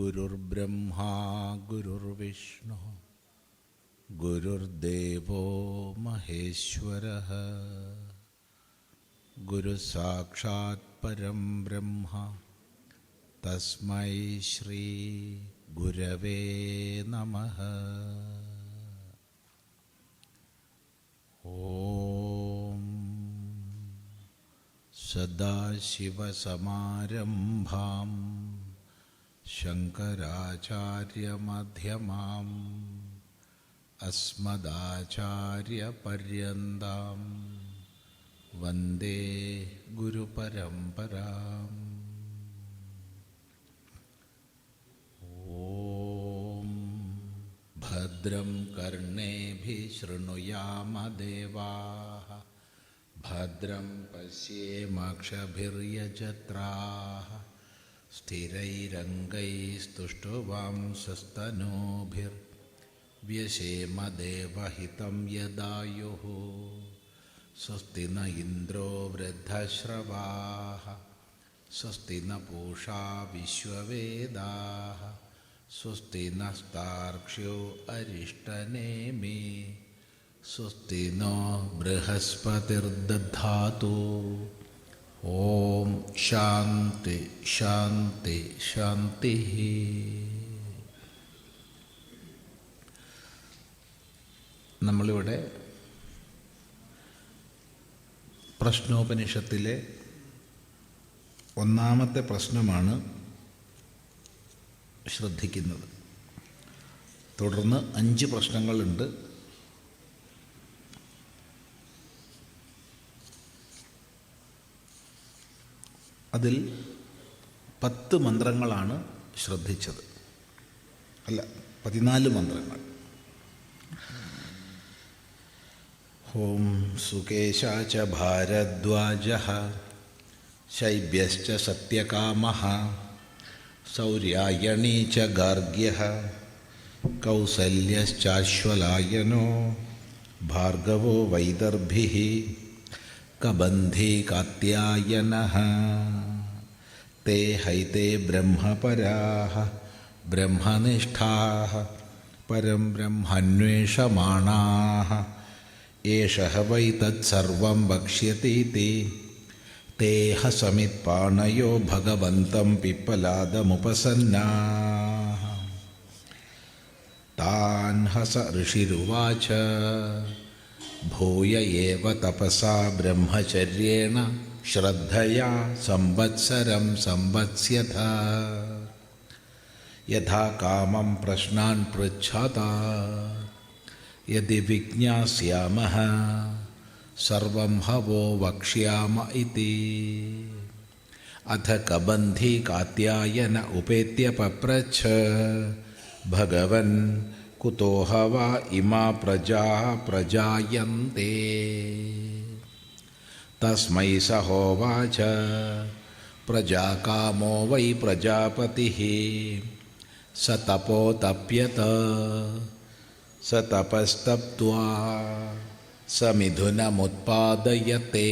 ഗുരുർബ്രഹ്മാ ഗുരുർവിഷ്ണു ഗുരുർദേവോ മഹേശ്വരഃ ഗുരുസാക്ഷാത് പരം ബ്രഹ്മ തസ്മൈ ശ്രീ ഗുരവേ നമഃ. ഓം സദാശിവസമാരംഭാം ശങ്കരാചാര്യമധ്യമാം അസ്മദാചാര്യപര്യന്താം വന്ദേ ഗുരുപരമ്പരാം. ഓം ഭദ്രം കർണേഭിഃ ശൃണുയാമ ദേവാഃ ഭദ്രം പശ്യേമാക്ഷഭിർയജത്രാഃ സ്ഥിരൈരംഗൈസ്തുഷ്ടവാംസസ്തനൂഭിർव्यशेम देवहितं यदायुः. स्वस्ति न इन्द्रो वृद्धश्रवाः स्वस्ति न पूषा विश्ववेदाः स्वस्ति नस्तार्क्ष्यो अरिष्टनेमि स्वस्ति नो बृहस्पतिर्दधातु. ഓം ശാന്തി ശാന്തി ശാന്തി. നമ്മളിവിടെ പ്രശ്നോപനിഷത്തിലെ ഒന്നാമത്തെ പ്രശ്നമാണ് ശ്രദ്ധിക്കുന്നത്. തുടർന്ന് 5 പ്രശ്നങ്ങളുണ്ട്. അതിൽ 10 മന്ത്രങ്ങളാണ് ശ്രദ്ധിച്ചത്, അല്ല 14 മന്ത്രങ്ങൾ. ഓം സുകേശാച ഭാരദ്വാജഃ ശൈബ്യശ്ച സത്യകാമഃ സൗര്യായണീ ച ഗാർഗ്യഃ കൗസല്യശ്ചാശ്വലായനോ ഭാർഗവോ വൈദർഭിഃ കബന്ധി കാത്യായനഃ. തേ ഹൈതേ ബ്രഹ്മപരാഃ ബ്രഹ്മനിഷ്ഠാഃ പരം ബ്രഹ്മന്വേഷമാണാഃ. ഏഷഃ വൈ തത്സർവം വക്ഷ്യതീതി തേഹ സമിത്പാണയോ ഭഗവന്തം പിപ്പലാദമുപസന്നാഃ. താൻ ഹസ ഋഷിരുവാച ഭൂയ ഏവ തപസാ ബ്രഹ്മചര്യേണ ശ്രദ്ധയാ സംവത്സരം സംവത്സ്യഥ. യഥാ കാമം പ്രശ്നാൻ പൃച്ഛാത യദി വിജ്ഞാസ്യാമഃ സർവം ഹവോ വക്ഷ്യാമ ഇതി. അഥ കബന്ധി കാത്യായന ഉപേത്യ പപ്രച്ഛ ഭഗവൻ കുതോഹ വാ ഇമാ പ്രജാ പ്രജായന്തെ. തസ്മൈ സഹോവാച പ്രജാകാമോ വൈ പ്രജാപതിഃ സ തപോതപ്യത സ തപസ്തപ്ത്വാ സ മിഥുനമുത്പാദയത്തെ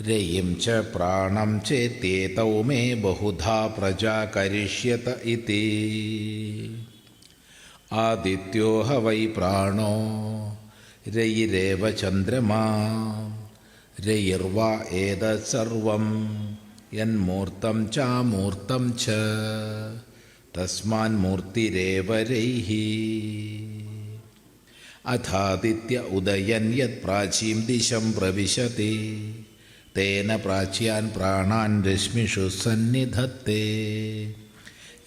രയിം ച പ്രാണം ചേത്യേതൗ മേ ബഹുധാ പ്രജാ കരിഷ്യത ഇതി. ആദിത്യോ ഹ വൈ പ്രാണോ രയിരേവ ചന്ദ്രമാ രയിർവാ ഏതത് സർവം യന്മൂർത്തം ചാമൂർത്തം ച തസ്മാൻ മൂർത്തിരേവ രൈഃ. അഥാദിത്യ ഉദയൻ യത് പ്രാചീം ദിശം പ്രവിശതി തേന പ്രാച്യാൻ പ്രാണാൻ രശ്മിഷു സന്നിധത്തെ.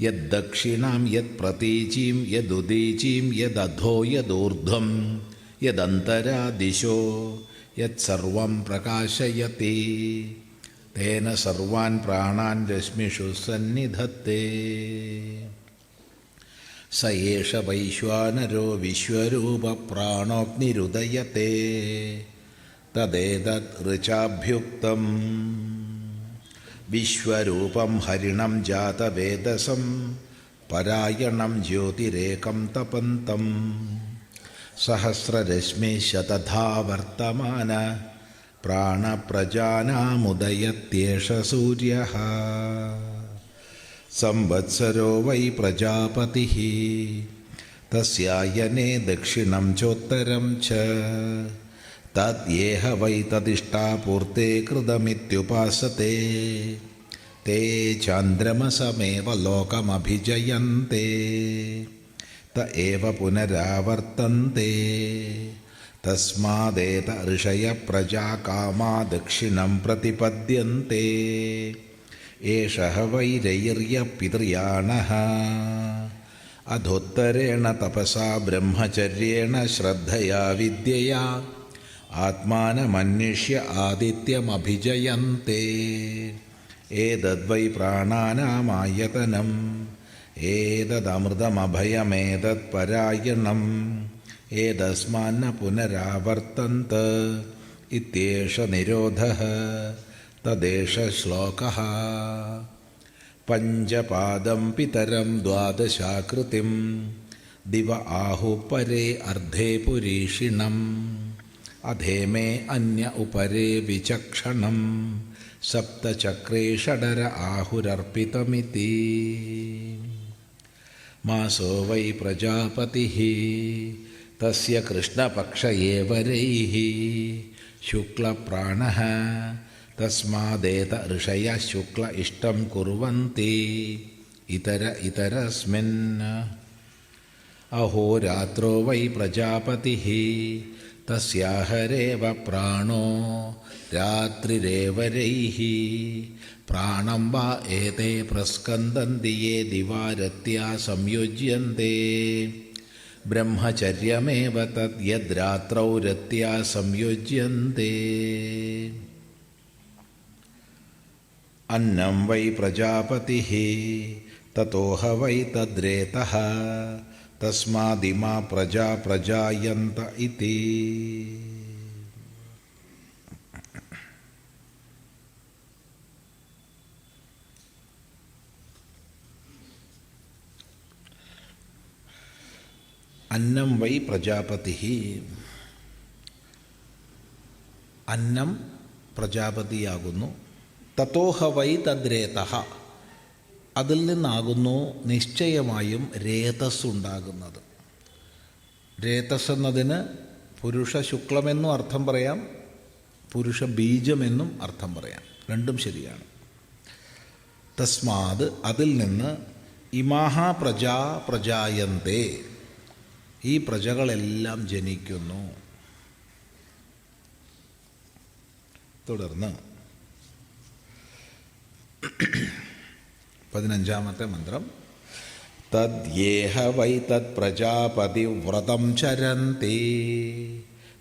യദ്ദക്ഷിണാം യത് പ്രതീചീം യദുദീചീം യദധോ യദൂർധ്വം യദന്തരാ ദിശോ യത്സർവം പ്രകാശയതി തേന സർവാൻ പ്രാണാൻ രശ്മിഷു സന്നിധത്തെ. സ ഏഷ വൈശ്വാനരോ വിശ്വരൂപ പ്രാണോഗ്നിരുദയത്തെ തദേതത് ഋചാഭ്യുക്തം. വിശ്വരൂപം ഹരിണം ജാതവേദസം പരായണം ജ്യോതിരേകം തപന്തം. സഹസ്രരശ്മിശതഥാ വർത്തമാന പ്രാണപ്രജാനാമുദയത്യേഷ സൂര്യഃ. സംവത്സരോ വൈ പ്രജാപതി തസ്യായനേ ദക്ഷിണം ചോത്തരം ച തദ്യേഹ വൈ തദിഷ്ടാപൂർത്തേ കൃതമിത്യുപാസത്തെ തേ ചാന്ദ്രമസമേവ ലോകമഭിജയന്തെ ത ഏവ പുനരാവർത്തന്തെ തസ്മാദേത ഋഷയ പ്രജാ കാമാ ദക്ഷിണം പ്രതിപദ്യന്തെ ഏഷഃ വൈരൈര്യ പിതൃയാണഃ അധോത്തരേണ തപസാ ബ്രഹ്മചര്യേണ ശ്രദ്ധയാ വിദ്യയാ ആത്മാനമന്വിഷ്യ ആദിത്യമഭിജയന്തെ ഏതദ്വൈ പ്രാണാനാമായതനം ഏതദമൃതമഭയമേതത്പരായണം ഏതസ്മാന്ന പുനരാവർത്തന്ത ഇത്യേഷ നിരോധഃ തദേശ ശ്ലോകഃ പഞ്ചപാദം പിതരം ദ്വാദശാകൃതിം ദിവ ആഹു പരേ അർദ്ധേ പുരീഷിണം അധേമേ അന്യ ഉപരേ വിചക്ഷണം സപ്തചക്രേ ഷഡര ആഹുരർപ്പിതമിതി മാസോ വൈ പ്രജാപതിഃ തസ്യ കൃഷ്ണപക്ഷ ഏവരൈഃ ശുക്ലപ്രാണഃ തസ്മാദേത ഋഷയഃ ശുക്ല ഇഷ്ടം കുർവന്തി ഇതരസ്മിൻ അഹോരാത്രോ വൈ പ്രജാപതിഃ തസ്യാഹരേവ പ്രാണോ രാത്രിരേവരൈഃ പ്രാണം വാ ഏതേ പ്രസ്കന്ദന്തി യേ ദിവാരത്യാ സംയുജ്യന്തെ ബ്രഹ്മചര്യമേവ തദ് യദ്രാത്രൗ രത്യാ സംയുജ്യന്തെ അന്നം വൈ പ്രജാപതിഃ തതോഹ വൈ തദ്രേതഃ തസ്മാദിമാ പ്രജാ പ്രജായന്ത ഇതി അന്നം വൈ പ്രജാപതിഃ അന്നം പ്രജാപതിയാകുന്നു തതോഹ വൈ തദ്രേതഃ അതിൽ നിന്നാകുന്നു നിശ്ചയമായും രേതസ് ഉണ്ടാകുന്നത്. രേതസ് എന്നതിന് പുരുഷ ശുക്ലമെന്നും അർത്ഥം പറയാം, പുരുഷ ബീജമെന്നും അർത്ഥം പറയാം, രണ്ടും ശരിയാണ്. തസ്മാത് അതിൽ നിന്ന് ഇമാഹ പ്രജാ പ്രജായന്തേ ഈ പ്രജകളെല്ലാം ജനിക്കുന്നു. തുടർന്ന് 15ാമത്തെ മന്ത്രം തദ്യേഹ വൈ തത് പ്രജാപതി വ്രതം ചരന്തി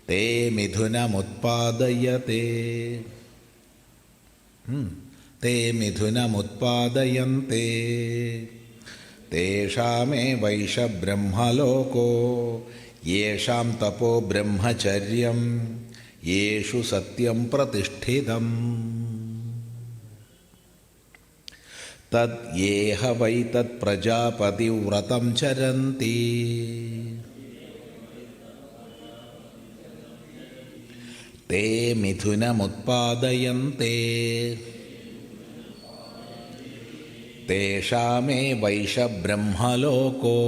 തേ മിഥുനമുത്പാദയത്തെ തേ മിഥുനമുത്പാദയന്തെ തേഷാമേ വൈഷ ബ്രഹ്മലോകോ യേഷാം തപോ ബ്രഹ്മചര്യം യേഷു സത്യം പ്രതിഷ്ഠിതം തദ് യേഹ വൈ തത് പ്രജാപതി വ്രതം ചരന്തി തേ മിഥുനമുത്പാദയന്തെ തേഷാമേ വൈഷ ബ്രഹ്മലോകോ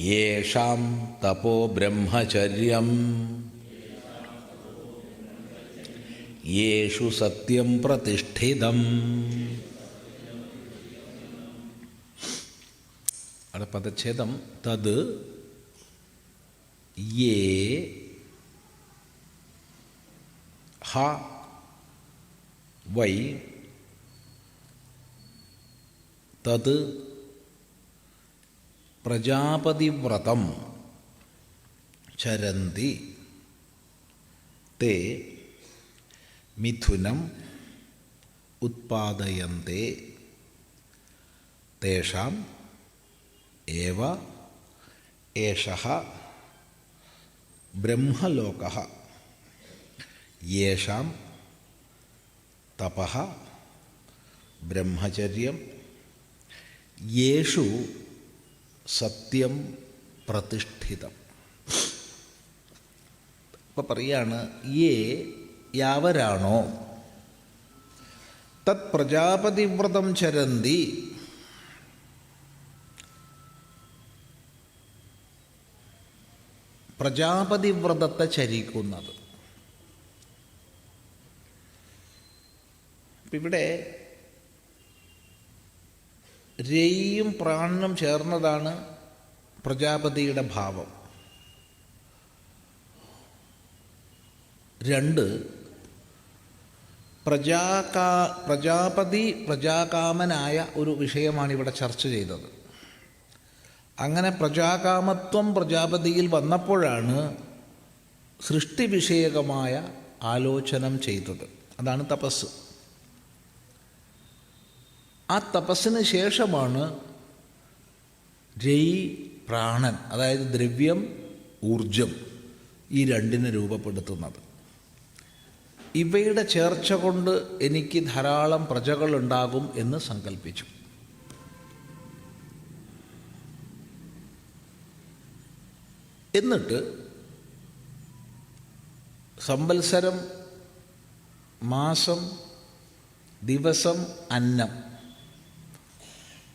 യേഷാം തപോ ബ്രഹ്മചര്യം യേഷു സത്യം പ്രതിഷ്ഠിതം. അവിടെ പദച്ഛേദം തത് യേ ഹ വൈ തത് പ്രജാപതിവ്രതം ചരന്തി തേ മിഥുനം ഉത്പാദയന്തെ തേഷാം ഏവ ഏഷഃ ബ്രഹ്മലോകഃ യേഷാം തപഃ ബ്രഹ്മചര്യം യേഷു സത്യം പ്രതിഷ്ഠിതം. അപ്പോൾ പറയാണ് യേ യാവരാണോ തത് പ്രജാപതിവ്രതം ചരന്തി. പ്രജാപതിവ്രതത്തെ ചരിക്കുന്നത്. ഇവിടെ രയും പ്രാണനും ചേർന്നതാണ് പ്രജാപതിയുടെ ഭാവം. രണ്ട്, പ്രജാപതി പ്രജാകാമനായ ഒരു വിഷയമാണ് ഇവിടെ ചർച്ച ചെയ്തത്. അങ്ങനെ പ്രജാകാമത്വം പ്രജാപതിയിൽ വന്നപ്പോഴാണ് സൃഷ്ടി വിഷയകമായ ആലോചനം ചെയ്തത്. അതാണ് തപസ്. ആ തപസ്സിന് ശേഷമാണ് രയി പ്രാണൻ, അതായത് ദ്രവ്യം ഊർജം, ഈ രണ്ടിനെ രൂപപ്പെടുത്തുന്നത്. ഇവയുടെ ചേർച്ച കൊണ്ട് എനിക്ക് ധാരാളം പ്രജകളുണ്ടാകും എന്ന് സങ്കല്പിച്ചു. എന്നിട്ട് സംവത്സരം, മാസം, ദിവസം, അന്നം,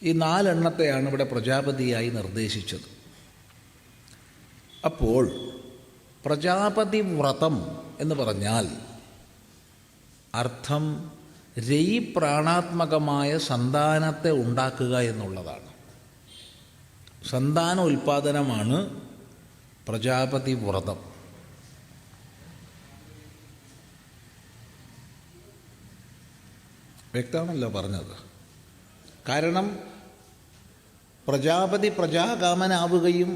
ഈ 4 എണ്ണത്തെയാണ് ഇവിടെ പ്രജാപതിയായി നിർദ്ദേശിച്ചത്. അപ്പോൾ പ്രജാപതി വ്രതം എന്ന് പറഞ്ഞാൽ അർത്ഥം രയി പ്രാണാത്മകമായ സന്താനത്തെ ഉണ്ടാക്കുക എന്നുള്ളതാണ്. സന്താന ഉൽപാദനമാണ് പ്രജാപതി വ്രതം. വ്യക്തമാണല്ലോ പറഞ്ഞത്. കാരണം പ്രജാപതി പ്രജാകാമനാവുകയും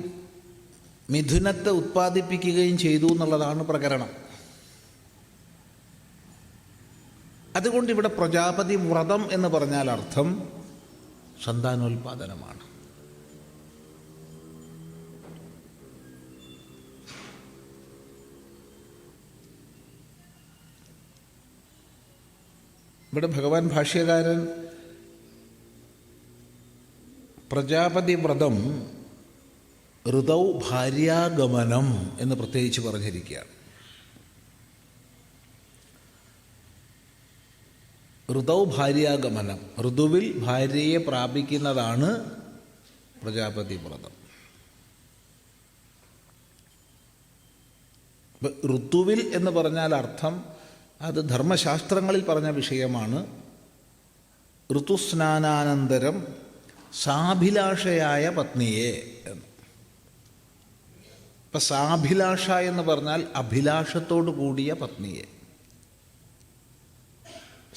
മിഥുനത്തെ ഉത്പാദിപ്പിക്കുകയും ചെയ്തു എന്നുള്ളതാണ് പ്രകരണം. അതുകൊണ്ട് ഇവിടെ പ്രജാപതി വ്രതം എന്ന് പറഞ്ഞാൽ അർത്ഥം സന്താനോൽപാദനമാണ്. ഇവിടെ ഭഗവാൻ ഭാഷ്യകാരൻ പ്രജാപതി വ്രതം ഋതൗ ഭാര്യാഗമനം എന്ന് പ്രത്യേകിച്ച് പറഞ്ഞിരിക്കുകയാണ്. ഋതൗ ഭാര്യാഗമനം, ഋതുവിൽ ഭാര്യയെ പ്രാപിക്കുന്നതാണ് പ്രജാപതി വ്രതം. ഋതുവിൽ എന്ന് പറഞ്ഞാൽ അർത്ഥം അത് ധർമ്മശാസ്ത്രങ്ങളിൽ പറഞ്ഞ വിഷയമാണ്. ഋതുസ്നാനാനന്തരം സാഭിലാഷയായ പത്നിയെ എന്ന്. ഇപ്പം സാഭിലാഷ എന്ന് പറഞ്ഞാൽ അഭിലാഷത്തോടു കൂടിയ പത്നിയെ.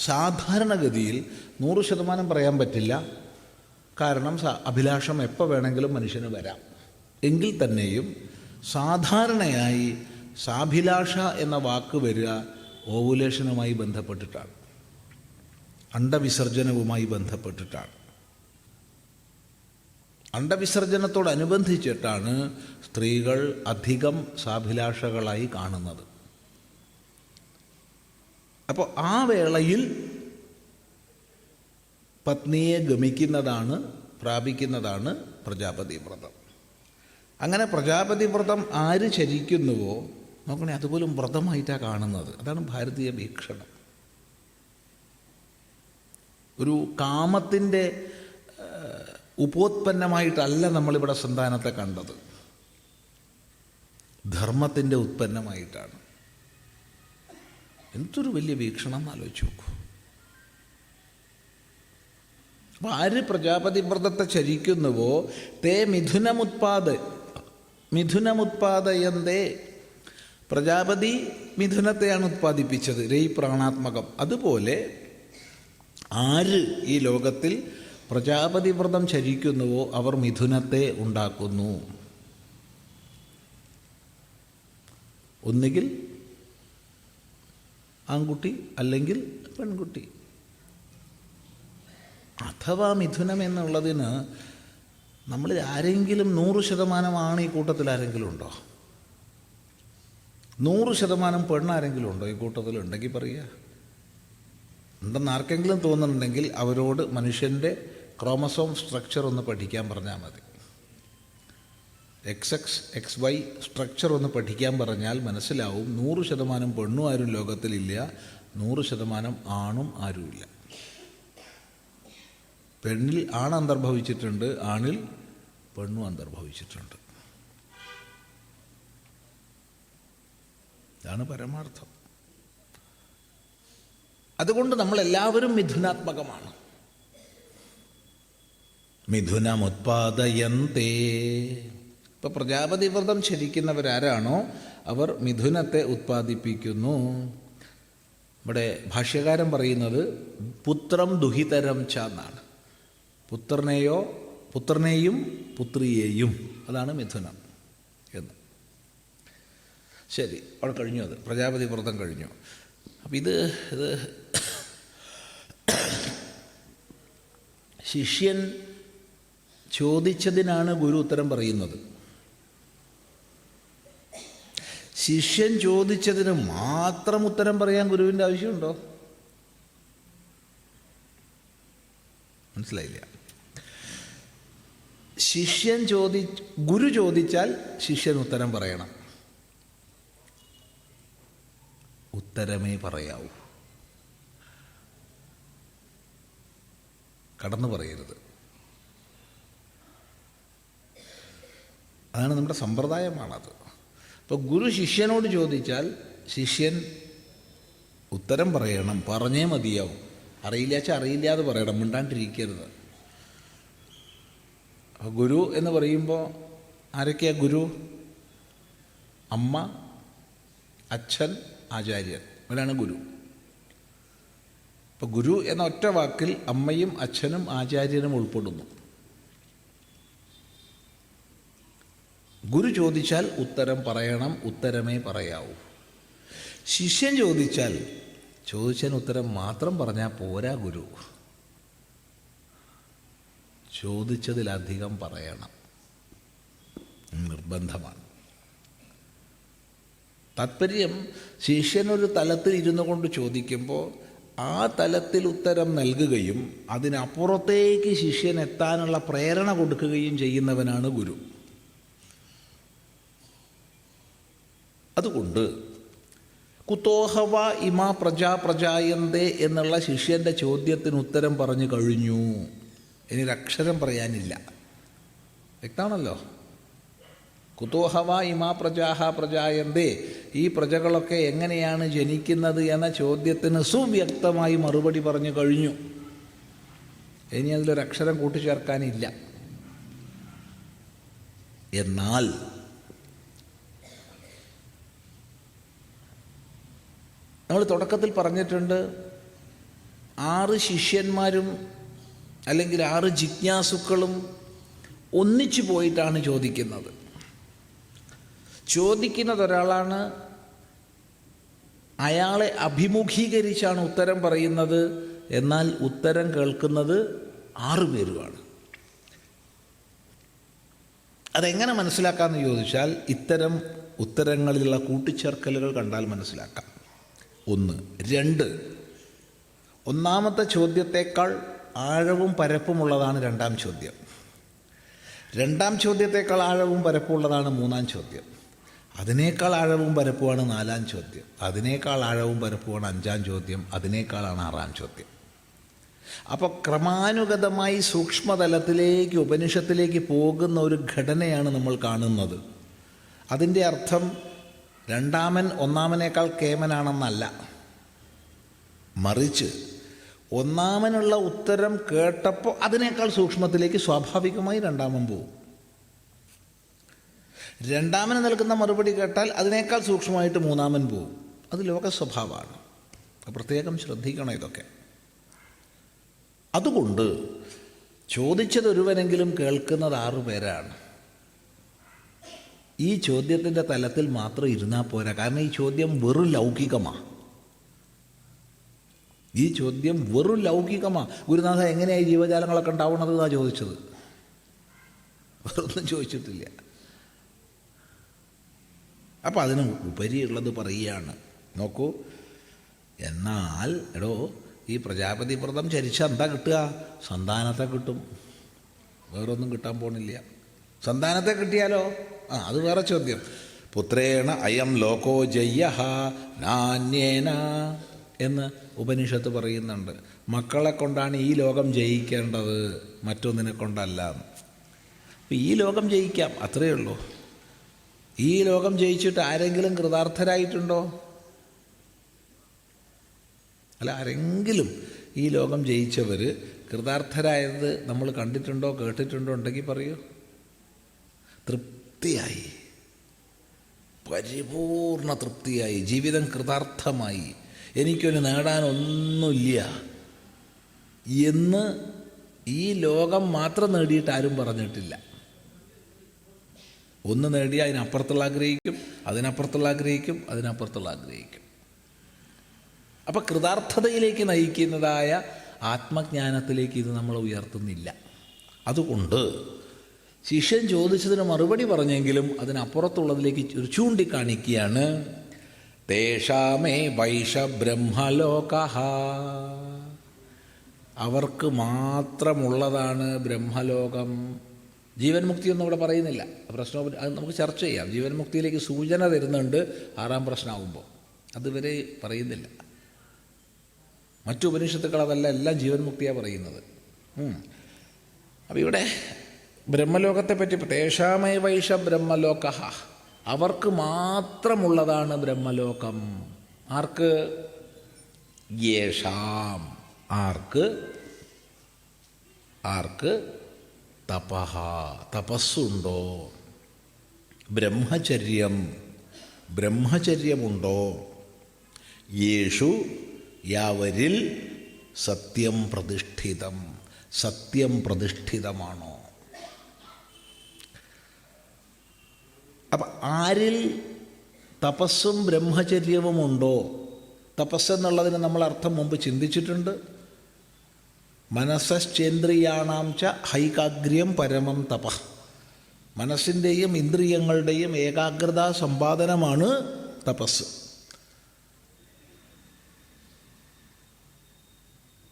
സാധാരണഗതിയിൽ 100% പറയാൻ പറ്റില്ല. കാരണം അഭിലാഷം എപ്പോൾ വേണമെങ്കിലും മനുഷ്യന് വരാം. എങ്കിൽ തന്നെയും സാധാരണയായി സാഭിലാഷ എന്ന വാക്ക് വരിക ഓവുലേഷനുമായി ബന്ധപ്പെട്ടിട്ടാണ്, അണ്ടവിസർജനവുമായി ബന്ധപ്പെട്ടിട്ടാണ്. അണ്ടവിസർജനത്തോടനുബന്ധിച്ചിട്ടാണ് സ്ത്രീകൾ അധികം സാഭിലാഷകളായി കാണുന്നത്. അപ്പോൾ ആ വേളയിൽ പത്നിയെ ഗമിക്കുന്നതാണ്, പ്രാപിക്കുന്നതാണ് പ്രജാപതി വ്രതം. അങ്ങനെ പ്രജാപതി വ്രതം ആര് ചരിക്കുന്നുവോ നോക്കണേ, അതുപോലും വ്രതമായിട്ടാണ് കാണുന്നത്. അതാണ് ഭാരതീയ വീക്ഷണം. ഒരു കാമത്തിൻ്റെ ഉപോത്പന്നമായിട്ടല്ല നമ്മളിവിടെ സന്താനത്തെ കണ്ടത്, ധർമ്മത്തിൻ്റെ ഉത്പന്നമായിട്ടാണ്. എന്തൊരു വലിയ വീക്ഷണം എന്ന് ആലോചിച്ച് നോക്കൂ. അപ്പം ആര് പ്രജാപതി വ്രതത്തെ ചരിക്കുന്നുവോ തേ മിഥുനമുത്പാദയന്തേ, പ്രജാപതി മിഥുനത്തെയാണ് ഉത്പാദിപ്പിച്ചത്, രയി പ്രാണാത്മകം. അതുപോലെ ആര് ഈ ലോകത്തിൽ പ്രജാപതി വ്രതം ചരിക്കുന്നുവോ അവർ മിഥുനത്തെ ഉണ്ടാക്കുന്നു. ഒന്നുകിൽ ആൺകുട്ടി അല്ലെങ്കിൽ പെൺകുട്ടി. അഥവാ മിഥുനം എന്നുള്ളതിന് നമ്മളിൽ ആരെങ്കിലും 100% ഈ കൂട്ടത്തിൽ ആരെങ്കിലും ഉണ്ടോ? 100% പെണ്ണാരെങ്കിലും ഉണ്ടോ ഈ കൂട്ടത്തിൽ? ഉണ്ടെങ്കിൽ പറയുക. ഉണ്ടെന്ന് ആർക്കെങ്കിലും തോന്നുന്നുണ്ടെങ്കിൽ അവരോട് മനുഷ്യൻ്റെ ക്രോമസോം സ്ട്രക്ചർ ഒന്ന് പഠിക്കാൻ പറഞ്ഞാൽ മതി. XX XY സ്ട്രക്ചർ ഒന്ന് പഠിക്കാൻ പറഞ്ഞാൽ മനസ്സിലാവും 100% പെണ്ണും ആരും ലോകത്തിലില്ല, 100% ആണും ആരുമില്ല. പെണ്ണിൽ ആണ് അന്തർഭവിച്ചിട്ടുണ്ട്, ആണിൽ പെണ്ണും അന്തർഭവിച്ചിട്ടുണ്ട്. ഇതാണ് പരമാർത്ഥം. അതുകൊണ്ട് നമ്മളെല്ലാവരും മിഥുനാത്മകമാണ്. മിഥുനമുത്പാദയന്തേ. ഇപ്പൊ പ്രജാപതി വ്രതം ശരിക്കുന്നവരാരാണോ അവർ മിഥുനത്തെ ഉത്പാദിപ്പിക്കുന്നു. ഇവിടെ ഭാഷ്യകാരൻ പറയുന്നത് പുത്രം ദുഹിതരം ച എന്നാണ്. പുത്രനെയും പുത്രിയെയും, അതാണ് മിഥുനം എന്ന്. ശരി, അവിടെ കഴിഞ്ഞു. അത് പ്രജാപതി വ്രതം കഴിഞ്ഞു. അപ്പം ഇത് ശിഷ്യൻ ചോദിച്ചതിനാണ് ഗുരു ഉത്തരം പറയുന്നത്. ശിഷ്യൻ ചോദിച്ചതിന് മാത്രം ഉത്തരം പറയാൻ ഗുരുവിൻ്റെ ആവശ്യമുണ്ടോ? മനസ്സിലായില്ല. ഗുരു ചോദിച്ചാൽ ശിഷ്യൻ ഉത്തരം പറയണം. ഉത്തരമേ പറയാവൂ, കടന്നു പറയരുത്. അതാണ് നമ്മുടെ സമ്പ്രദായമാണത്. അപ്പോൾ ഗുരു ശിഷ്യനോട് ചോദിച്ചാൽ ശിഷ്യൻ ഉത്തരം പറയണം, പറഞ്ഞേ മതിയാവും. അറിയില്ലാച്ചാൽ അറിയില്ലാതെ പറയണം, മിണ്ടാണ്ടിരിക്കരുത്. ഗുരു എന്ന് പറയുമ്പോൾ ആരൊക്കെയാ ഗുരു? അമ്മ, അച്ഛൻ, ആചാര്യൻ, ഇവരാണ് ഗുരു. അപ്പോൾ ഗുരു എന്ന ഒറ്റ വാക്കിൽ അമ്മയും അച്ഛനും ആചാര്യനും ഉൾപ്പെടുന്നു. ഗുരു ചോദിച്ചാൽ ഉത്തരം പറയണം, ഉത്തരമേ പറയാവൂ. ശിഷ്യൻ ചോദിച്ചതിന് ഉത്തരം മാത്രം പറഞ്ഞാൽ പോരാ. ഗുരു ചോദിച്ചതിലധികം പറയണം, നിർബന്ധമാണ്. താത്പര്യം ശിഷ്യനൊരു തലത്തിൽ ഇരുന്നു കൊണ്ട് ചോദിക്കുമ്പോൾ ആ തലത്തിൽ ഉത്തരം നൽകുകയും അതിനപ്പുറത്തേക്ക് ശിഷ്യൻ എത്താനുള്ള പ്രേരണ കൊടുക്കുകയും ചെയ്യുന്നവനാണ് ഗുരു. അതുകൊണ്ട് കുതോഹവ ഇമാ പ്രജായന്തേ എന്നുള്ള ശിഷ്യൻ്റെ ചോദ്യത്തിന് ഉത്തരം പറഞ്ഞു കഴിഞ്ഞു. ഇനി ഒരക്ഷരം പറയാനില്ല. വ്യക്തമാണല്ലോ. കുതോഹവ ഇമാ പ്രജായന്തേ, ഈ പ്രജകളൊക്കെ എങ്ങനെയാണ് ജനിക്കുന്നത് എന്ന ചോദ്യത്തിന് സുവ്യക്തമായി മറുപടി പറഞ്ഞു കഴിഞ്ഞു. ഇനി അതിലൊരക്ഷരം കൂട്ടിച്ചേർക്കാനില്ല. എന്നാൽ നമ്മൾ തുടക്കത്തിൽ പറഞ്ഞിട്ടുണ്ട്, 6 ശിഷ്യന്മാരും അല്ലെങ്കിൽ 6 ജിജ്ഞാസുക്കളും ഒന്നിച്ചു പോയിട്ടാണ് ചോദിക്കുന്നത്. ചോദിക്കുന്നത് ഒരാളാണ്, അയാളെ അഭിമുഖീകരിച്ചാണ് ഉത്തരം പറയുന്നത്. എന്നാൽ ഉത്തരം കേൾക്കുന്നത് 6 പേരുമാണ്. അതെങ്ങനെ മനസ്സിലാക്കാമെന്ന് ചോദിച്ചാൽ ഇത്തരം ഉത്തരങ്ങളിലുള്ള കൂട്ടിച്ചേർക്കലുകൾ കണ്ടാൽ മനസ്സിലാക്കാം. 1. 2. ഒന്നാമത്തെ ചോദ്യത്തേക്കാൾ ആഴവും പരപ്പുമുള്ളതാണ് രണ്ടാം ചോദ്യം. രണ്ടാം ചോദ്യത്തേക്കാൾ ആഴവും പരപ്പുള്ളതാണ് മൂന്നാം ചോദ്യം. അതിനേക്കാൾ ആഴവും പരപ്പുമാണ് നാലാം ചോദ്യം. അതിനേക്കാൾ ആഴവും പരപ്പുമാണ് അഞ്ചാം ചോദ്യം. അതിനേക്കാളാണ് ആറാം ചോദ്യം. അപ്പോൾ ക്രമാനുഗതമായി സൂക്ഷ്മതലത്തിലേക്ക് ഉപനിഷത്തിലേക്ക് പോകുന്ന ഒരു ഘടനയാണ് നമ്മൾ കാണുന്നത്. അതിൻ്റെ അർത്ഥം രണ്ടാമൻ ഒന്നാമനേക്കാൾ കേമനാണെന്നല്ല, മറിച്ച് ഒന്നാമനുള്ള ഉത്തരം കേട്ടപ്പോൾ അതിനേക്കാൾ സൂക്ഷ്മത്തിലേക്ക് സ്വാഭാവികമായി രണ്ടാമൻ പോവും. രണ്ടാമന് നൽകുന്ന മറുപടി കേട്ടാൽ അതിനേക്കാൾ സൂക്ഷ്മമായിട്ട് മൂന്നാമൻ പോവും. അത് ലോക സ്വഭാവമാണ്. പ്രത്യേകം ശ്രദ്ധിക്കണം ഇതൊക്കെ. അതുകൊണ്ട് ചോദിച്ചതൊരുവനെങ്കിലും കേൾക്കുന്നത് 6 പേരാണ്. ഈ ചോദ്യത്തിൻ്റെ തലത്തിൽ മാത്രം ഇരുന്നാൽ പോരാ. കാരണം ഈ ചോദ്യം വെറും ലൗകികമാണ്. ഈ ചോദ്യം വെറും ലൗകികമാണ്. ഗുരുനാഥ, എങ്ങനെയായി ജീവജാലങ്ങളൊക്കെ ഉണ്ടാവുന്നത് എന്നാണ് ചോദിച്ചത്. വേറൊന്നും ചോദിച്ചിട്ടില്ല. അപ്പം അതിന് ഉപരിയുള്ളത് പറയുകയാണ്. നോക്കൂ, എന്നാൽ ഈ പ്രജാപതി വ്രതം ചരിച്ചാൽ എന്താ കിട്ടുക? സന്താനത്തെ കിട്ടും. വേറൊന്നും കിട്ടാൻ പോണില്ല. സന്താനത്തെ കിട്ടിയാലോ? അത് വേറെ ചോദ്യം. പുത്രേണ അയം ലോകോ ജയ്യഃ നാന്യേന എന്ന് ഉപനിഷത്ത് പറയുന്നുണ്ട്. മക്കളെ കൊണ്ടാണ് ഈ ലോകം ജയിക്കേണ്ടത്, മറ്റൊന്നിനെ കൊണ്ടല്ല. അപ്പം ഈ ലോകം ജയിക്കാം, അത്രയേ ഉള്ളൂ. ഈ ലോകം ജയിച്ചിട്ട് ആരെങ്കിലും കൃതാർത്ഥരായിട്ടുണ്ടോ? അല്ല, ആരെങ്കിലും ഈ ലോകം ജയിച്ചവർ കൃതാർത്ഥരായത് നമ്മൾ കണ്ടിട്ടുണ്ടോ, കേട്ടിട്ടുണ്ടോ? ഉണ്ടെങ്കിൽ പറയൂ. തൃപ്തിയായി, പരിപൂർണ തൃപ്തിയായി, ജീവിതം കൃതാർത്ഥമായി, എനിക്കൊരു നേടാനൊന്നുമില്ല എന്ന് ഈ ലോകം മാത്രം നേടിയിട്ട് ആരും പറഞ്ഞിട്ടില്ല. ഒന്ന് നേടിയാൽ അതിനപ്പുറത്തുള്ള ആഗ്രഹിക്കും, അതിനപ്പുറത്തുള്ള ആഗ്രഹിക്കും, അതിനപ്പുറത്തുള്ള ആഗ്രഹിക്കും. അപ്പം കൃതാർത്ഥതയിലേക്ക് നയിക്കുന്നതായ ആത്മജ്ഞാനത്തിലേക്ക് ഇത് നമ്മളെ ഉയർത്തുന്നില്ല. അതുകൊണ്ട് ശിഷ്യൻ ചോദിച്ചതിന് മറുപടി പറഞ്ഞെങ്കിലും അതിനപ്പുറത്തുള്ളതിലേക്ക് ഒരു ചൂണ്ടിക്കാണിക്കുകയാണ്. തേഷാമേ വൈഷ ബ്രഹ്മലോക, അവർക്ക് മാത്രമുള്ളതാണ് ബ്രഹ്മലോകം. ജീവൻ മുക്തിയൊന്നും ഇവിടെ പറയുന്നില്ല. പ്രശ്നം അത് നമുക്ക് ചർച്ച ചെയ്യാം. ജീവൻ മുക്തിയിലേക്ക് സൂചന തരുന്നുണ്ട് 6-ാം പ്രശ്നമാകുമ്പോൾ. അതുവരെ പറയുന്നില്ല. മറ്റു ഉപനിഷത്തുക്കൾ അതല്ല, എല്ലാം ജീവൻ മുക്തിയാണ് പറയുന്നത്. അപ്പം ഇവിടെ ബ്രഹ്മലോകത്തെപ്പറ്റി തേഷാമേ വൈഷ ബ്രഹ്മലോക, അവർക്ക് മാത്രമുള്ളതാണ് ബ്രഹ്മലോകം. ആർക്ക്? യേഷാം, ആർക്ക്? ആർക്ക്? തപഃ, തപസ്സുണ്ടോ? ബ്രഹ്മചര്യം, ബ്രഹ്മചര്യമുണ്ടോ? യേഷു, യാവരിൽ സത്യം പ്രതിഷ്ഠിതം, സത്യം പ്രതിഷ്ഠിതമാണോ? അപ്പം ആരിൽ തപസ്സും ബ്രഹ്മചര്യവുമുണ്ടോ? തപസ്സെന്നുള്ളതിന് നമ്മൾ അർത്ഥം മുമ്പ് ചിന്തിച്ചിട്ടുണ്ട്. മനസ്സശ്ചേന്ദ്രിയാണാം ച ഹൈകാഗ്ര്യം പരമം തപഃ. മനസ്സിൻ്റെയും ഇന്ദ്രിയങ്ങളുടെയും ഏകാഗ്രതാ സമ്പാദനമാണ് തപസ്.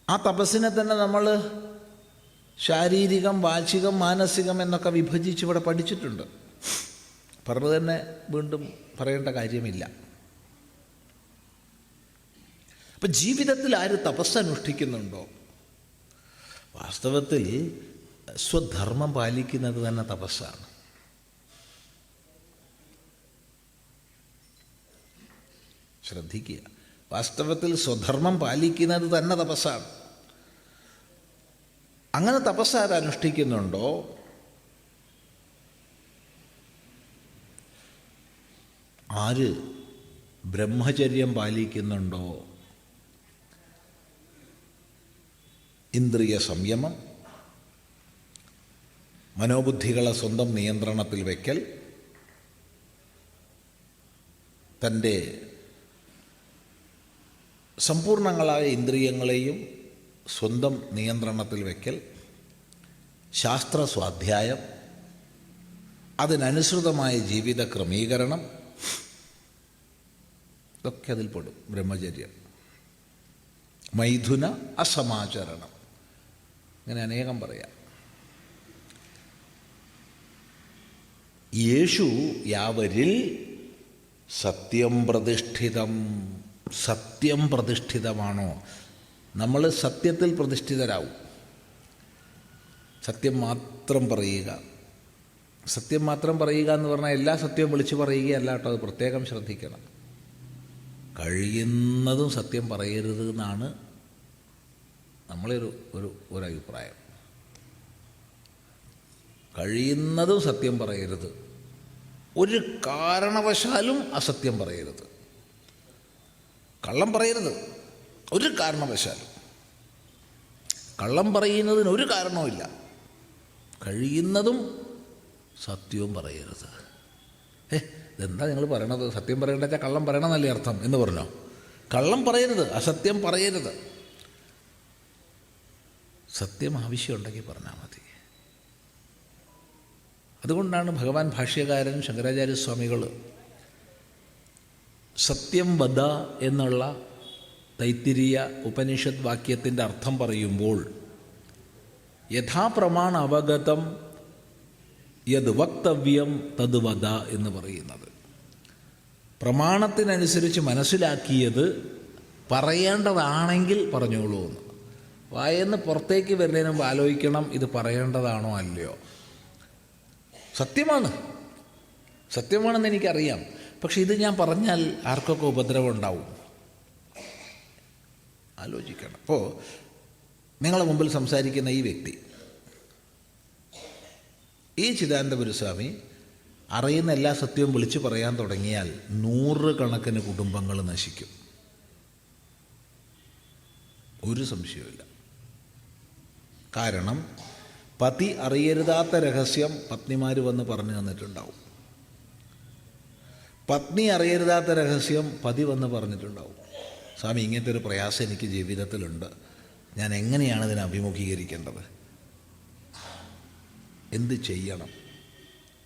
ആ തപസ്സിനെ തന്നെ നമ്മൾ ശാരീരികം, വാചികം, മാനസികം എന്നൊക്കെ വിഭജിച്ച് ഇവിടെ പഠിച്ചിട്ടുണ്ട്. പറഞ്ഞു തന്നെ വീണ്ടും പറയേണ്ട കാര്യമില്ല. അപ്പം ജീവിതത്തിൽ ആര് തപസ് അനുഷ്ഠിക്കുന്നുണ്ടോ, വാസ്തവത്തിൽ സ്വധർമ്മം പാലിക്കുന്നത് തന്നെ തപസ്സാണ്. ശ്രദ്ധിക്കുക, വാസ്തവത്തിൽ സ്വധർമ്മം പാലിക്കുന്നത് തന്നെ തപസ്സാണ്. അങ്ങനെ തപസ് ആരനുഷ്ഠിക്കുന്നുണ്ടോ ആര് ബ്രഹ്മചര്യം പാലിക്കുന്നുണ്ടോ, ഇന്ദ്രിയ സംയമം, മനോബുദ്ധികളെ സ്വന്തം നിയന്ത്രണത്തിൽ വയ്ക്കൽ, തൻ്റെ സമ്പൂർണങ്ങളായ ഇന്ദ്രിയങ്ങളെയും സ്വന്തം നിയന്ത്രണത്തിൽ വയ്ക്കൽ, ശാസ്ത്ര സ്വാധ്യായം, അതിനനുസൃതമായ ജീവിത ക്രമീകരണം, ഇതൊക്കെ അതിൽപ്പെടും ബ്രഹ്മചര്യം. മൈഥുന അസമാചരണം, ഇങ്ങനെ അനേകം പറയാം. യേശു യാവരിൽ സത്യം പ്രതിഷ്ഠിതം, സത്യം പ്രതിഷ്ഠിതമാണോ? നമ്മൾ സത്യത്തിൽ പ്രതിഷ്ഠിതരാവും. സത്യം മാത്രം പറയുക, സത്യം മാത്രം പറയുക എന്ന് പറഞ്ഞാൽ എല്ലാ സത്യവും വിളിച്ചു പറയുകയല്ല കേട്ടോ, അത് പ്രത്യേകം ശ്രദ്ധിക്കണം. കഴിയുന്നതും സത്യം പറയരുത് എന്നാണ് ഒരു അഭിപ്രായം. കഴിയുന്നതും സത്യം പറയരുത്, ഒരു കാരണവശാലും അസത്യം പറയരുത്, കള്ളം പറയരുത് ഒരു കാരണവശാലും. കള്ളം പറയുന്നതിന് ഒരു കാരണവുമില്ല. കഴിയുന്നതും സത്യവും പറയരുത്. ഇതെന്താ നിങ്ങൾ പറയണത്? സത്യം പറയേണ്ട വെച്ചാൽ കള്ളം പറയണമെന്നല്ലേ അർത്ഥം എന്ന് പറഞ്ഞോ? കള്ളം പറയരുത്, അസത്യം പറയരുത്. സത്യം ആവശ്യമുണ്ടെങ്കിൽ പറഞ്ഞാൽ മതി. അതുകൊണ്ടാണ് ഭഗവാൻ ഭാഷ്യകാരൻ ശങ്കരാചാര്യസ്വാമികൾ സത്യം വദ എന്നുള്ള തൈത്തിരീയ ഉപനിഷത് വാക്യത്തിൻ്റെ അർത്ഥം പറയുമ്പോൾ യഥാപ്രമാണ അവഗതം യത് വക്തവ്യം തത് വദ എന്ന് പറയുന്നത്. പ്രമാണത്തിനനുസരിച്ച് മനസ്സിലാക്കിയത് പറയേണ്ടതാണെങ്കിൽ പറഞ്ഞോളൂ എന്ന്. വായെന്ന് പുറത്തേക്ക് വരുന്നതിന് മുമ്പ് ആലോചിക്കണം, ഇത് പറയേണ്ടതാണോ അല്ലയോ. സത്യമാണെന്ന് എനിക്കറിയാം. പക്ഷെ ഇത് ഞാൻ പറഞ്ഞാൽ ആർക്കൊക്കെ ഉപദ്രവം ഉണ്ടാവും, ആലോചിക്കണം. അപ്പോൾ നിങ്ങളുടെ മുമ്പിൽ സംസാരിക്കുന്ന ഈ വ്യക്തി, ഈ ചിദാനന്ദപുരസ്വാമി അറിയുന്ന എല്ലാ സത്യവും വിളിച്ചു പറയാൻ തുടങ്ങിയാൽ 100 കണക്കിന് കുടുംബങ്ങൾ നശിക്കും, ഒരു സംശയവുമില്ല. കാരണം പതി അറിയരുതാത്ത രഹസ്യം പത്നിമാർ വന്ന് പറഞ്ഞു തന്നിട്ടുണ്ടാവും, പത്നി അറിയരുതാത്ത രഹസ്യം പതി വന്ന് പറഞ്ഞിട്ടുണ്ടാവും. സ്വാമി, ഇങ്ങനത്തെ ഒരു പ്രയാസം എനിക്ക് ജീവിതത്തിലുണ്ട്, ഞാൻ എങ്ങനെയാണ് ഇതിനെ അഭിമുഖീകരിക്കേണ്ടത്, എന്ത് ചെയ്യണം?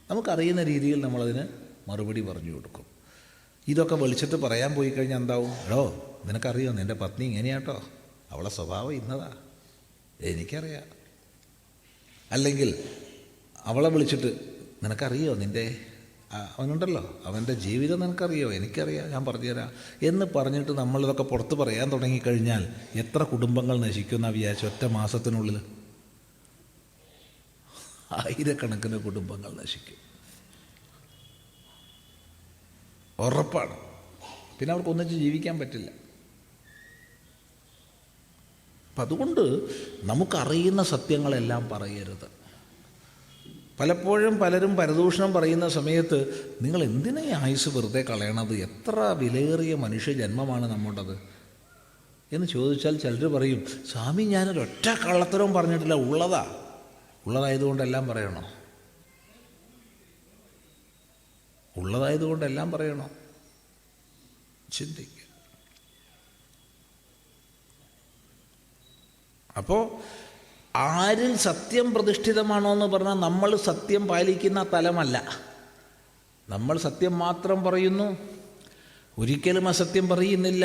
നമുക്കറിയുന്ന രീതിയിൽ നമ്മളതിന് മറുപടി പറഞ്ഞു കൊടുക്കും. ഇതൊക്കെ വിളിച്ചിട്ട് പറയാൻ പോയി കഴിഞ്ഞാൽ എന്താവും? എടോ, നിനക്കറിയോ നിൻ്റെ പത്നി ഇങ്ങനെയാട്ടോ, അവളെ സ്വഭാവം ഇന്നതാ, എനിക്കറിയാം. അല്ലെങ്കിൽ അവളെ വിളിച്ചിട്ട് നിനക്കറിയോ നിൻ്റെ അവനുണ്ടല്ലോ, അവൻ്റെ ജീവിതം നിനക്കറിയോ, എനിക്കറിയാം, ഞാൻ പറഞ്ഞുതരാം എന്ന് പറഞ്ഞിട്ട് നമ്മളിതൊക്കെ പുറത്ത് പറയാൻ തുടങ്ങിക്കഴിഞ്ഞാൽ എത്ര കുടുംബങ്ങൾ നശിക്കുമെന്നാണ് വിചാരിച്ചു? ഒറ്റ മാസത്തിനുള്ളിൽ 1000കണക്കിന് കുടുംബങ്ങൾ നശിക്കും, ഉറപ്പാണ്. പിന്നെ അവർക്ക് ഒന്നിച്ച് ജീവിക്കാൻ പറ്റില്ല. അപ്പം അതുകൊണ്ട് നമുക്കറിയുന്ന സത്യങ്ങളെല്ലാം പറയരുത്. പലപ്പോഴും പലരും പരദൂഷണം പറയുന്ന സമയത്ത് നിങ്ങൾ എന്തിനാ ഈ ആയുസ് വെറുതെ കളയണത്, എത്ര വിലയേറിയ മനുഷ്യ ജന്മമാണ് നമ്മുടേത് എന്ന് ചോദിച്ചാൽ ചിലർ പറയും, സ്വാമി ഞാനൊരൊറ്റ കള്ളത്തരവും പറഞ്ഞിട്ടില്ല, ഉള്ളതായതുകൊണ്ടെല്ലാം പറയണോ? ഉള്ളതായതുകൊണ്ടെല്ലാം പറയണോ? ചിന്തിക്കുക. അപ്പോൾ ആരിൽ സത്യം പ്രതിഷ്ഠിതമാണോ എന്ന് പറഞ്ഞാൽ നമ്മൾ സത്യം പാലിക്കുന്ന തലമല്ല. നമ്മൾ സത്യം മാത്രം പറയുന്നു, ഒരിക്കലും അസത്യം പറയുന്നില്ല,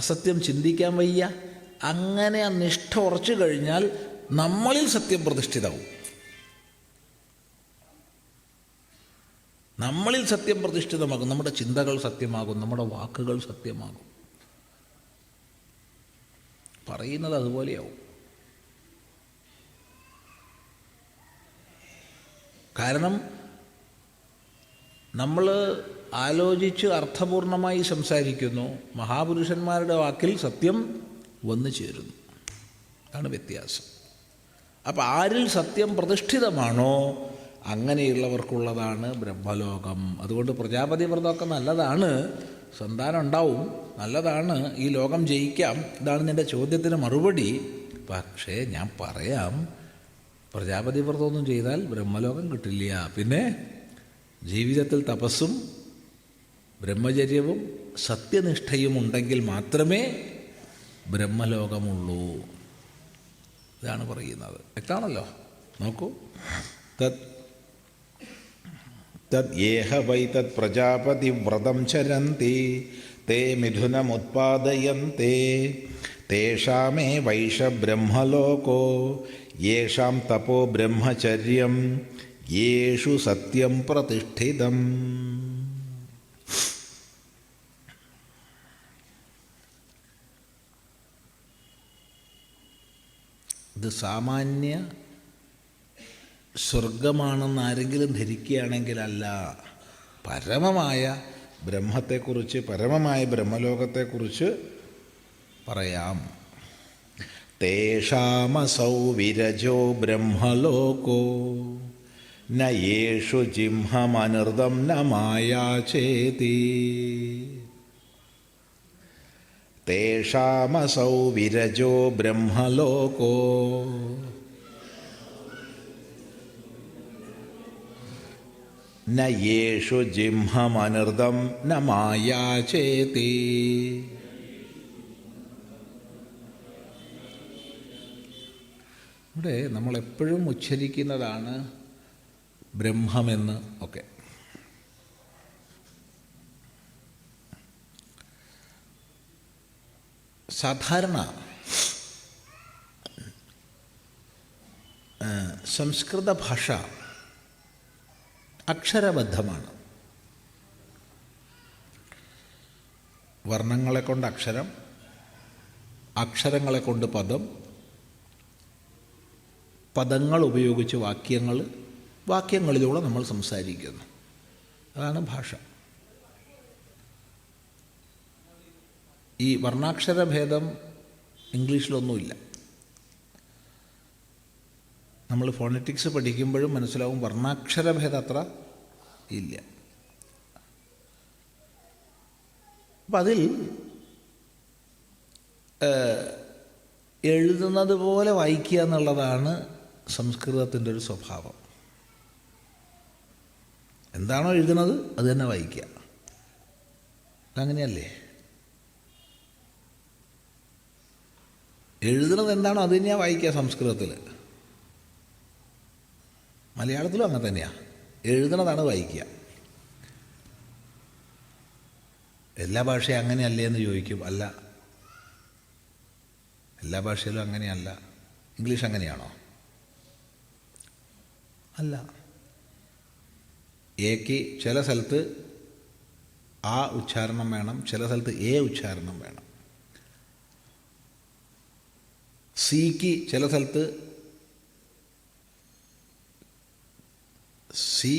അസത്യം ചിന്തിക്കാൻ വയ്യ. അങ്ങനെ ആ നിഷ്ഠ ഉറച്ചു കഴിഞ്ഞാൽ നമ്മളിൽ സത്യം പ്രതിഷ്ഠിതമാവും. നമ്മളിൽ സത്യം പ്രതിഷ്ഠിതമാകും, നമ്മുടെ ചിന്തകൾ സത്യമാകും, നമ്മുടെ വാക്കുകൾ സത്യമാകും, പറയുന്നത് അതുപോലെയാവും. കാരണം നമ്മൾ ആലോചിച്ച് അർത്ഥപൂർണമായി സംസാരിക്കുന്നു, മഹാപുരുഷന്മാരുടെ വാക്കിൽ സത്യം വന്നു ചേരുന്നു. അതാണ് വ്യത്യാസം. അപ്പം ആരിൽ സത്യം പ്രതിഷ്ഠിതമാണോ അങ്ങനെയുള്ളവർക്കുള്ളതാണ് ബ്രഹ്മലോകം. അതുകൊണ്ട് പ്രജാപതി വ്രതമൊക്കെ നല്ലതാണ്, സന്താനം ഉണ്ടാവും, നല്ലതാണ്, ഈ ലോകം ജയിക്കാം. ഇതാണ് നിൻ്റെ ചോദ്യത്തിന് മറുപടി. പക്ഷേ ഞാൻ പറയാം, പ്രജാപതി വ്രതമൊന്നും ചെയ്താൽ ബ്രഹ്മലോകം കിട്ടില്ല. പിന്നെ ജീവിതത്തിൽ തപസ്സും ബ്രഹ്മചര്യവും സത്യനിഷ്ഠയും ഉണ്ടെങ്കിൽ മാത്രമേ ബ്രഹ്മലോകമുള്ളൂ. ഇതാണ് പറയുന്നത്. വ്യക്തമാണല്ലോ? നോക്കൂ, തദ്യേഹ വൈ തത് പ്രജാപതി വ്രതം ചരന്തി തേ മിഥുനമുത്പാദയന്തേ തേഷാമേ വൈഷ ബ്രഹ്മലോകോ യേഷാം തപോ ബ്രഹ്മചര്യം യേഷു സത്യം പ്രതിഷ്ഠിതം. ഇത് സാമാന്യ സ്വർഗമാണെന്ന് ആരെങ്കിലും ധരിക്കുകയാണെങ്കിലല്ല, പരമമായ ബ്രഹ്മത്തെക്കുറിച്ച്, പരമമായ ബ്രഹ്മലോകത്തെക്കുറിച്ച് പറയാം. തേഷാമസൗ വിരജോ ബ്രഹ്മലോകോ ന യേഷു ജിംഹമനൃതം ന മായാചേതി. തേഷാമസൗ വിരജോ ബ്രഹ്മലോകോ ന യേഷു ജിംഹമനൃതം ന മായാചേതി. ഇവിടെ നമ്മളെപ്പോഴും ഉച്ചരിക്കുന്നതാണ് ബ്രഹ്മമെന്ന് ഒക്കെ. സാധാരണ സംസ്കൃത ഭാഷ അക്ഷരബദ്ധമാണ്. വർണ്ണങ്ങളെ കൊണ്ട് അക്ഷരം, അക്ഷരങ്ങളെ കൊണ്ട് പദം, പദങ്ങൾ ഉപയോഗിച്ച് വാക്യങ്ങൾ, വാക്യങ്ങളിലൂടെ നമ്മൾ സംസാരിക്കുന്നു. അതാണ് ഭാഷ. ഈ വർണ്ണാക്ഷര ഭേദം ഇംഗ്ലീഷിലൊന്നുമില്ല. നമ്മൾ ഫോണറ്റിക്സ് പഠിക്കുമ്പോഴും മനസ്സിലാവും വർണ്ണാക്ഷര ഭേദം അത്ര ഇല്ല. അപ്പം അതിൽ എഴുതുന്നത് പോലെ വായിക്കുക എന്നുള്ളതാണ് സംസ്കൃതത്തിൻ്റെ ഒരു സ്വഭാവം. എന്താണോ എഴുതുന്നത് അത് തന്നെ വായിക്കുക. അങ്ങനെയല്ലേ? എഴുതുന്നത് എന്താണോ അത് തന്നെയാണ് വായിക്കുക. സംസ്കൃതത്തിൽ, മലയാളത്തിലും അങ്ങനെ തന്നെയാണ്. എഴുതുന്നതാണ് വായിക്കുക. എല്ലാ ഭാഷയും അങ്ങനെയല്ലേ എന്ന് ചോദിക്കും. അല്ല, എല്ലാ ഭാഷയിലും അങ്ങനെയല്ല. ഇംഗ്ലീഷ് അങ്ങനെയാണോ? അല്ല. എക്ക് ചില സ്ഥലത്ത് ആ ഉച്ചാരണം വേണം, ചില സ്ഥലത്ത് എ ഉച്ചാരണം വേണം. സിക്ക് ചില സ്ഥലത്ത് സി,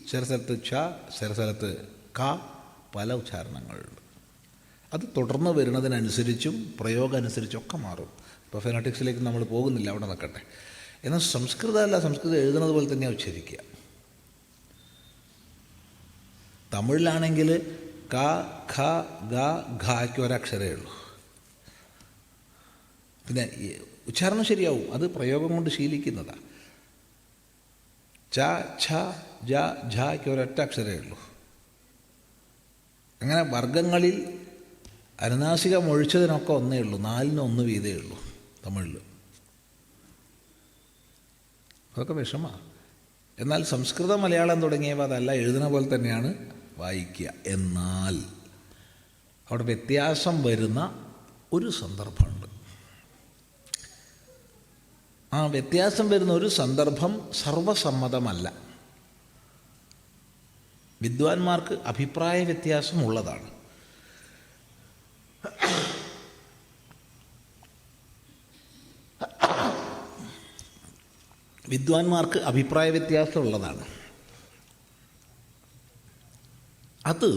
ചില സ്ഥലത്ത് ച, ചില സ്ഥലത്ത് ക, പല ഉച്ചാരണങ്ങളുണ്ട്. അത് തുടർന്ന് വരുന്നതിനനുസരിച്ചും പ്രയോഗം അനുസരിച്ചൊക്കെ മാറും. ഇപ്പോൾ ഫെനോട്ടിക്സിലേക്ക് നമ്മൾ പോകുന്നില്ല, അവിടെ നിൽക്കട്ടെ. എന്നാൽ സംസ്കൃതമല്ല, സംസ്കൃതം എഴുതുന്നത് പോലെ തന്നെയാണ് ഉച്ചരിക്കുക. തമിഴിലാണെങ്കിൽ ക, ഖ, ഗ, ഘയ്ക്ക് ഒരക്ഷരമേ ഉള്ളൂ. പിന്നെ ഉച്ചാരണം ശരിയാവും, അത് പ്രയോഗം കൊണ്ട് ശീലിക്കുന്നതാണ്. ച, ഛ, ജ, ഝയ്ക്ക് ഒരൊറ്റ അക്ഷരമേ ഉള്ളൂ. അങ്ങനെ വർഗങ്ങളിൽ അനുനാസികം ഒഴിച്ചതിനൊക്കെ ഒന്നേ ഉള്ളൂ, 4-ന് 1 വീതേ ഉള്ളൂ തമിഴിൽ. അതൊക്കെ വിഷമമാണ്. എന്നാൽ സംസ്കൃതം, മലയാളം തുടങ്ങിയവ അതല്ല, എഴുതുന്ന പോലെ തന്നെയാണ് വായിക്കുക. എന്നാൽ അവിടെ വ്യത്യാസം വരുന്ന ഒരു സന്ദർഭമുണ്ട്. ആ വ്യത്യാസം വരുന്ന ഒരു സന്ദർഭം സർവസമ്മതമല്ല. വിദ്വാൻമാർക്ക് അഭിപ്രായ വ്യത്യാസമുള്ളതാണ്. വിദ്വാൻമാർക്ക് അഭിപ്രായ വ്യത്യാസമുള്ളതാണ്. അത്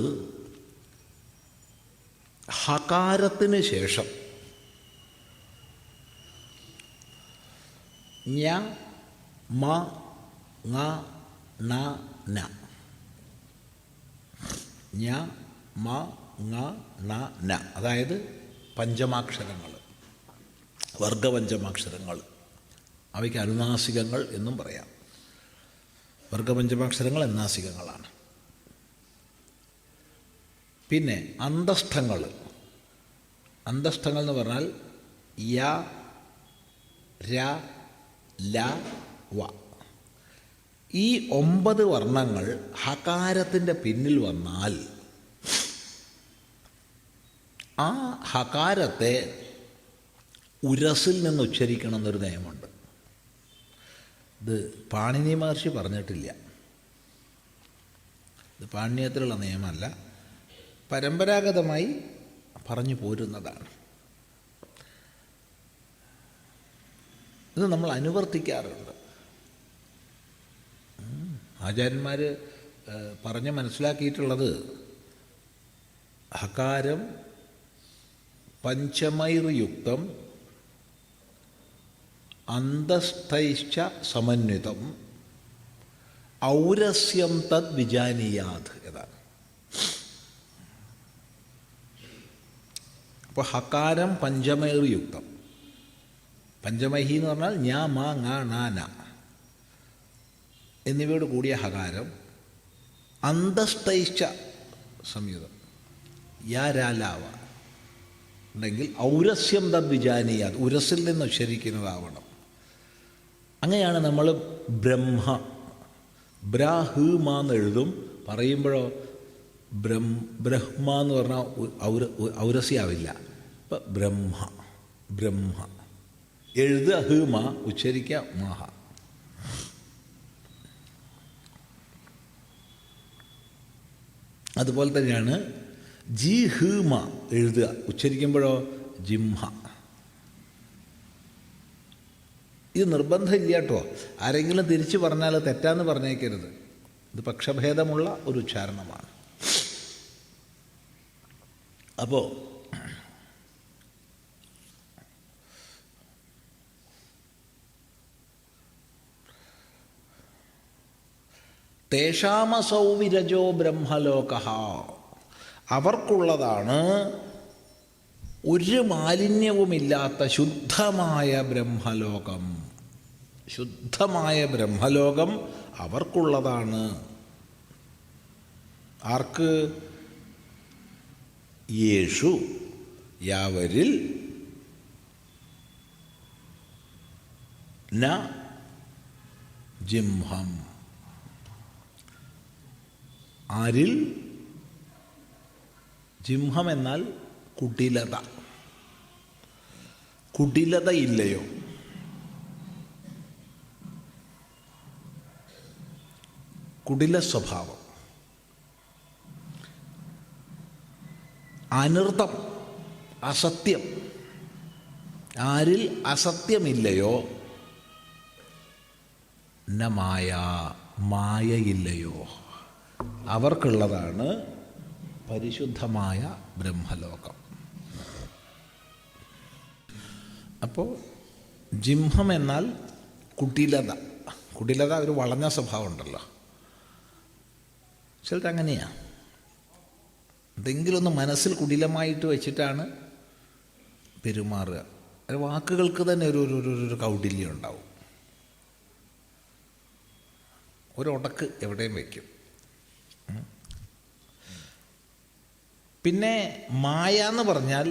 ഹകാരത്തിന് ശേഷം ഞ, മ, ങ, ണ, ന, ഞ, മ, ങ, ണ, ന, അതായത് പഞ്ചമാക്ഷരങ്ങൾ, വർഗപഞ്ചമാക്ഷരങ്ങൾ. അവയ്ക്ക് അനുനാസികങ്ങൾ എന്നും പറയാം. വർഗപഞ്ചമാക്ഷരങ്ങൾ അനുനാസികങ്ങളാണ്. പിന്നെ അന്തസ്ഥങ്ങൾ. അന്തസ്ഥങ്ങൾ എന്ന് പറഞ്ഞാൽ യ, ര, ല, വ. ഈ 9 വർണ്ണങ്ങൾ ഹകാരത്തിൻ്റെ പിന്നിൽ വന്നാൽ ആ ഹകാരത്തെ ഉരസിൽ നിന്ന് ഉച്ചരിക്കണം എന്നൊരു നിയമമുണ്ട്. ഇത് പാണിനി മഹർഷി പറഞ്ഞിട്ടില്ല. ഇത് പാണ്യത്തിലുള്ള നിയമമല്ല, പരമ്പരാഗതമായി പറഞ്ഞു പോരുന്നതാണ്. ഇത് നമ്മൾ അനുവർത്തിക്കാറുണ്ട്. ആചാര്യന്മാർ പറഞ്ഞ് മനസ്സിലാക്കിയിട്ടുള്ളത് ഹകാരം പഞ്ചമൈർയുക്തം അന്തസ്ഥൈശ്ച സമന്വിതം ഔരസ്യം തദ് വിജാനീയാത് എന്നാണ്. അപ്പോൾ ഹകാരം പഞ്ചമൈർയുക്തം, പഞ്ചമഹി എന്ന് പറഞ്ഞാൽ ഞാ, മാ, ങ, ണ, ന എന്നിവയോട് കൂടിയ ഹകാരം അന്തസ്ഥൈശ്ച സംയുതം യാ, രാ, ലാവ ഉണ്ടെങ്കിൽ ഔരസ്യം തദ് വിജാനീയാത്, ഉരസിൽ നിന്ന് ഉച്ചരിക്കുന്നതാവണം. അങ്ങനെയാണ് നമ്മൾ ബ്രഹ്മ, ബ്രാഹ്മ എന്ന് എഴുതും. പറയുമ്പോഴോ ബ്രഹ്മ എന്ന് പറഞ്ഞാൽ ഔരസ്യാവില്ല. ഇപ്പം ബ്രഹ്മ, ബ്രഹ്മ എഴുതുക ഹീമ, ഉച്ചരിക്കുക മഹ. അതുപോലെ തന്നെയാണ് ജി ഹീമ എഴുതുക, ഉച്ചരിക്കുമ്പോഴോ ജിംഹ. ഇത് നിർബന്ധമില്ല കേട്ടോ. ആരെങ്കിലും തിരിച്ചു പറഞ്ഞാൽ തെറ്റാന്ന് പറഞ്ഞേക്കരുത്. ഇത് പക്ഷഭേദമുള്ള ഒരു ഉച്ചാരണമാണ്. അപ്പോൾ തേഷാമസൗ വിരജോ ബ്രഹ്മലോകഃ, അവർക്കുള്ളതാണ് ഒരു മാലിന്യവുമില്ലാത്ത ശുദ്ധമായ ബ്രഹ്മലോകം. ശുദ്ധമായ ബ്രഹ്മലോകം അവർക്കുള്ളതാണ്. ആർക്ക്? യേഷു, യാവരിൽ, ന ജിംഹം, ആരിൽ? ജിംഹം എന്നാൽ കുടിലത. കുടിലതയില്ലയോ? കുടില സ്വഭാവം, അനൃതം, അസത്യം, ആരിൽ അസത്യമില്ലയോ? ന മായ, മായയില്ലയോ? അവർക്കുള്ളതാണ് പരിശുദ്ധമായ ബ്രഹ്മലോകം. അപ്പോൾ ജിംഹം എന്നാൽ കുടിലത. കുടിലത ഒരു വളഞ്ഞ സ്വഭാവം ഉണ്ടല്ലോ, ചിലത് അങ്ങനെയാണ്. എന്തെങ്കിലും ഒന്ന് മനസ്സിൽ കുടിലമായിട്ട് വെച്ചിട്ടാണ് പെരുമാറുക. വാക്കുകൾക്ക് തന്നെ ഒരു കൗടില്യം ഉണ്ടാവും. ഒരു ഉടക്ക് എവിടെയും വയ്ക്കും. പിന്നെ മായ എന്ന് പറഞ്ഞാൽ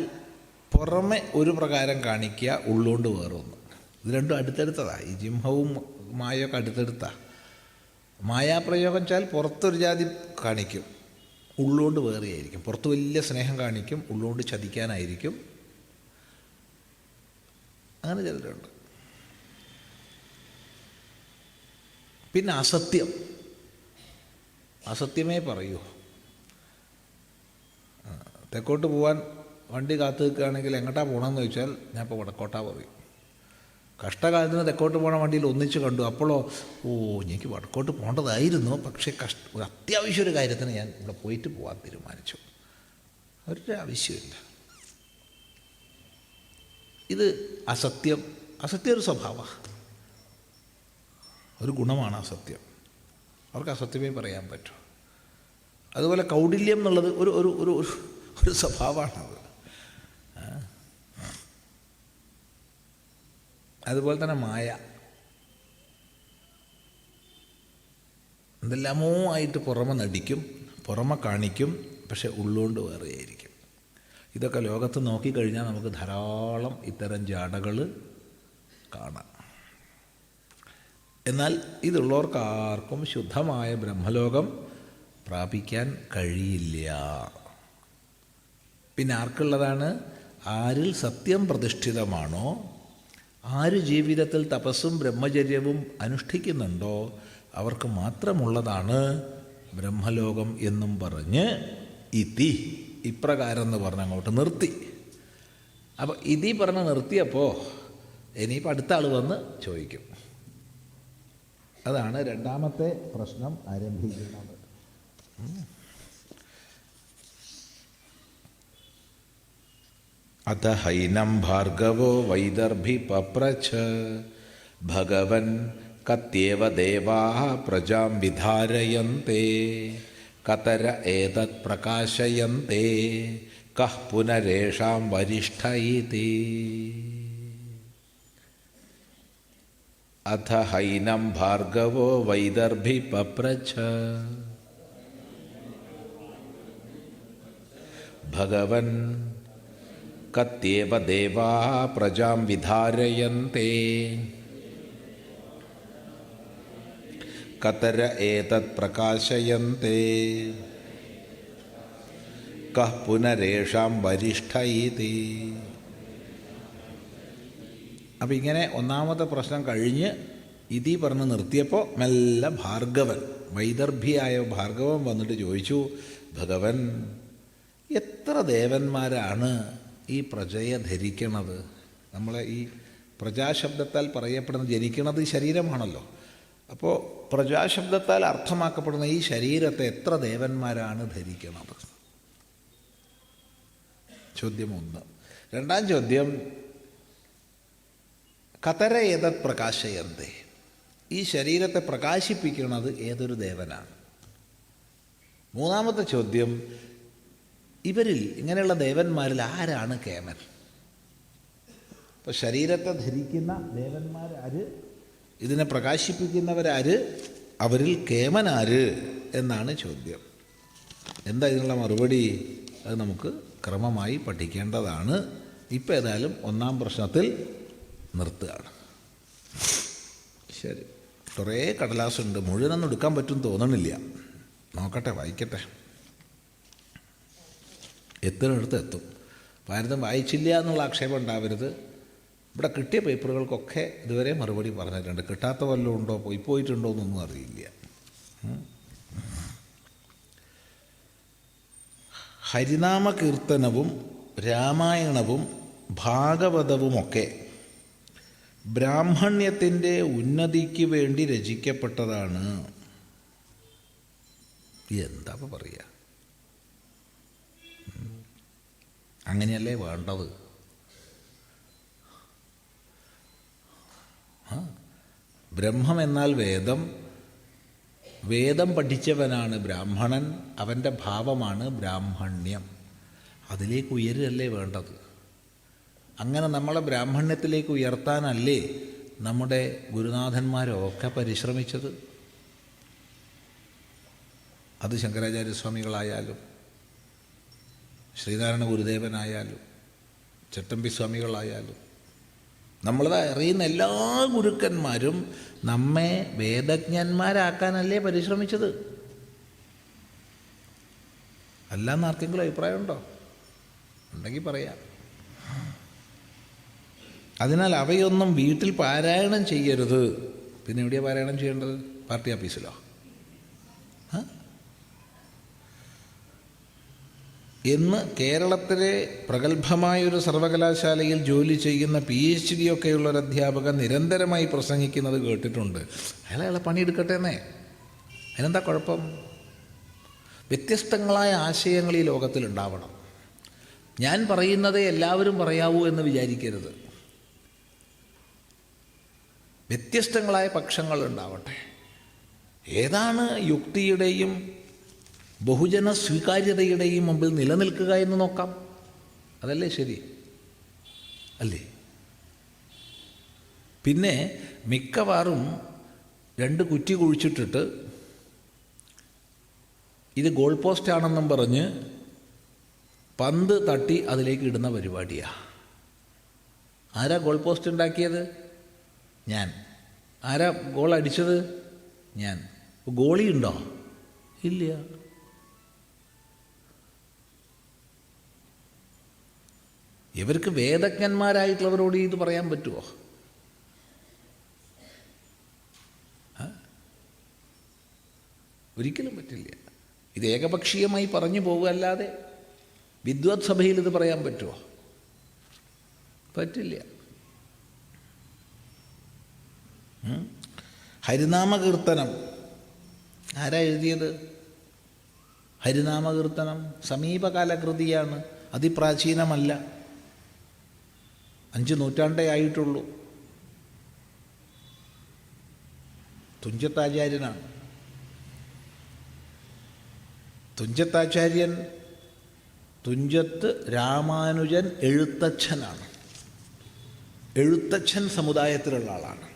പുറമെ ഒരു പ്രകാരം കാണിക്കുക, ഉള്ളുകൊണ്ട് വേറൊന്ന്. ഇത് രണ്ടും അടുത്തടുത്തതാണ്. ഈ ജിംഹവും മായൊക്കെ അടുത്തടുത്താണ്. മായാപ്രയോഗം വെച്ചാൽ പുറത്തൊരു ജാതി കാണിക്കും, ഉള്ളുകൊണ്ട് വേറെയായിരിക്കും. പുറത്ത് വലിയ സ്നേഹം കാണിക്കും, ഉള്ളുകൊണ്ട് ചതിക്കാനായിരിക്കും. അങ്ങനെ ചിലരുണ്ട്. പിന്നെ അസത്യം, അസത്യമേ പറയൂ. തെക്കോട്ട് പോകാൻ വണ്ടി കാത്തു നിൽക്കുകയാണെങ്കിൽ എങ്ങോട്ടാ പോകണമെന്ന് ചോദിച്ചാൽ ഞാൻ ഇപ്പോൾ വടക്കോട്ടാ പറയും. കഷ്ടകാലത്തിന് തെക്കോട്ട് പോകണ വണ്ടിയിൽ ഒന്നിച്ച് കണ്ടു. അപ്പോഴോ, എനിക്ക് വടക്കോട്ട് പോകേണ്ടതായിരുന്നു, പക്ഷേ ഒരു അത്യാവശ്യം ഒരു കാര്യത്തിന് ഞാൻ ഇവിടെ പോയിട്ട് പോകാൻ തീരുമാനിച്ചു. ഒരു ആവശ്യമില്ല. ഇത് അസത്യം. അസത്യം ഒരു സ്വഭാവമാണ്, ഒരു ഗുണമാണ് അസത്യം. അവർക്ക് അസത്യമേ പറയാൻ പറ്റൂ. അതുപോലെ കൗടില്യം എന്നുള്ളത് ഒരു ഒരു ഒരു ഒരു സ്വഭാവമാണത്. അതുപോലെ തന്നെ മായ, എന്തെല്ലാമോ ആയിട്ട് പുറമെ നടിക്കും, പുറമെ കാണിക്കും, പക്ഷെ ഉള്ളുകൊണ്ട് വേറെയായിരിക്കും. ഇതൊക്കെ ലോകത്ത് നോക്കിക്കഴിഞ്ഞാൽ നമുക്ക് ധാരാളം ഇത്തരം ജാടകൾ കാണാം. എന്നാൽ ഇതുള്ളവർക്കാർക്കും ശുദ്ധമായ ബ്രഹ്മലോകം പ്രാപിക്കാൻ കഴിയില്ല. പിന്നെ ആർക്കുള്ളതാണ്? ആരിൽ സത്യം പ്രതിഷ്ഠിതമാണോ, ആര് ജീവിതത്തിൽ തപസ്സും ബ്രഹ്മചര്യവും അനുഷ്ഠിക്കുന്നുണ്ടോ അവർക്ക് മാത്രമുള്ളതാണ് ബ്രഹ്മലോകം എന്നും പറഞ്ഞ് ഇതി, ഇപ്രകാരം എന്ന് പറഞ്ഞ് അങ്ങോട്ട് നിർത്തി. അപ്പോൾ ഇതി പറഞ്ഞ് നിർത്തിയപ്പോൾ ഇനിയിപ്പോൾ അടുത്ത ആൾ വന്ന് ചോദിക്കും. അതാണ് രണ്ടാമത്തെ പ്രശ്നം ആരംഭിക്കുന്നത്. അത ഹൈനം ഭാർഗവോ വൈദർഭി പപ്രച്ഛ ഭഗവൻ കത്യേവ ദേവാഃ പ്രജാം വിധാരയന്തെ കതര ഏതത് പ്രകാശയന്തെ കഃ പുനരേഷാം വരിഷ്ഠ ഇതി. അഥ ഹൈനം ഭാർഗവോ വൈദർഭി പപ്രച്ഛ ഭഗവൻ കത്യേവ ദേവാഃ പ്രജാം വിധാരയന്തെ കതര ഏതത് പ്രകാശയന്തെ കഃ പുനരേഷാം വരിഷ്ഠ ഇതി. അപ്പം ഇങ്ങനെ ഒന്നാമത്തെ പ്രശ്നം കഴിഞ്ഞ് ഇതി പറഞ്ഞ് നിർത്തിയപ്പോൾ മെല്ലെ ഭാർഗവൻ, വൈദർഭിയായ ഭാർഗവൻ വന്നിട്ട് ചോദിച്ചു, ഭഗവൻ, എത്ര ദേവന്മാരാണ് ഈ പ്രജയെ ധരിക്കണത്? നമ്മളെ ഈ പ്രജാശബ്ദത്താൽ പറയപ്പെടുന്ന ജനിക്കുന്നത് ശരീരമാണല്ലോ. അപ്പോൾ പ്രജാശബ്ദത്താൽ അർത്ഥമാക്കപ്പെടുന്ന ഈ ശരീരത്തെ എത്ര ദേവന്മാരാണ് ധരിക്കുന്നത്? ചോദ്യം 1. രണ്ടാം ചോദ്യം, കതര ഏതത് പ്രകാശയന്തേ, ഈ ശരീരത്തെ പ്രകാശിപ്പിക്കുന്നത് ഏതൊരു ദേവനാണ്? മൂന്നാമത്തെ ചോദ്യം, ഇവരിൽ ഇങ്ങനെയുള്ള ദേവന്മാരിൽ ആരാണ് കേമൻ? അപ്പോൾ ശരീരത്തെ ധരിക്കുന്ന ദേവന്മാരാര്, ഇതിനെ പ്രകാശിപ്പിക്കുന്നവരാര്, അവരിൽ കേമനാര് എന്നാണ് ചോദ്യം. എന്താ ഇതിനുള്ള മറുപടി? അത് നമുക്ക് ക്രമമായി പഠിക്കേണ്ടതാണ്. ഇപ്പം ഏതായാലും ഒന്നാം പ്രശ്നത്തിൽ നിർത്തുകയാണ്. ശരി, കുറേ കടലാസുണ്ട്, മുഴുവനൊന്നും എടുക്കാൻ പറ്റും തോന്നണില്ല. നോക്കട്ടെ, വായിക്കട്ടെ, എത്തുന്നിടത്ത് എത്തും. ഭാരതം വായിച്ചില്ല എന്നുള്ള ആക്ഷേപം ഉണ്ടാവരുത്. ഇവിടെ കിട്ടിയ പേപ്പറുകൾക്കൊക്കെ ഇതുവരെ മറുപടി പറഞ്ഞിട്ടുണ്ട്. കിട്ടാത്ത വല്ലതും ഉണ്ടോ, പോയിട്ടുണ്ടോ എന്നൊന്നും അറിയില്ല. ഹരിനാമ കീർത്തനവും രാമായണവും ഭാഗവതവുമൊക്കെ ബ്രാഹ്മണ്യത്തിൻ്റെ ഉന്നതിക്ക് വേണ്ടി രചിക്കപ്പെട്ടതാണ്. എന്താ പറയുക? അങ്ങനെയല്ലേ വേണ്ടത്? ബ്രഹ്മം എന്നാൽ വേദം, വേദം പഠിച്ചവനാണ് ബ്രാഹ്മണൻ, അവൻ്റെ ഭാവമാണ് ബ്രാഹ്മണ്യം. അതിലേക്ക് ഉയരല്ലേ വേണ്ടത്? അങ്ങനെ നമ്മളെ ബ്രാഹ്മണ്യത്തിലേക്ക് ഉയർത്താനല്ലേ നമ്മുടെ ഗുരുനാഥന്മാരൊക്കെ പരിശ്രമിച്ചത്? അത് ശങ്കരാചാര്യസ്വാമികളായാലും ശ്രീനാരായണ ഗുരുദേവനായാലും ചട്ടമ്പി സ്വാമികളായാലും നമ്മളത് അറിയുന്ന എല്ലാ ഗുരുക്കന്മാരും നമ്മെ വേദജ്ഞന്മാരാക്കാനല്ലേ പരിശ്രമിച്ചത്? അല്ലാന്ന് ആർക്കെങ്കിലും അഭിപ്രായമുണ്ടോ? ഉണ്ടെങ്കിൽ പറയാം. അതിനാൽ അവയൊന്നും വീട്ടിൽ പാരായണം ചെയ്യരുത്. പിന്നെ എവിടെയാണ് പാരായണം ചെയ്യേണ്ടത്? പാർട്ടി ഓഫീസിലോ? എന്ന് കേരളത്തിലെ പ്രഗത്ഭമായൊരു സർവകലാശാലയിൽ ജോലി ചെയ്യുന്ന PhD ഒക്കെയുള്ള ഒരു അധ്യാപകൻ നിരന്തരമായി പ്രസംഗിക്കുന്നത് കേട്ടിട്ടുണ്ട്. അയാളെ പണിയെടുക്കട്ടെ എന്നേ, അതിനെന്താ കുഴപ്പം? വ്യത്യസ്തങ്ങളായ ആശയങ്ങൾ ഈ ലോകത്തിലുണ്ടാവണം. ഞാൻ പറയുന്നതേ എല്ലാവരും പറയാവൂ എന്ന് വിചാരിക്കരുത്. വ്യത്യസ്തങ്ങളായ പക്ഷങ്ങൾ ഉണ്ടാവട്ടെ. ഏതാണ് യുക്തിയുടെയും ബഹുജന സ്വീകാര്യതയുടെയും മുമ്പിൽ നിലനിൽക്കുക എന്ന് നോക്കാം. അതല്ലേ ശരി? അല്ലേ? പിന്നെ മിക്കവാറും 2 കുറ്റി കുഴിച്ചിട്ടിട്ട് ഇത് ഗോൾ പോസ്റ്റ് ആണെന്നും പറഞ്ഞ് പന്ത് തട്ടി അതിലേക്ക് ഇടുന്ന പരിപാടിയാണ്. ആരാ ഗോൾ പോസ്റ്റ് ഉണ്ടാക്കിയത്? ഞാൻ. ആരാ ഗോൾ അടിച്ചത്? ഞാൻ. ഗോളി ഉണ്ടോ? ഇല്ല. ഇവർക്ക് വേദജ്ഞന്മാരായിട്ടുള്ളവരോട് ഇത് പറയാൻ പറ്റുമോ? ഒരിക്കലും പറ്റില്ല. ഇത് ഏകപക്ഷീയമായി പറഞ്ഞു പോകുകയല്ലാതെ വിദ്വത് സഭയിൽ ഇത് പറയാൻ പറ്റുമോ? പറ്റില്ല. ഹരിനാമകീർത്തനം ആരാ എഴുതിയത്? ഹരിനാമകീർത്തനം സമീപകാല കൃതിയാണ്, അതിപ്രാചീനമല്ല. 5 നൂറ്റാണ്ടേ ആയിട്ടുള്ളൂ. തുഞ്ചത്താചാര്യനാണ്. തുഞ്ചത്താചാര്യൻ തുഞ്ചത്ത് രാമാനുജൻ എഴുത്തച്ഛനാണ്. എഴുത്തച്ഛൻ സമുദായത്തിലുള്ള ആളാണ്.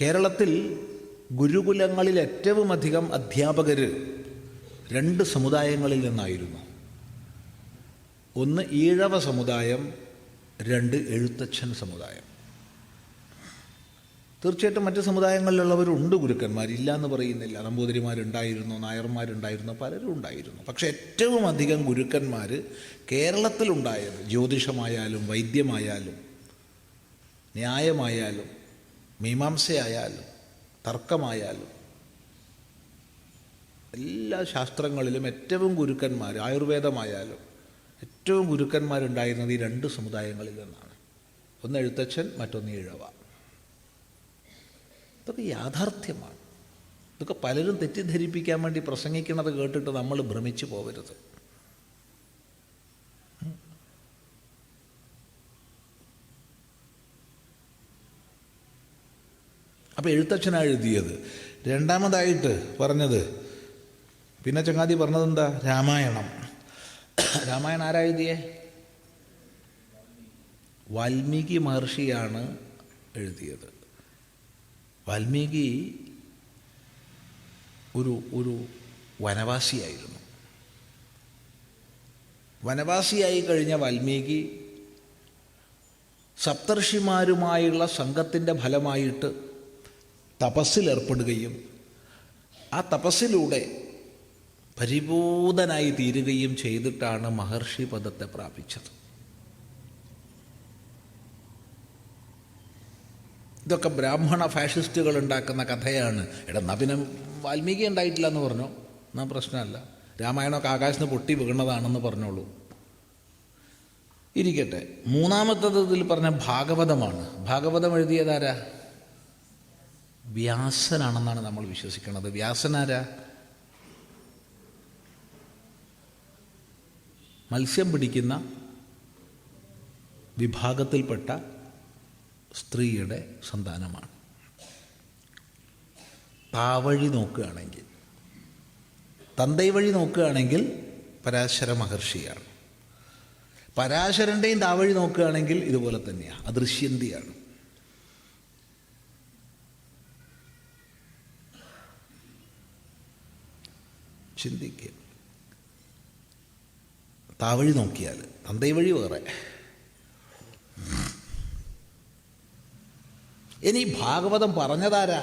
കേരളത്തിൽ ഗുരുകുലങ്ങളിൽ ഏറ്റവും അധികം അധ്യാപകർ 2 സമുദായങ്ങളിൽ നിന്നായിരുന്നു. ഒന്ന് ഈഴവ സമുദായം, 2 എഴുത്തച്ഛൻ സമുദായം. തീർച്ചയായിട്ടും മറ്റ് സമുദായങ്ങളിലുള്ളവരുണ്ട് ഗുരുക്കന്മാർ, ഇല്ല എന്ന് പറയുന്നില്ല. നമ്പൂതിരിമാരുണ്ടായിരുന്നു, നായർമാരുണ്ടായിരുന്നു, പലരും ഉണ്ടായിരുന്നു. പക്ഷേ ഏറ്റവും അധികം ഗുരുക്കന്മാർ കേരളത്തിലുണ്ടായത് ജ്യോതിഷമായാലും വൈദ്യമായാലും ന്യായമായാലും മീമാംസയായാലും തർക്കമായാലും എല്ലാ ശാസ്ത്രങ്ങളിലും ഏറ്റവും ഗുരുക്കന്മാർ, ആയുർവേദമായാലും ഏറ്റവും ഗുരുക്കന്മാരുണ്ടായിരുന്നത് ഈ 2 സമുദായങ്ങളിൽ നിന്നാണ്. ഒന്ന് എഴുത്തച്ഛൻ, മറ്റൊന്ന് ഈഴവ. ഇതൊക്കെ യാഥാർത്ഥ്യമാണ്. ഇതൊക്കെ പലരും തെറ്റിദ്ധരിപ്പിക്കാൻ വേണ്ടി പ്രസംഗിക്കുന്നത് കേട്ടിട്ട് നമ്മൾ ഭ്രമിച്ചു പോകരുത്. അപ്പോൾ എഴുത്തച്ഛനാണ് എഴുതിയത്. രണ്ടാമതായിട്ട് പറഞ്ഞത്, പിന്നെ ചങ്ങാതി പറഞ്ഞതെന്താ? രാമായണം. രാമായണം ആരാ എഴുതിയേ? വാൽമീകി മഹർഷിയാണ് എഴുതിയത്. വാൽമീകി ഒരു വനവാസിയായിരുന്നു. വനവാസിയായി കഴിഞ്ഞ വാൽമീകി സപ്തർഷിമാരുമായുള്ള സംഘത്തിൻ്റെ ഫലമായിട്ട് തപസ്സിലേർപ്പെടുകയും ആ തപസ്സിലൂടെ പരിപൂർണനായി തീരുകയും ചെയ്തിട്ടാണ് മഹർഷി പദത്തെ പ്രാപിച്ചത്. ഇതൊക്കെ ബ്രാഹ്മണ ഫാഷിസ്റ്റുകൾ ഉണ്ടാക്കുന്ന കഥയാണ്. എന്നാ പിന്നെ വാൽമീകി ഉണ്ടായിട്ടില്ല എന്ന് പറഞ്ഞോ, എന്നാ പ്രശ്നമല്ല. രാമായണമൊക്കെ ആകാശത്ത് പൊട്ടി വീണതാണെന്ന് പറഞ്ഞോളൂ. ഇരിക്കട്ടെ. മൂന്നാമത്തത് ഇതിൽ പറഞ്ഞ ഭാഗവതമാണ്. ഭാഗവതം എഴുതിയതാരാ? വ്യാസനാണെന്നാണ് നമ്മൾ വിശ്വസിക്കുന്നത്. വ്യാസനാരാ? മത്സ്യം പിടിക്കുന്ന വിഭാഗത്തിൽപ്പെട്ട സ്ത്രീയുടെ സന്താനമാണ്. താവഴി നോക്കുകയാണെങ്കിൽ, തന്തൈ വഴി നോക്കുകയാണെങ്കിൽ പരാശര മഹർഷിയാണ്. പരാശരൻ്റെയും താവഴി നോക്കുകയാണെങ്കിൽ ഇതുപോലെ തന്നെയാണ്, അദൃശ്യന്തിയാണ്. ചിന്തിക്കുക. താവഴി നോക്കിയാൽ തന്തൈ വഴി വേറെ. ഇനി ഭാഗവതം പറഞ്ഞതാരാ?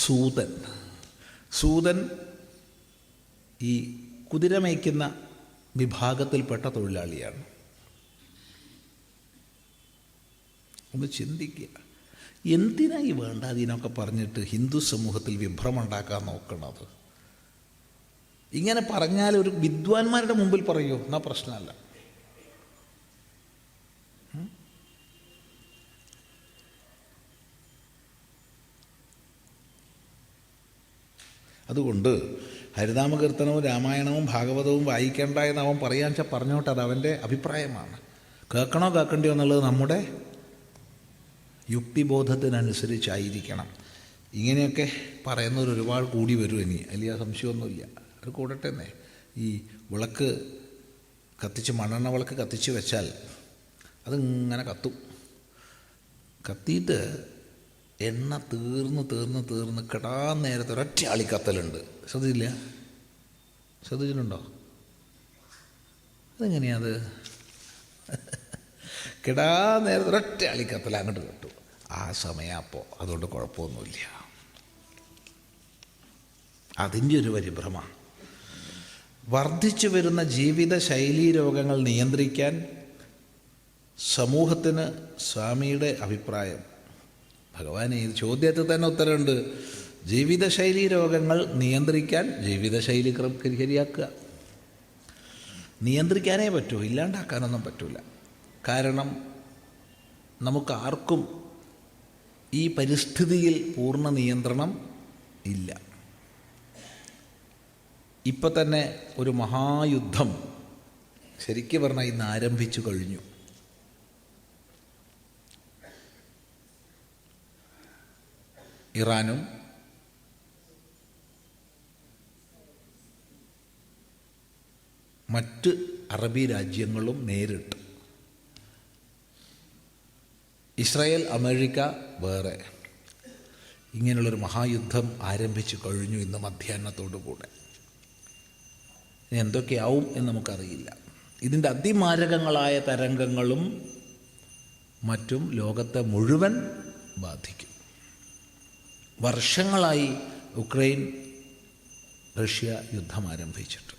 സൂതൻ. സൂതൻ ഈ കുതിരമേയ്ക്കുന്ന വിഭാഗത്തിൽപ്പെട്ട തൊഴിലാളിയാണ്. ഒന്ന് ചിന്തിക്കുക. എന്തിനായി വേണ്ട അതിനൊക്കെ പറഞ്ഞിട്ട് ഹിന്ദു സമൂഹത്തിൽ വിഭ്രമുണ്ടാക്കാൻ നോക്കണത്? ഇങ്ങനെ പറഞ്ഞാൽ ഒരു വിദ്വാൻമാരുടെ മുമ്പിൽ പറയൂ, എന്നാ പ്രശ്നമല്ല. അതുകൊണ്ട് ഹരിനാമകീർത്തനവും രാമായണവും ഭാഗവതവും വായിക്കേണ്ട എന്ന് അവൻ പറയാൻ വെച്ചാൽ പറഞ്ഞോട്ടെ, അത് അവൻ്റെ അഭിപ്രായമാണ്. കേൾക്കണോ കേൾക്കണ്ടയോ എന്നുള്ളത് നമ്മുടെ യുക്തിബോധത്തിനനുസരിച്ചായിരിക്കണം. ഇങ്ങനെയൊക്കെ പറയുന്നവർ ഒരുപാട് കൂടി വരും ഇനി, വലിയ സംശയമൊന്നുമില്ല. അത് കൂടട്ടെ എന്നേ. ഈ വിളക്ക് കത്തിച്ച്, മണ്ണെണ്ണ വിളക്ക് കത്തിച്ച് വെച്ചാൽ അതിങ്ങനെ കത്തും. കത്തിയിട്ട് എണ്ണ തീർന്ന് കിടാൻ നേരത്തെ ഒരൊറ്റ ആളിക്കത്തലുണ്ട്. ശ്രദ്ധിച്ചിട്ടുണ്ടോ? അതെങ്ങനെയാത്? കിടാൻ നേരത്തെ ഒരൊറ്റ ആളിക്കത്തൽ അങ്ങോട്ട് കിട്ടും. ആ സമയം അപ്പോൾ അതുകൊണ്ട് കുഴപ്പമൊന്നുമില്ല. അതിൻ്റെ ഒരു പരിഭ്രമ. വർദ്ധിച്ചു വരുന്ന ജീവിതശൈലീ രോഗങ്ങൾ നിയന്ത്രിക്കാൻ സമൂഹത്തിന് സ്വാമിയുടെ അഭിപ്രായം. ഭഗവാൻ ഈ ചോദ്യത്തിൽ തന്നെ ഉത്തരമുണ്ട്. ജീവിതശൈലീ രോഗങ്ങൾ നിയന്ത്രിക്കാൻ ജീവിതശൈലി ശരിയാക്കുക. നിയന്ത്രിക്കാനേ പറ്റൂ, ഇല്ലാണ്ടാക്കാനൊന്നും പറ്റില്ല. കാരണം നമുക്കാർക്കും ഈ പരിസ്ഥിതിയിൽ പൂർണ്ണ നിയന്ത്രണം ഇല്ല. ഇപ്പം തന്നെ ഒരു മഹായുദ്ധം ശരിക്കും പറഞ്ഞാൽ ഇന്ന് ആരംഭിച്ചു കഴിഞ്ഞു. ഇറാനും മറ്റ് അറബി രാജ്യങ്ങളും നേരിട്ട്, ഇസ്രായേൽ അമേരിക്ക വേറെ, ഇങ്ങനെയുള്ളൊരു മഹായുദ്ധം ആരംഭിച്ചു കഴിഞ്ഞു ഇന്ന് മധ്യാഹ്നത്തോടു കൂടെ. ഇനി എന്തൊക്കെയാവും എന്ന് നമുക്കറിയില്ല. ഇതിൻ്റെ അതിമാരകങ്ങളായ തരംഗങ്ങളും മറ്റും ലോകത്തെ മുഴുവൻ ബാധിക്കും. വർഷങ്ങളായി ഉക്രൈൻ റഷ്യ യുദ്ധം ആരംഭിച്ചിട്ട്.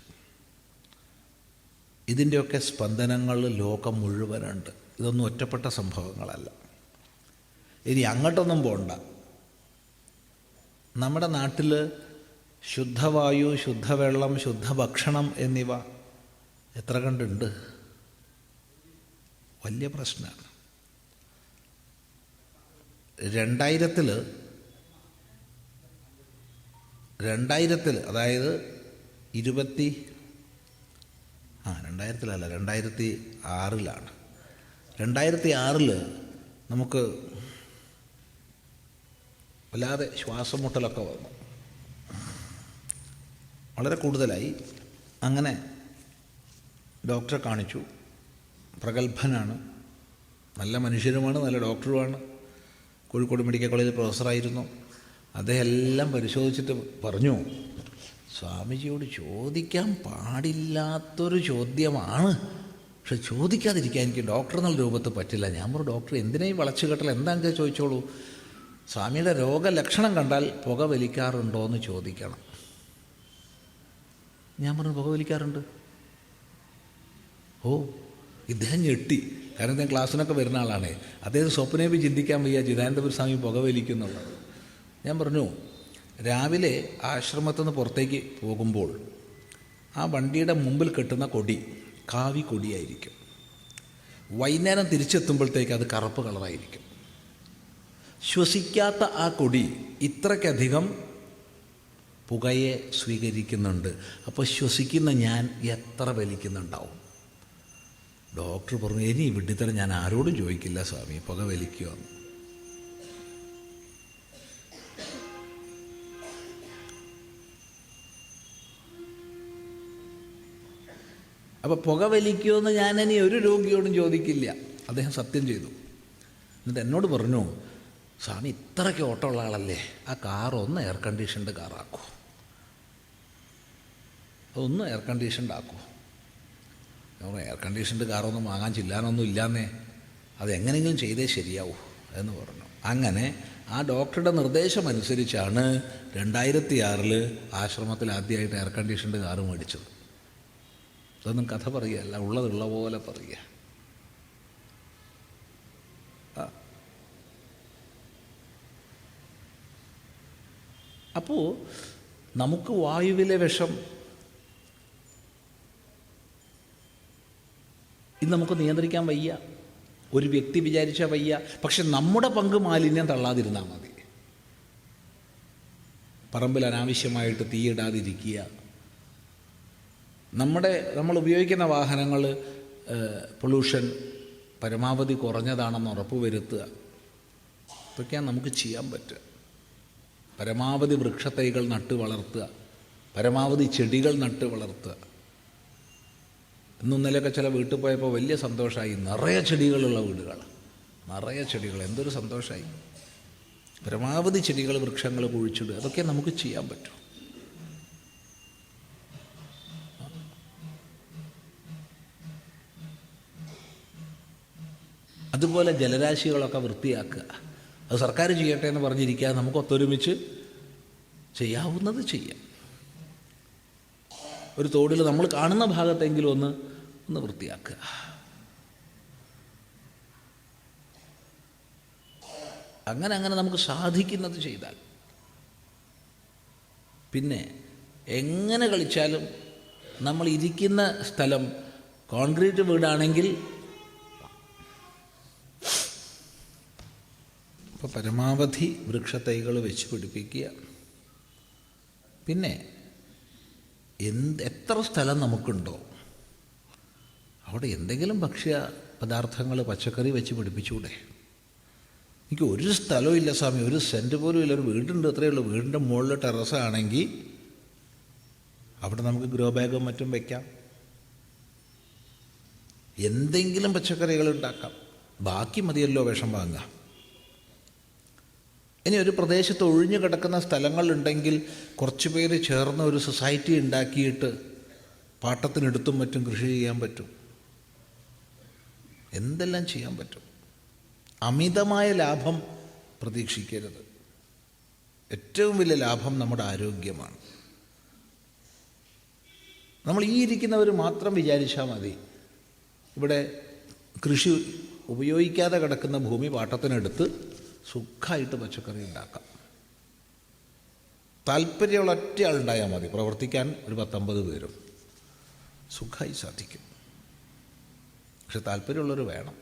ഇതിൻ്റെയൊക്കെ സ്പന്ദനങ്ങൾ ലോകം മുഴുവനുണ്ട്. ഇതൊന്നും ഒറ്റപ്പെട്ട സംഭവങ്ങളല്ല. ഇനി അങ്ങോട്ടൊന്നും പോണ്ട. നമ്മുടെ നാട്ടിൽ ശുദ്ധവായു, ശുദ്ധവെള്ളം, ശുദ്ധഭക്ഷണം എന്നിവ എത്ര കണ്ടുണ്ട്? വലിയ പ്രശ്നമാണ്. 2000 അതായത് 2006 2006 നമുക്ക് വല്ലാതെ ശ്വാസം മുട്ടലൊക്കെ വന്നു, വളരെ കൂടുതലായി. അങ്ങനെ ഡോക്ടറെ കാണിച്ചു. പ്രഗത്ഭനാണ്, നല്ല മനുഷ്യരുമാണ്, നല്ല ഡോക്ടറുമാണ്. കോഴിക്കോട് മെഡിക്കൽ കോളേജിൽ പ്രൊഫസറായിരുന്നു. അദ്ദേഹം എല്ലാം പരിശോധിച്ചിട്ട് പറഞ്ഞു, സ്വാമിജിയോട് ചോദിക്കാൻ പാടില്ലാത്തൊരു ചോദ്യമാണ്, പക്ഷെ ചോദിക്കാതിരിക്കാൻ എനിക്ക് ഡോക്ടർ എന്നുള്ള രൂപത്തിൽ പറ്റില്ല. ഞാൻ പറഞ്ഞു, ഡോക്ടർ എന്തിനേയും വളച്ചു കെട്ടൽ, എന്താണെന്ന് ചോദിച്ചോളൂ. സ്വാമിയുടെ രോഗലക്ഷണം കണ്ടാൽ പുക വലിക്കാറുണ്ടോ എന്ന് ചോദിക്കണം. ഞാൻ പറഞ്ഞു, പുക വലിക്കാറുണ്ട്. ഓ, ഇദ്ദേഹം ഞെട്ടി. കാരണം ഞാൻ ക്ലാസ്സിനൊക്കെ വരുന്ന ആളാണ്. അദ്ദേഹം സ്വപ്നേപി ചിന്തിക്കാൻ വയ്യ ചിദാനന്ദപുര സ്വാമി പുക വലിക്കുന്നുള്ളത്. ഞാൻ പറഞ്ഞു, രാവിലെ ആശ്രമത്തിൽ നിന്ന് പുറത്തേക്ക് പോകുമ്പോൾ ആ വണ്ടിയുടെ മുമ്പിൽ കെട്ടുന്ന കൊടി കാവി കൊടിയായിരിക്കും. വൈകുന്നേരം തിരിച്ചെത്തുമ്പോഴത്തേക്ക് അത് കറുപ്പ് കളറായിരിക്കും. ശ്വസിക്കാത്ത ആ കൊടി ഇത്രയ്ക്കധികം പുകയെ സ്വീകരിക്കുന്നുണ്ട്. അപ്പോൾ ശ്വസിക്കുന്ന ഞാൻ എത്ര വലിക്കുന്നുണ്ടാവും? ഡോക്ടർ പറഞ്ഞു, ഇനി വിഡ്ഢിത്തരം ഞാൻ ആരോടും ചോദിക്കില്ല സ്വാമി, പുക വലിക്കുക. അപ്പോൾ പുക വലിക്കുമെന്ന് ഞാനിനി ഒരു രോഗിയോടും ചോദിക്കില്ല. അദ്ദേഹം സത്യം ചെയ്തു. എന്നിട്ട് എന്നോട് പറഞ്ഞു, സ്വാമി ഇത്രയ്ക്ക് ഓട്ടമുള്ള ആളല്ലേ, ആ കാറൊന്ന് എയർ കണ്ടീഷൻഡ് കാറാക്കൂ, അതൊന്ന് എയർ കണ്ടീഷൻഡ് ആക്കൂ. എയർ കണ്ടീഷൻഡ് കാറൊന്നും വാങ്ങാൻ ചില്ലാനൊന്നും ഇല്ലാന്നേ, അതെങ്ങനെയെങ്കിലും ചെയ്തേ ശരിയാവൂ എന്ന് പറഞ്ഞു. അങ്ങനെ ആ ഡോക്ടറുടെ നിർദ്ദേശമനുസരിച്ചാണ് 2006 ആശ്രമത്തിൽ ആദ്യമായിട്ട് എയർ കണ്ടീഷൻഡ് കാറ് മേടിച്ചത്. അതൊന്നും കഥ പറയുകയല്ല, ഉള്ളതുള്ള പോലെ പറയുക. അപ്പോൾ നമുക്ക് വായുവിലെ വിഷം ഇത് നമുക്ക് നിയന്ത്രിക്കാൻ വയ്യ, ഒരു വ്യക്തി വിചാരിച്ചാൽ വയ്യ. പക്ഷെ നമ്മുടെ പങ്ക് മാലിന്യം തള്ളാതിരുന്നാൽ മതി. പറമ്പിൽ അനാവശ്യമായിട്ട് തീയിടാതിരിക്കുക, നമ്മൾ ഉപയോഗിക്കുന്ന വാഹനങ്ങൾ പൊല്യൂഷൻ പരമാവധി കുറഞ്ഞതാണെന്ന് ഉറപ്പുവരുത്തുക. ഇതൊക്കെയാണ് നമുക്ക് ചെയ്യാൻ പറ്റുക. പരമാവധി വൃക്ഷത്തൈകൾ നട്ട് വളർത്തുക, പരമാവധി ചെടികൾ നട്ട് വളർത്തുക. ഇന്നൊന്നിലൊക്കെ ചില വീട്ടിൽ പോയപ്പോൾ വലിയ സന്തോഷമായി. നിറയെ ചെടികളുള്ള വീടുകൾ, നിറയെ ചെടികൾ, എന്തൊരു സന്തോഷമായി. പരമാവധി ചെടികൾ വൃക്ഷങ്ങൾ കുഴിച്ചിടുക, അതൊക്കെ നമുക്ക് ചെയ്യാൻ പറ്റും. അതുപോലെ ജലരാശികളൊക്കെ വൃത്തിയാക്കുക. അത് സർക്കാർ ചെയ്യട്ടെ എന്ന് പറഞ്ഞിരിക്കാതെ നമുക്ക് ഒത്തൊരുമിച്ച് ചെയ്യാവുന്നത് ചെയ്യാം. ഒരു തോടിൽ നമ്മൾ കാണുന്ന ഭാഗത്തെങ്കിലും ഒന്ന് വൃത്തിയാക്കുക. അങ്ങനെ നമുക്ക് സാധിക്കുന്നത് ചെയ്താൽ പിന്നെ എങ്ങനെ കളിച്ചാലും നമ്മൾ ഇരിക്കുന്ന സ്ഥലം കോൺക്രീറ്റ് വീടാണെങ്കിൽ അപ്പോൾ പരമാവധി വൃക്ഷത്തൈകൾ വെച്ച് പിടിപ്പിക്കുക. പിന്നെ എത്ര സ്ഥലം നമുക്കുണ്ടോ അവിടെ എന്തെങ്കിലും ഭക്ഷ്യ പദാർത്ഥങ്ങൾ, പച്ചക്കറി വെച്ച് പിടിപ്പിച്ചൂടെ? എനിക്ക് ഒരു സ്ഥലവും ഇല്ല സ്വാമി, ഒരു സെൻറ്റ് പോലും ഇല്ല, ഒരു വീടുണ്ട്, അത്രയേ ഉള്ളൂ. വീടിൻ്റെ മുകളിൽ ടെറസാണെങ്കിൽ അവിടെ നമുക്ക് ഗ്രോ ബാഗും മറ്റും വയ്ക്കാം, എന്തെങ്കിലും പച്ചക്കറികൾ ഉണ്ടാക്കാം. ബാക്കി മതിയല്ലോ വിഷം വാങ്ങാം. ഇനി ഒരു പ്രദേശത്ത് ഒഴിഞ്ഞു കിടക്കുന്ന സ്ഥലങ്ങളുണ്ടെങ്കിൽ കുറച്ച് പേര് ചേർന്ന് ഒരു സൊസൈറ്റി ഉണ്ടാക്കിയിട്ട് പാട്ടത്തിനെടുത്തും മറ്റും കൃഷി ചെയ്യാൻ പറ്റും. എന്തെല്ലാം ചെയ്യാൻ പറ്റും. അമിതമായ ലാഭം പ്രതീക്ഷിക്കരുത്. ഏറ്റവും വലിയ ലാഭം നമ്മുടെ ആരോഗ്യമാണ്. നമ്മൾ ഈ ഇരിക്കുന്നവർ മാത്രം വിചാരിച്ചാൽ മതി, ഇവിടെ കൃഷി ഉപയോഗിക്കാതെ കിടക്കുന്ന ഭൂമി പാട്ടത്തിനെടുത്ത് സുഖമായിട്ട് പച്ചക്കറി ഉണ്ടാക്കാം. താല്പര്യമുള്ള ഒറ്റ ആളുണ്ടായാൽ മതി, പ്രവർത്തിക്കാൻ ഒരു 10-50 പേരും സുഖമായി സാധിക്കും. പക്ഷെ താല്പര്യമുള്ളവർ വേണം.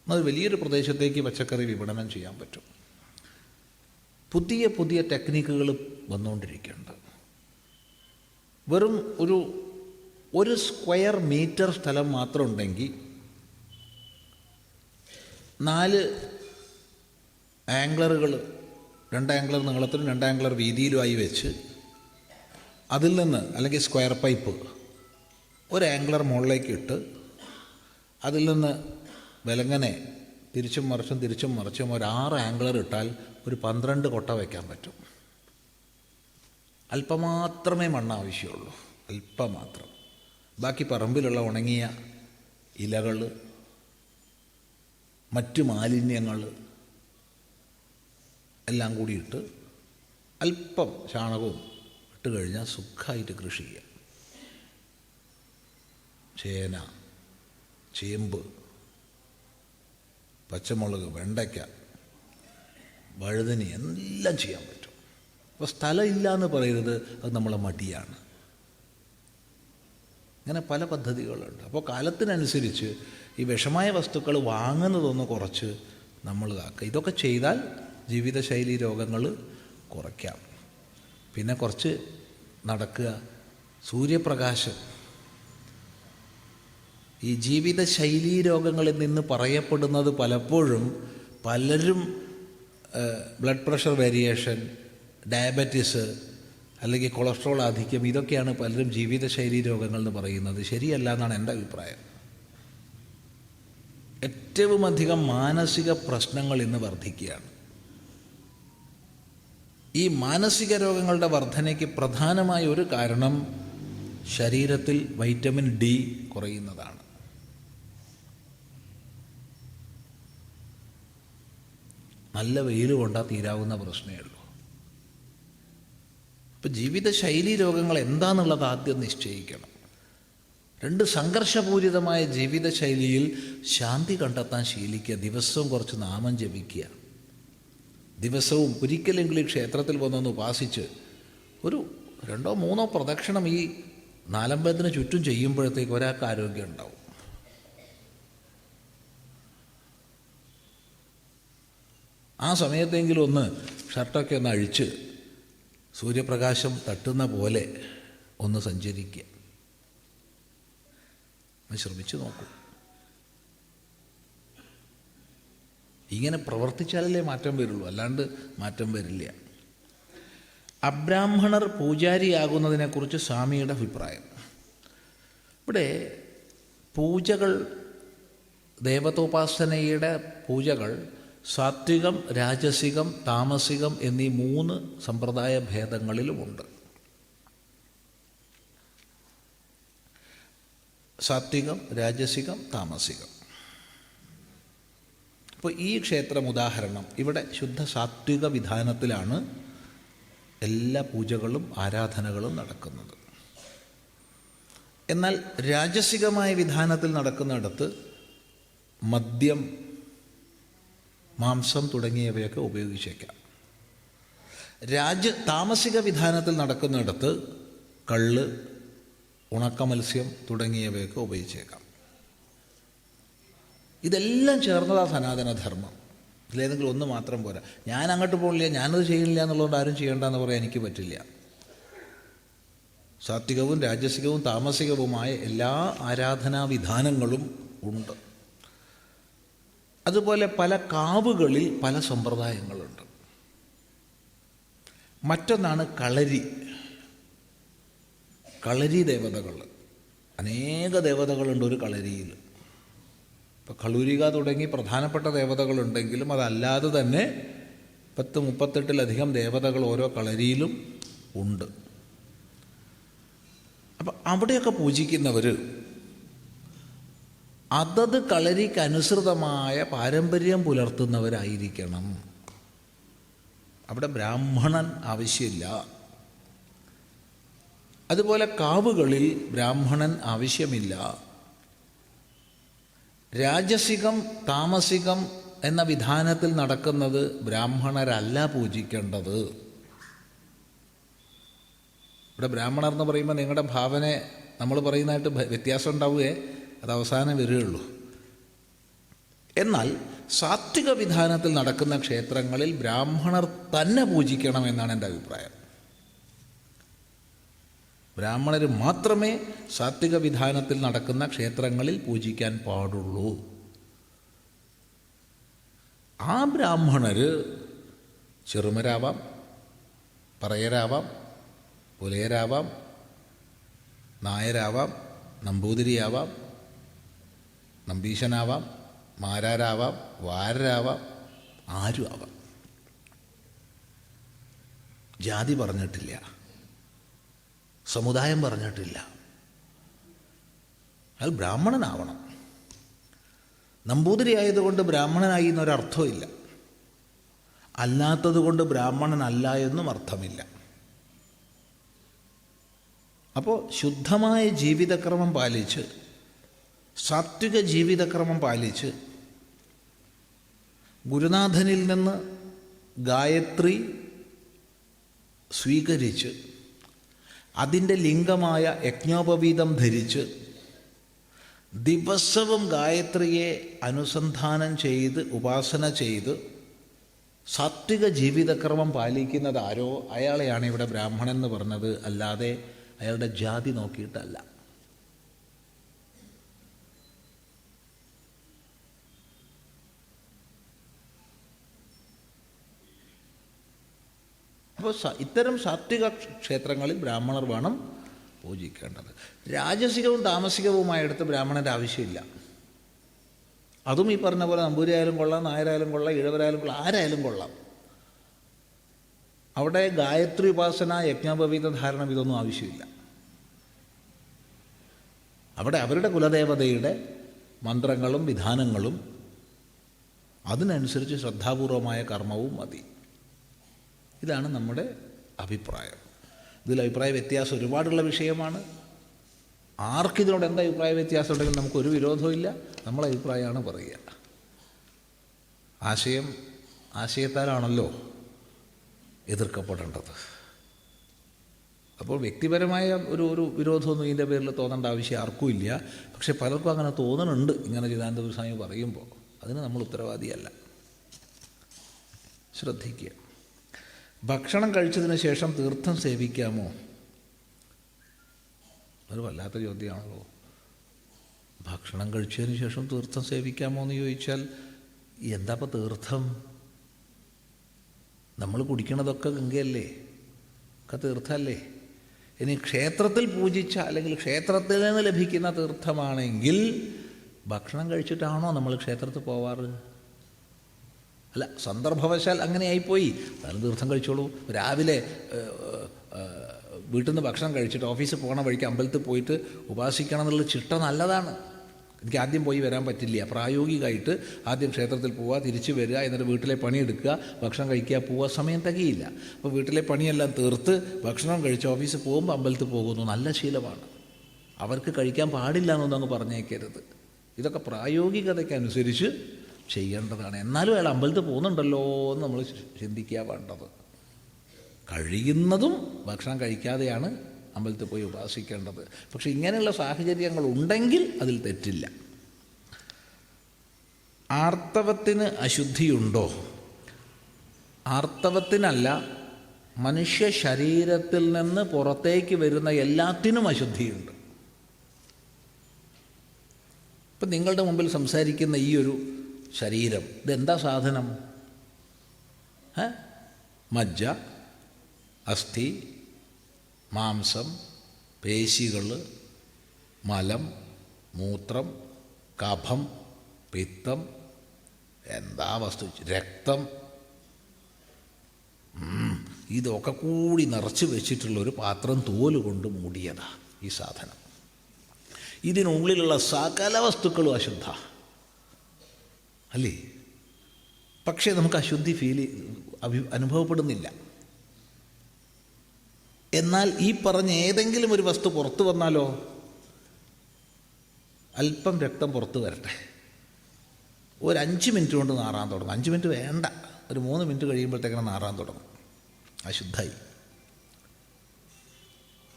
അത് വലിയൊരു പ്രദേശത്തേക്ക് പച്ചക്കറി വിപണനം ചെയ്യാൻ പറ്റും. പുതിയ പുതിയ ടെക്നിക്കുകൾ വന്നുകൊണ്ടിരിക്കുന്നുണ്ട്. വെറും ഒരു സ്ക്വയർ മീറ്റർ സ്ഥലം മാത്രം ഉണ്ടെങ്കിൽ 4 ആംഗ്ലറുകൾ, 2 ആംഗ്ലർ നീളത്തിലും 2 ആംഗ്ലർ വീതിയിലുമായി വെച്ച് അതിൽ നിന്ന്, അല്ലെങ്കിൽ സ്ക്വയർ പൈപ്പ് 1 ആംഗ്ലർ മുകളിലേക്ക് ഇട്ട് അതിൽ നിന്ന് വിലങ്ങനെ തിരിച്ചും മറിച്ചും ഒരു 6 ആംഗ്ലർ ഇട്ടാൽ ഒരു 12 കൊട്ട വയ്ക്കാൻ പറ്റും. അല്പം മാത്രമേ മണ്ണ് ആവശ്യമുള്ളൂ, അല്പം മാത്രം. ബാക്കി പറമ്പിലുള്ള ഉണങ്ങിയ ഇലകൾ, മറ്റു മാലിന്യങ്ങൾ എല്ലാം കൂടി ഇട്ട് അല്പം ചാണകവും ഇട്ട് കഴിഞ്ഞാൽ സുഖമായിട്ട് കൃഷി ചെയ്യാം. ചേന, ചേമ്പ്, പച്ചമുളക്, വെണ്ടയ്ക്ക, വഴുതനി എല്ലാം ചെയ്യാൻ പറ്റും. അപ്പോൾ സ്ഥലമില്ല എന്ന് പറയരുത്, അത് നമ്മളെ മടിയാണ്. ഇങ്ങനെ പല പദ്ധതികളുണ്ട്. അപ്പോൾ കാലത്തിനനുസരിച്ച് ഈ വിഷമായ വസ്തുക്കൾ വാങ്ങുന്നതൊന്ന് കുറച്ച് നമ്മൾ ഇതാക്കുക. ഇതൊക്കെ ചെയ്താൽ ജീവിതശൈലി രോഗങ്ങൾ കുറയ്ക്കാം. പിന്നെ കുറച്ച് നടക്കുക, സൂര്യപ്രകാശം. ഈ ജീവിതശൈലീ രോഗങ്ങളിൽ നിന്ന് പറയപ്പെടുന്നത് പലപ്പോഴും പലരും ബ്ലഡ് പ്രഷർ വേരിയേഷൻ, ഡയബറ്റീസ്, അല്ലെങ്കിൽ കൊളസ്ട്രോൾ ആധിക്യം, ഇതൊക്കെയാണ് പലരും ജീവിതശൈലീ രോഗങ്ങൾ എന്ന് പറയുന്നത്. ശരിയല്ല എന്നാണ് എൻ്റെ അഭിപ്രായം. ഏറ്റവും അധികം മാനസിക പ്രശ്നങ്ങൾ ഇന്ന് വർദ്ധിക്കുകയാണ്. ഈ മാനസിക രോഗങ്ങളുടെ വർധനയ്ക്ക് പ്രധാനമായ ഒരു കാരണം ശരീരത്തിൽ വൈറ്റമിൻ ഡി കുറയുന്നതാണ്. നല്ല വെയിൽ കൊണ്ടാൽ തീരാവുന്ന പ്രശ്നമേ ഉള്ളൂ. അപ്പോൾ ജീവിതശൈലി രോഗങ്ങൾ എന്താണെന്നുള്ളത് ആദ്യം നിശ്ചയിക്കണം. 2, സംഘർഷപൂരിതമായ ജീവിതശൈലിയിൽ ശാന്തി കണ്ടെത്താൻ ശീലിക്കുക. ദിവസവും കുറച്ച് നാമം ജപിക്കുക. ദിവസവും ഒരിക്കലെങ്കിലും ക്ഷേത്രത്തിൽ വന്നൊന്ന് ഉപാസിച്ച് ഒരു 2-3 പ്രദക്ഷിണം ഈ നാലമ്പലത്തിന് ചുറ്റും ചെയ്യുമ്പോഴത്തേക്ക് ഒരാൾക്ക് ആരോഗ്യം ഉണ്ടാവും. ആ സമയത്തെങ്കിലും ഒന്ന് ഷർട്ടൊക്കെ ഒന്ന് അഴിച്ച് സൂര്യപ്രകാശം തട്ടുന്ന പോലെ ഒന്ന് സഞ്ചരിക്കുക. ശ്രമിച്ചു നോക്കൂ. ഇങ്ങനെ പ്രവർത്തിച്ചാലല്ലേ മാറ്റം വരുള്ളൂ, അല്ലാണ്ട് മാറ്റം വരില്ല. അബ്രാഹ്മണർ പൂജാരിയാകുന്നതിനെക്കുറിച്ച് സ്വാമിയുടെ അഭിപ്രായം. ഇവിടെ പൂജകൾ, ദേവതോപാസനയുടെ പൂജകൾ സാത്വികം, രാജസികം, താമസികം എന്നീ 3 സമ്പ്രദായ ഭേദങ്ങളിലുമുണ്ട്. സാത്വികം, രാജസികം, താമസികം. അപ്പോൾ ഈ ക്ഷേത്രം ഉദാഹരണം, ഇവിടെ ശുദ്ധ സാത്വിക വിധാനത്തിലാണ് എല്ലാ പൂജകളും ആരാധനകളും നടക്കുന്നത്. എന്നാൽ രാജസികമായ വിധാനത്തിൽ നടക്കുന്നിടത്ത് മദ്യം, മാംസം തുടങ്ങിയവയൊക്കെ ഉപയോഗിച്ചേക്കാം. താമസിക വിധാനത്തിൽ നടക്കുന്നിടത്ത് കള്ള്, ഉണക്ക മത്സ്യം തുടങ്ങിയവയൊക്കെ ഉപയോഗിച്ചേക്കാം. ഇതെല്ലാം ചേർന്നതാ സനാതനധർമ്മം. ഇതിലേതെങ്കിലും ഒന്ന് മാത്രം പോരാ. ഞാൻ അങ്ങോട്ട് പോകില്ല, ഞാനത് ചെയ്യില്ല എന്നുള്ളതുകൊണ്ട് ആരും ചെയ്യേണ്ടെന്ന് പറയാൻ എനിക്ക് പറ്റില്ല. സാത്വികവും രാജസികവും താമസികവുമായ എല്ലാ ആരാധനാവിധാനങ്ങളും ഉണ്ട്. അതുപോലെ പല കാവുകളിൽ പല സമ്പ്രദായങ്ങളുണ്ട്. മറ്റൊന്നാണ് കളരി ദേവതകൾ. അനേക ദേവതകളുണ്ട് ഒരു കളരിയിൽ. ഇപ്പോൾ കളൂരിക തുടങ്ങി പ്രധാനപ്പെട്ട ദേവതകളുണ്ടെങ്കിലും അതല്ലാതെ തന്നെ 10-38 ദേവതകൾ ഓരോ കളരിയിലും ഉണ്ട്. അപ്പം അവിടെയൊക്കെ പൂജിക്കുന്നവർ അതത് കളരിക്കനുസൃതമായ പാരമ്പര്യം പുലർത്തുന്നവരായിരിക്കണം. അവിടെ ബ്രാഹ്മണൻ ആവശ്യമില്ല. അതുപോലെ കാവുകളിൽ ബ്രാഹ്മണൻ ആവശ്യമില്ല. രാജസികം, താമസികം എന്ന വിധാനത്തിൽ നടക്കുന്നത് ബ്രാഹ്മണരല്ല പൂജിക്കേണ്ടത്. ഇവിടെ ബ്രാഹ്മണർ എന്ന് പറയുമ്പോൾ നിങ്ങളുടെ ഭാവന നമ്മൾ പറയുന്നതായിട്ട് വ്യത്യാസം ഉണ്ടാവുകയെ, അത് അവസാനം വരികയുള്ളൂ. എന്നാൽ സാത്വിക വിധാനത്തിൽ നടക്കുന്ന ക്ഷേത്രങ്ങളിൽ ബ്രാഹ്മണർ തന്നെ പൂജിക്കണം എന്നാണ് എൻ്റെ അഭിപ്രായം. ബ്രാഹ്മണർ മാത്രമേ സാത്വിക വിധാനത്തിൽ നടക്കുന്ന ക്ഷേത്രങ്ങളിൽ പൂജിക്കാൻ പാടുള്ളൂ. ആ ബ്രാഹ്മണർ ചെറുമരാവാം, പറയരാവാം, പുലയരാവാം, നായരാവാം, നമ്പൂതിരിയാവാം, നമ്പീശനാവാം, മാരാരാവാം, വാരരാവാം, ആരും ആവാം. ജാതി പറഞ്ഞിട്ടില്ല, സമുദായം പറഞ്ഞിട്ടില്ല. അയാൾ ബ്രാഹ്മണനാവണം. നമ്പൂതിരി ആയതുകൊണ്ട് ബ്രാഹ്മണനായി എന്നൊരർത്ഥമില്ല, അല്ലാത്തത് കൊണ്ട് ബ്രാഹ്മണനല്ല എന്നും അർത്ഥമില്ല. അപ്പോൾ ശുദ്ധമായ ജീവിതക്രമം പാലിച്ച്, സാത്വിക ജീവിതക്രമം പാലിച്ച്, ഗുരുനാഥനിൽ നിന്ന് ഗായത്രി സ്വീകരിച്ച് അതിൻ്റെ ലിംഗമായ യജ്ഞോപവീതം ധരിച്ച് ദിവസവും ഗായത്രിയെ അനുസന്ധാനം ചെയ്ത് ഉപാസന ചെയ്ത് സാത്വിക ജീവിതക്രമം പാലിക്കുന്നത് ആരോ അയാളെയാണ് ഇവിടെ ബ്രാഹ്മണൻ എന്ന് പറഞ്ഞത്, അല്ലാതെ അയാളുടെ ജാതി നോക്കിയിട്ടല്ല. അപ്പോൾ ഇത്തരം സാത്വിക ക്ഷേത്രങ്ങളിൽ ബ്രാഹ്മണർ വേണം പൂജിക്കേണ്ടത്. രാജസികവും താമസികവുമായെടുത്ത് ബ്രാഹ്മണൻ്റെ ആവശ്യമില്ല. അതും ഈ പറഞ്ഞ പോലെ നമ്പൂരിയായാലും കൊള്ളാം, നായരായാലും കൊള്ളാം, ഇഴവരായാലും കൊള്ളാം, ആരായാലും കൊള്ളാം. അവിടെ ഗായത്രി ഉപാസന, യജ്ഞോപവീത ധാരണം ഇതൊന്നും ആവശ്യമില്ല. അവിടെ അവരുടെ കുലദേവതയുടെ മന്ത്രങ്ങളും വിധാനങ്ങളും അതിനനുസരിച്ച് ശ്രദ്ധാപൂർവമായ കർമ്മവും മതി. ഇതാണ് നമ്മുടെ അഭിപ്രായം. ഇതിൽ അഭിപ്രായ വ്യത്യാസം ഒരുപാടുള്ള വിഷയമാണ്. ആർക്കിതിനോട് എന്താ അഭിപ്രായ വ്യത്യാസം ഉണ്ടെങ്കിൽ നമുക്കൊരു വിരോധമില്ല. നമ്മളെ അഭിപ്രായമാണ് പറയുക. ആശയത്താലാണല്ലോ എതിർക്കപ്പെടേണ്ടത്. അപ്പോൾ വ്യക്തിപരമായ ഒരു വിരോധമൊന്നും ഇതിൻ്റെ പേരിൽ തോന്നേണ്ട ആവശ്യം ആർക്കും ഇല്ല. പക്ഷെ പലർക്കും അങ്ങനെ തോന്നുന്നുണ്ട്. ഇങ്ങനെ ചിദാനന്ദപുരി സ്വാമി പറയുമ്പോൾ അതിന് നമ്മൾ ഉത്തരവാദിയല്ല. ശ്രദ്ധിക്കുക. ഭക്ഷണം കഴിച്ചതിന് ശേഷം തീർത്ഥം സേവിക്കാമോ? ഒരു വല്ലാത്ത ചോദ്യമാണല്ലോ. ഭക്ഷണം കഴിച്ചതിന് ശേഷം തീർത്ഥം സേവിക്കാമോ എന്ന് ചോദിച്ചാൽ എന്താ ഇപ്പോൾ തീർത്ഥം? നമ്മൾ കുടിക്കണതൊക്കെ ഗംഗയല്ലേ, ഒക്കെ തീർത്ഥമല്ലേ. ഇനി ക്ഷേത്രത്തിൽ പൂജിച്ച അല്ലെങ്കിൽ ക്ഷേത്രത്തിൽ നിന്ന് ലഭിക്കുന്ന തീർത്ഥമാണെങ്കിൽ ഭക്ഷണം കഴിച്ചിട്ടാണോ നമ്മൾ ക്ഷേത്രത്തിൽ പോവാറ്? അല്ല, സന്ദർഭവശാൽ അങ്ങനെ ആയിപ്പോയി, അതാണ് തീർത്ഥം കഴിച്ചോളൂ. രാവിലെ വീട്ടിൽ നിന്ന് ഭക്ഷണം കഴിച്ചിട്ട് ഓഫീസിൽ പോകണ വഴിക്ക് അമ്പലത്തിൽ പോയിട്ട് ഉപാസിക്കണം എന്നുള്ള ചിട്ട നല്ലതാണ്. എനിക്ക് ആദ്യം പോയി വരാൻ പറ്റില്ല. പ്രായോഗികമായിട്ട് ആദ്യം ക്ഷേത്രത്തിൽ പോവുക, തിരിച്ചു വരിക, എന്നിട്ട് വീട്ടിലെ പണിയെടുക്കുക, ഭക്ഷണം കഴിക്കുക, പോവുക, സമയം തികയില്ല. അപ്പോൾ വീട്ടിലെ പണിയെല്ലാം തീർത്ത് ഭക്ഷണം കഴിച്ച് ഓഫീസിൽ പോകുമ്പോൾ അമ്പലത്തിൽ പോകുന്നു, നല്ല ശീലമാണ്. അവർക്ക് കഴിക്കാൻ പാടില്ല എന്നൊന്നും അങ്ങ് പറഞ്ഞേക്കരുത്. ഇതൊക്കെ പ്രായോഗികതയ്ക്കനുസരിച്ച് ചെയ്യേണ്ടതാണ്. എന്നാലും അയാൾ അമ്പലത്തിൽ പോകുന്നുണ്ടല്ലോ എന്ന് നമ്മൾ ചിന്തിക്കുക വേണ്ടത്. കഴിയുന്നതും ഭക്ഷണം കഴിക്കാതെയാണ് അമ്പലത്തിൽ പോയി ഉപാസിക്കേണ്ടത്. പക്ഷെ ഇങ്ങനെയുള്ള സാഹചര്യങ്ങൾ ഉണ്ടെങ്കിൽ അതിൽ തെറ്റില്ല. ആർത്തവത്തിന് അശുദ്ധിയുണ്ടോ? ആർത്തവത്തിനല്ല, മനുഷ്യ ശരീരത്തിൽ നിന്ന് പുറത്തേക്ക് വരുന്ന എല്ലാത്തിനും അശുദ്ധിയുണ്ട്. ഇപ്പം നിങ്ങളുടെ മുമ്പിൽ സംസാരിക്കുന്ന ഈ ഒരു ശരീരം, ഇതെന്താ സാധനം? മജ്ജ, അസ്ഥി, മാംസം, പേശികൾ, മലം, മൂത്രം, കഫം, പിത്തം, എന്താ വസ്തു, രക്തം, ഇതൊക്കെ കൂടി നിറച്ച് വെച്ചിട്ടുള്ളൊരു പാത്രം തോല് കൊണ്ട് മൂടിയതാ ഈ സാധനം. ഇതിനുള്ളിലുള്ള സകല വസ്തുക്കളും അശുദ്ധ അല്ലേ? പക്ഷേ നമുക്ക് അശുദ്ധി അനുഭവപ്പെടുന്നില്ല. എന്നാൽ ഈ പറഞ്ഞ ഏതെങ്കിലും ഒരു വസ്തു പുറത്തു വന്നാലോ, അല്പം രക്തം പുറത്ത് വരട്ടെ, ഒരു 5 മിനിറ്റ് കൊണ്ട് നാറാൻ തുടങ്ങും. 5 മിനിറ്റ് വേണ്ട, ഒരു 3 മിനിറ്റ് കഴിയുമ്പോഴത്തേക്കാണ് നാറാൻ തുടങ്ങും. അശുദ്ധായി.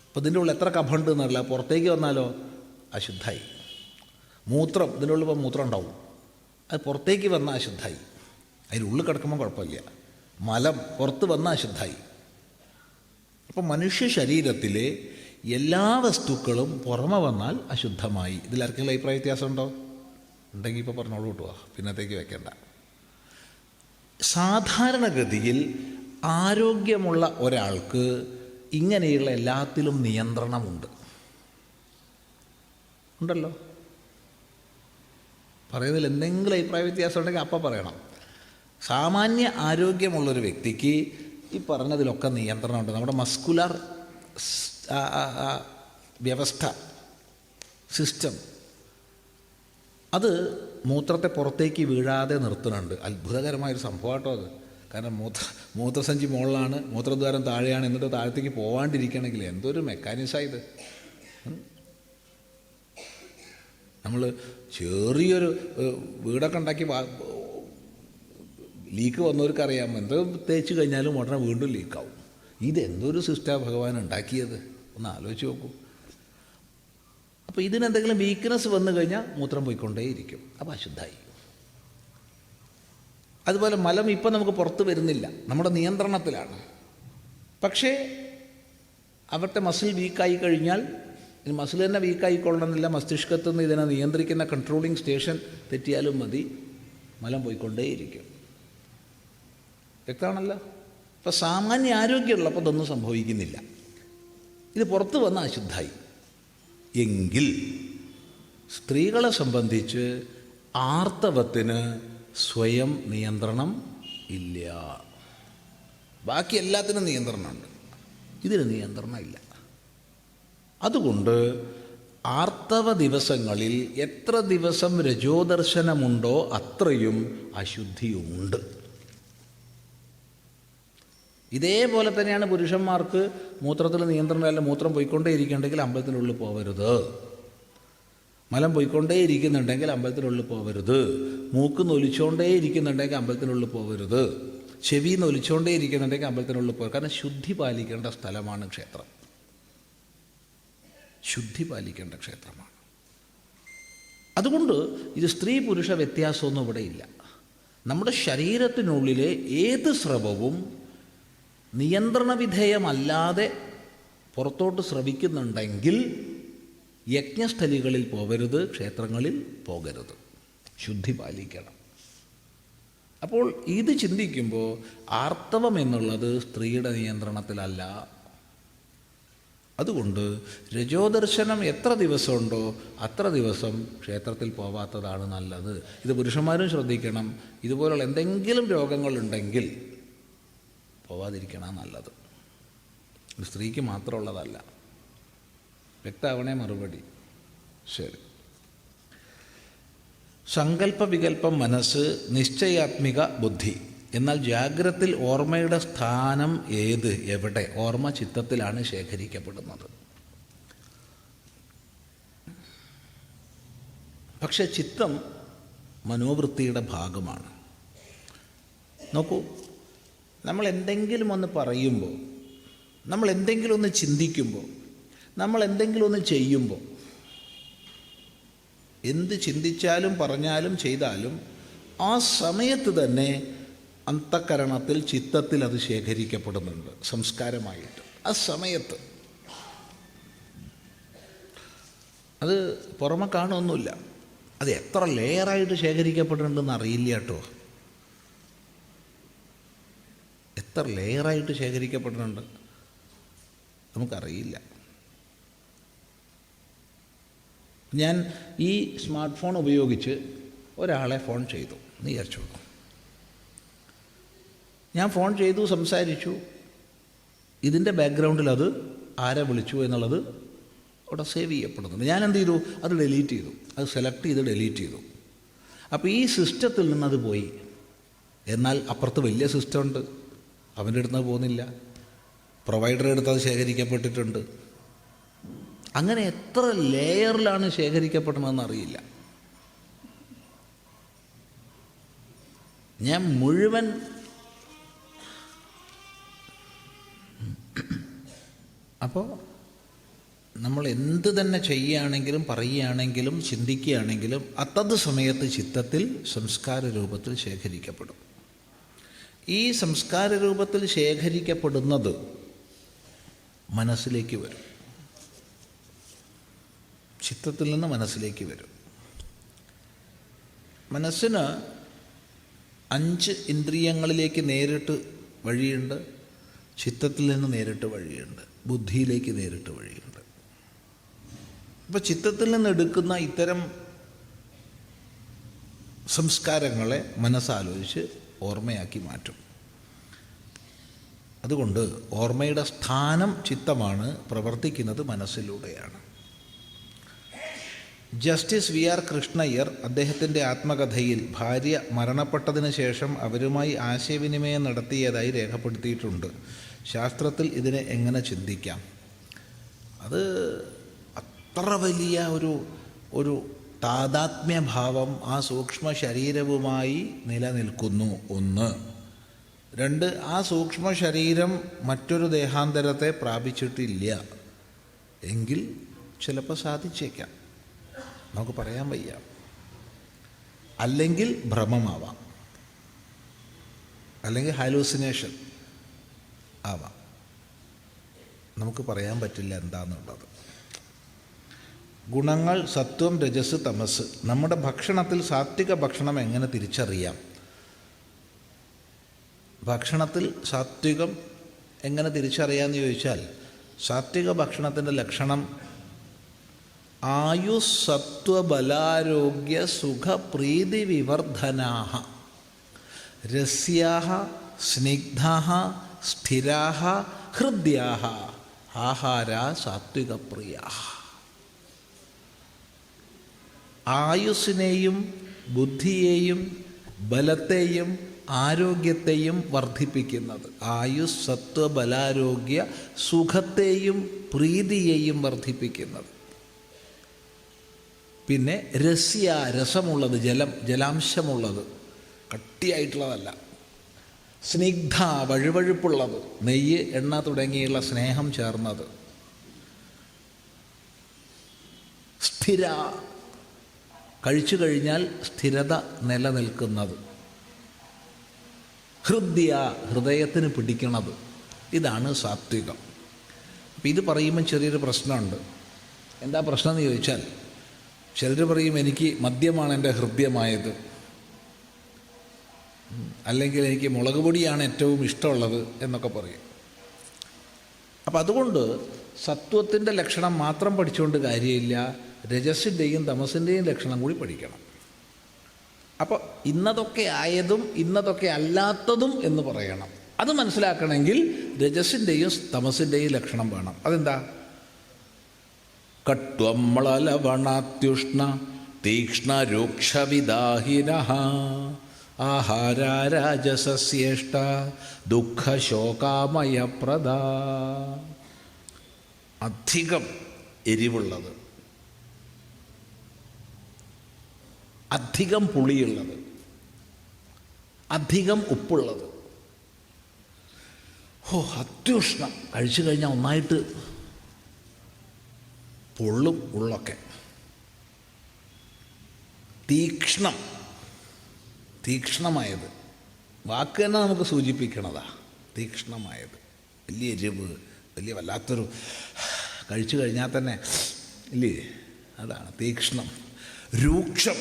അപ്പോൾ ഇതിൻ്റെ ഉള്ളിൽ എത്ര കഫമുണ്ട് എന്നല്ല, പുറത്തേക്ക് വന്നാലോ അശുദ്ധായി. മൂത്രം, ഇതിൻ്റെ ഉള്ളിൽ ഇപ്പോൾ മൂത്രം ഉണ്ടാവും. അത് പുറത്തേക്ക് വന്ന അശുദ്ധായി. അതിനുള്ളിൽ കിടക്കുമ്പോൾ കുഴപ്പമില്ല, മലം പുറത്ത് വന്ന അശുദ്ധായി. അപ്പം മനുഷ്യ ശരീരത്തിലെ എല്ലാ വസ്തുക്കളും പുറമെ വന്നാൽ അശുദ്ധമായി. ഇതിലാർക്കെങ്കിലും അഭിപ്രായ വ്യത്യാസം ഉണ്ടോ? ഉണ്ടെങ്കിൽ ഇപ്പോൾ പറഞ്ഞോളൂ കിട്ടുക, പിന്നത്തേക്ക് വെക്കണ്ട. സാധാരണഗതിയിൽ ആരോഗ്യമുള്ള ഒരാൾക്ക് ഇങ്ങനെയുള്ള എല്ലാത്തിലും നിയന്ത്രണമുണ്ട്. ഉണ്ടല്ലോ. പറയുന്നതിൽ എന്തെങ്കിലും അഭിപ്രായ വ്യത്യാസം ഉണ്ടെങ്കിൽ അപ്പം പറയണം. സാമാന്യ ആരോഗ്യമുള്ളൊരു വ്യക്തിക്ക് ഈ പറഞ്ഞതിലൊക്കെ നിയന്ത്രണമുണ്ട്. നമ്മുടെ മസ്കുലർ വ്യവസ്ഥ, സിസ്റ്റം, അത് മൂത്രത്തെ പുറത്തേക്ക് വീഴാതെ നിർത്തുന്നുണ്ട്. അത്ഭുതകരമായൊരു സംഭവമാട്ടോ അത്. കാരണം മൂത്രസഞ്ചി മുകളിലാണ്, മൂത്രദ്വാരം താഴെയാണ്, എന്നിട്ട് താഴത്തേക്ക് പോകാണ്ടിരിക്കണമെങ്കിൽ എന്തൊരു മെക്കാനിസമാണ് ഇത്. നമ്മൾ ചെറിയൊരു വീടൊക്കെ ഉണ്ടാക്കി ലീക്ക് വന്നവർക്കറിയാം, എന്തോ തേച്ച് കഴിഞ്ഞാലും ഉടനെ വീണ്ടും ലീക്കാവും. ഇതെന്തൊരു സിസ്റ്റമാണ് ഭഗവാൻ ഉണ്ടാക്കിയത്, ഒന്ന് ആലോചിച്ച് നോക്കൂ. അപ്പോൾ ഇതിനെന്തെങ്കിലും വീക്ക്നെസ് വന്നു കഴിഞ്ഞാൽ മൂത്രം പോയിക്കൊണ്ടേയിരിക്കും, അപ്പോൾ അശുദ്ധായി. അതുപോലെ മലം ഇപ്പം നമുക്ക് പുറത്ത് വരുന്നില്ല, നമ്മുടെ നിയന്ത്രണത്തിലാണ്. പക്ഷേ അവിടുത്തെ മസിൽ വീക്കായി കഴിഞ്ഞാൽ, മസിൽ തന്നെ വീക്കായിക്കൊള്ളണമെന്നില്ല, മസ്തിഷ്കത്തിൽ നിന്ന് ഇതിനെ നിയന്ത്രിക്കുന്ന കൺട്രോളിങ് സ്റ്റേഷൻ തെറ്റിയാലും മതി, മലം പോയിക്കൊണ്ടേയിരിക്കും. വ്യക്തമാണല്ലോ. അപ്പോൾ സാമാന്യ ആരോഗ്യമുള്ളപ്പോൾ ഇതൊന്നും സംഭവിക്കുന്നില്ല. ഇത് പുറത്ത് വന്ന അശുദ്ധായി. എങ്കിൽ സ്ത്രീകളെ സംബന്ധിച്ച് ആർത്തവത്തിന് സ്വയം നിയന്ത്രണം ഇല്ല. ബാക്കി എല്ലാത്തിനും നിയന്ത്രണമുണ്ട്, ഇതിന് നിയന്ത്രണം ഇല്ല. അതുകൊണ്ട് ആർത്തവ ദിവസങ്ങളിൽ എത്ര ദിവസം രജോദർശനമുണ്ടോ അത്രയും അശുദ്ധിയുണ്ട്. ഇതേപോലെ തന്നെയാണ് പുരുഷന്മാർക്ക് മൂത്രത്തിൽ നിയന്ത്രണമല്ല, മൂത്രം പോയിക്കൊണ്ടേയിരിക്കുന്നുണ്ടെങ്കിൽ അമ്പലത്തിനുള്ളിൽ പോകരുത്, മലം പോയിക്കൊണ്ടേയിരിക്കുന്നുണ്ടെങ്കിൽ അമ്പലത്തിനുള്ളിൽ പോകരുത്, മൂക്ക് നൊലിച്ചുകൊണ്ടേ ഇരിക്കുന്നുണ്ടെങ്കിൽ അമ്പലത്തിനുള്ളിൽ പോകരുത്, ചെവി നൊലിച്ചുകൊണ്ടേ ഇരിക്കുന്നുണ്ടെങ്കിൽ അമ്പലത്തിനുള്ളിൽ പോകരുത്. കാരണം ശുദ്ധി പാലിക്കേണ്ട സ്ഥലമാണ് ക്ഷേത്രം, ശുദ്ധി പാലിക്കേണ്ട ക്ഷേത്രമാണ്. അതുകൊണ്ട് ഇത് സ്ത്രീ പുരുഷ വ്യത്യാസമൊന്നും ഇവിടെ ഇല്ല. നമ്മുടെ ശരീരത്തിനുള്ളിലെ ഏത് സ്രവവും നിയന്ത്രണ വിധേയമല്ലാതെ പുറത്തോട്ട് സ്രവിക്കുന്നുണ്ടെങ്കിൽ യജ്ഞസ്ഥലികളിൽ പോകരുത്, ക്ഷേത്രങ്ങളിൽ പോകരുത്, ശുദ്ധി പാലിക്കണം. അപ്പോൾ ഇത് ചിന്തിക്കുമ്പോൾ ആർത്തവം എന്നുള്ളത് സ്ത്രീയുടെ നിയന്ത്രണത്തിലല്ല. അതുകൊണ്ട് രജോദർശനം എത്ര ദിവസമുണ്ടോ അത്ര ദിവസം ക്ഷേത്രത്തിൽ പോവാത്തതാണ് നല്ലത്. ഇത് പുരുഷന്മാരും ശ്രദ്ധിക്കണം. ഇതുപോലുള്ള എന്തെങ്കിലും രോഗങ്ങളുണ്ടെങ്കിൽ പോവാതിരിക്കണം നല്ലത്. സ്ത്രീക്ക് മാത്രമുള്ളതല്ല. വ്യക്തമാവണേ മറുപടി? ശരി. സങ്കല്പ വികല്പം മനസ്സ്, നിശ്ചയാത്മിക ബുദ്ധി. എന്നാൽ ജാഗ്രത്തിൽ ഓർമ്മയുടെ സ്ഥാനം ഏത്, എവിടെ? ഓർമ്മ ചിത്തത്തിലാണ് ശേഖരിക്കപ്പെടുന്നത്. പക്ഷെ ചിത്തം മനോവൃത്തിയുടെ ഭാഗമാണ്. നോക്കൂ, നമ്മൾ എന്തെങ്കിലും ഒന്ന് പറയുമ്പോൾ, നമ്മൾ എന്തെങ്കിലും ഒന്ന് ചിന്തിക്കുമ്പോൾ, നമ്മൾ എന്തെങ്കിലും ഒന്ന് ചെയ്യുമ്പോൾ, എന്ത് ചിന്തിച്ചാലും പറഞ്ഞാലും ചെയ്താലും ആ സമയത്ത് തന്നെ അന്തഃകരണത്തിൽ, ചിത്തത്തിൽ അത് ശേഖരിക്കപ്പെടുന്നുണ്ട് സംസ്കാരമായിട്ട്. ആ സമയത്ത് അത് പുറമെ കാണുമൊന്നുമില്ല. അത് എത്ര ലെയറായിട്ട് ശേഖരിക്കപ്പെടുന്നുണ്ടെന്ന് അറിയില്ല കേട്ടോ. എത്ര ലെയറായിട്ട് ശേഖരിക്കപ്പെടുന്നുണ്ട് നമുക്കറിയില്ല. ഞാൻ ഈ സ്മാർട്ട് ഫോൺ ഉപയോഗിച്ച് ഒരാളെ ഫോൺ ചെയ്തു എന്ന് വിചാരിച്ചു. ഞാൻ ഫോൺ ചെയ്തു, സംസാരിച്ചു. ഇതിൻ്റെ ബാക്ക്ഗ്രൗണ്ടിൽ അത് ആരെ വിളിച്ചു എന്നുള്ളത് അവിടെ സേവ് ചെയ്യപ്പെടുന്നുണ്ട്. ഞാൻ എന്ത് ചെയ്തു? അത് ഡിലീറ്റ് ചെയ്തു. അത് സെലക്ട് ചെയ്ത് ഡിലീറ്റ് ചെയ്തു. അപ്പോൾ ഈ സിസ്റ്റത്തിൽ നിന്നത് പോയി. എന്നാൽ അപ്പുറത്ത് വലിയ സിസ്റ്റം ഉണ്ട്, അവൻ്റെ അടുത്ത് പോകുന്നില്ല. പ്രൊവൈഡറുടെ അടുത്ത് അത് ശേഖരിക്കപ്പെട്ടിട്ടുണ്ട്. അങ്ങനെ എത്ര ലെയറിലാണ് ശേഖരിക്കപ്പെടുന്നതെന്ന് അറിയില്ല. ഞാൻ മുഴുവൻ അപ്പോൾ നമ്മൾ എന്ത് തന്നെ ചെയ്യുകയാണെങ്കിലും പറയുകയാണെങ്കിലും ചിന്തിക്കുകയാണെങ്കിലും അതത് സമയത്ത് ചിത്തത്തിൽ സംസ്കാര രൂപത്തിൽ ശേഖരിക്കപ്പെടും. ഈ സംസ്കാര രൂപത്തിൽ ശേഖരിക്കപ്പെടുന്നത് മനസ്സിലേക്ക് വരും, ചിത്തത്തിൽ നിന്ന് മനസ്സിലേക്ക് വരും. മനസ്സിന് 5 ഇന്ദ്രിയങ്ങളിലേക്ക് നേരിട്ട് വഴിയുണ്ട്, ചിത്തത്തിൽ നിന്ന് നേരിട്ട് വഴിയുണ്ട്, ബുദ്ധിയിലേക്ക് നേരിട്ട് വഴിയുണ്ട്. അപ്പോൾ ചിത്തത്തിൽ നിന്ന് എടുക്കുന്ന ഇത്തരം സംസ്കാരങ്ങളെ മനസ്സാലോചിച്ച് ഓർമ്മയാക്കി മാറ്റും. അതുകൊണ്ട് ഓർമ്മയുടെ സ്ഥാനം ചിത്തമാണ്, പ്രവർത്തിക്കുന്നത് മനസ്സിലൂടെയാണ്. ജസ്റ്റിസ് VR കൃഷ്ണയ്യർ അദ്ദേഹത്തിൻ്റെ ആത്മകഥയിൽ ഭാര്യ മരണപ്പെട്ടതിന് ശേഷം അവരുമായി ആശയവിനിമയം നടത്തിയതായി രേഖപ്പെടുത്തിയിട്ടുണ്ട്. ശാസ്ത്രത്തിൽ ഇതിനെ എങ്ങനെ ചിന്തിക്കാം? അത് അത്ര വലിയ ഒരു താദാത്മ്യഭാവം ആ സൂക്ഷ്മ ശരീരവുമായി നിലനിൽക്കുന്നു. 1. 2, ആ സൂക്ഷ്മ ശരീരം മറ്റൊരു ദേഹാന്തരത്തെ പ്രാപിച്ചിട്ടില്ല എങ്കിൽ ചിലപ്പോൾ സാധിച്ചേക്കാം, നമുക്ക് പറയാൻ വയ്യ. അല്ലെങ്കിൽ ഭ്രമമാവാം, അല്ലെങ്കിൽ ഹാലൂസിനേഷൻ ആവാം, നമുക്ക് പറയാൻ പറ്റില്ല എന്താണെന്നുള്ളത്. ഗുണങ്ങൾ സത്വം, രജസ്, തമസ്. നമ്മുടെ ഭക്ഷണത്തിൽ സാത്വിക ഭക്ഷണം എങ്ങനെ തിരിച്ചറിയാം? ഭക്ഷണത്തിൽ സാത്വികം എങ്ങനെ തിരിച്ചറിയാമെന്ന് ചോദിച്ചാൽ, സാത്വിക ഭക്ഷണത്തിൻ്റെ ലക്ഷണം ആയുസ്സത്വബലാരോഗ്യ സുഖപ്രീതി വിവർധനാഃ രസ്യാഃ സ്നിഗ്ധാഃ സ്ഥിരാഃ ഹൃദ്യാഃ ആഹാരാ സാത്വികപ്രിയാഃ. ആയുസ്സിനെയും ബുദ്ധിയെയും ബലത്തെയും ആരോഗ്യത്തെയും വർദ്ധിപ്പിക്കുന്നത്, ആയുസ് സത്വബലാരോഗ്യ സുഖത്തെയും പ്രീതിയെയും വർദ്ധിപ്പിക്കുന്നത്. പിന്നെ രസ്യ, രസമുള്ളത്, ജലാംശമുള്ളത്, കട്ടിയായിട്ടുള്ളതല്ല. സ്നിഗ്ധ, വഴുവഴുപ്പുള്ളത്, നെയ്യ്, എണ്ണ തുടങ്ങിയുള്ള സ്നേഹം ചേർന്നത്. സ്ഥിര, കഴിച്ചു കഴിഞ്ഞാൽ സ്ഥിരത നിലനിൽക്കുന്നത്. ഹൃദ്യ, ഹൃദയത്തിന് പിടിക്കണത്. ഇതാണ് സാത്വികം. അപ്പം ഇത് പറയുമ്പോൾ ചെറിയൊരു പ്രശ്നമുണ്ട്. എന്താ പ്രശ്നം എന്ന് ചോദിച്ചാൽ, ചിലർ പറയും എനിക്ക് മദ്യമാണ് എൻ്റെ ഹൃദ്യമായത്, അല്ലെങ്കിൽ എനിക്ക് മുളക് പൊടിയാണ് ഏറ്റവും ഇഷ്ടമുള്ളത് എന്നൊക്കെ പറയും. അപ്പം അതുകൊണ്ട് സത്വത്തിൻ്റെ ലക്ഷണം മാത്രം പഠിച്ചുകൊണ്ട് കാര്യമില്ല, രജസിൻ്റെയും തമസിൻ്റെയും ലക്ഷണം കൂടി പഠിക്കണം. അപ്പോൾ ഇന്നതൊക്കെ ആയതും ഇന്നതൊക്കെ അല്ലാത്തതും എന്ന് പറയണം. അത് മനസ്സിലാക്കണമെങ്കിൽ രജസിൻ്റെയും തമസിൻ്റെയും ലക്ഷണം വേണം. അതെന്താ? കട്വംളലവണാത്യുഷ്ണ തീക്ഷ്ണരൂക്ഷവിദാഹിനഃ ആഹാരാരാജസസ്യേഷ്ട ദുഃഖശോകാമയപ്രദ. അധികം എരിവുള്ളത്, അധികം പുളിയുള്ളത്, അധികം ഉപ്പുള്ളത്. അത്യുഷ്ണം, കഴിച്ചു കഴിഞ്ഞാൽ ഒന്നായിട്ട് പൊള്ളും ഉള്ളൊക്കെ. തീക്ഷ്ണം, തീക്ഷ്ണമായത്, വാക്ക് തന്നെ നമുക്ക് സൂചിപ്പിക്കണതാ തീക്ഷ്ണമായത്. വലിയ എരിവ്, വലിയ വല്ലാത്തൊരു, കഴിച്ചു കഴിഞ്ഞാൽ തന്നെ ഇല്ലേ, അതാണ് തീക്ഷ്ണം. രൂക്ഷം,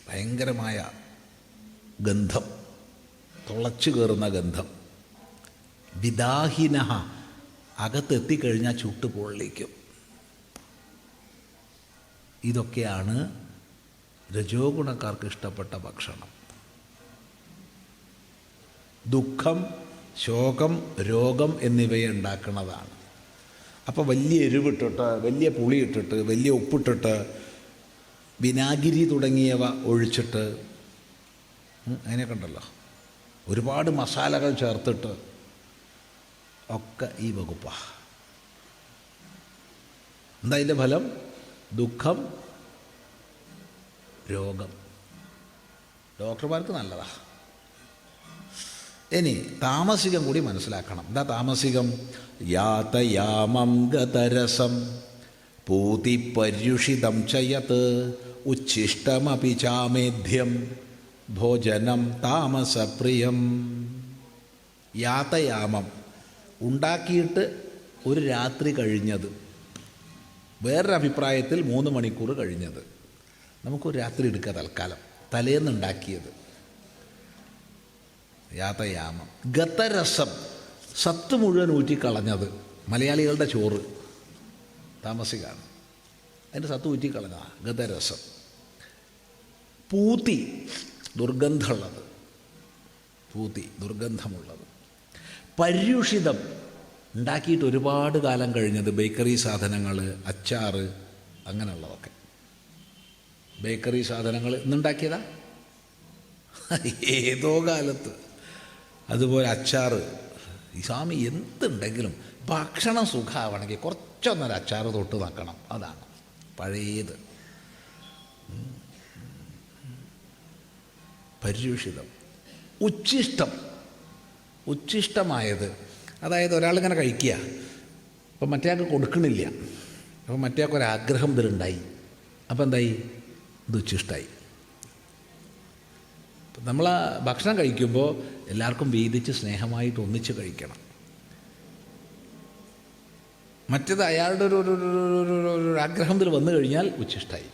ഭയങ്കരമായ ഗന്ധം, തുളച്ചു കയറുന്ന ഗന്ധം. വിദാഹിനഃ, അകത്തെത്തിക്കഴിഞ്ഞാൽ ചുട്ടു പൊള്ളിക്കും. ഇതൊക്കെയാണ് രജോ ഗുണക്കാർക്ക് ഇഷ്ടപ്പെട്ട ഭക്ഷണം. ദുഃഖം, ശോകം, രോഗം എന്നിവയെ ഉണ്ടാക്കുന്നതാണ്. അപ്പോൾ വലിയ എരിവിട്ടിട്ട്, വലിയ പുളി ഇട്ടിട്ട്, വലിയ ഉപ്പിട്ടിട്ട്, വിനാഗിരി തുടങ്ങിയവ ഒഴിച്ചിട്ട്, അങ്ങനെയൊക്കെ ഉണ്ടല്ലോ, ഒരുപാട് മസാലകൾ ചേർത്തിട്ട് ഒക്കെ ഈ വകുപ്പാണ്. എന്താ അതിൻ്റെ ഫലം? ദുഃഖം, രോഗം. ഡോക്ടർമാർക്ക് നല്ലതാ. ഇനി താമസികം കൂടി മനസ്സിലാക്കണം. എന്താ താമസികം? യാതയാമം ഗതരസം പൂതിപര്യുഷിതം ചയത് ഉച്ഛിഷ്ടമപി ചാമേധ്യം ഭോജനം താമസപ്രിയം. യാതയാമം, ഉണ്ടാക്കിയിട്ട് ഒരു രാത്രി കഴിഞ്ഞത്. വേറൊരു അഭിപ്രായത്തിൽ 3 മണിക്കൂർ കഴിഞ്ഞത്. നമുക്കൊരു രാത്രി എടുക്കുക തൽക്കാലം. തലേന്നുണ്ടാക്കിയത് യാതയാമം. ഗതരസം, സത്ത് മുഴുവൻ ഊറ്റിക്കളഞ്ഞത്. മലയാളികളുടെ ചോറ് താമസികാണ്, അതിൻ്റെ സത്ത് ഊറ്റിക്കളഞ്ഞതാണ് ഗതരസം. പൂതി, ദുർഗന്ധമുള്ളത്. പൂതി, ദുർഗന്ധമുള്ളത്. പര്യുഷിതം, ഉണ്ടാക്കിയിട്ട് ഒരുപാട് കാലം കഴിഞ്ഞത്. ബേക്കറി സാധനങ്ങൾ, അച്ചാറ്, അങ്ങനെയുള്ളതൊക്കെ. ബേക്കറി സാധനങ്ങൾ ഇന്നുണ്ടാക്കിയതാ, ഏതോ കാലത്ത്. അതുപോലെ അച്ചാറ്. ഈ സ്വാമി എന്തുണ്ടെങ്കിലും ഭക്ഷണം സുഖമാവണമെങ്കിൽ കുറച്ചൊന്നൊരു അച്ചാറ് തൊട്ട് നോക്കണം. അതാണ് പഴയത്. പര്യുഷിതം. ഉച്ഛിഷ്ടം, ഉച്ഛിഷ്ടമായത്. അതായത് ഒരാളിങ്ങനെ കഴിക്കുക, അപ്പം മറ്റേയാൾക്ക് കൊടുക്കണില്ല, അപ്പം മറ്റേയാൾക്കൊരാഗ്രഹം ഇതിലുണ്ടായി. അപ്പം എന്തായി? ഇത് ഉച്ഛിഷ്ടമായി. നമ്മൾ ആ ഭക്ഷണം കഴിക്കുമ്പോൾ എല്ലാവർക്കും വീതിച്ച് സ്നേഹമായിട്ട് ഒന്നിച്ച് കഴിക്കണം. മറ്റേത് അയാളുടെ ഒരു ആഗ്രഹം ഇതിൽ വന്നു കഴിഞ്ഞാൽ ഉച്ഛിഷ്ടമായി.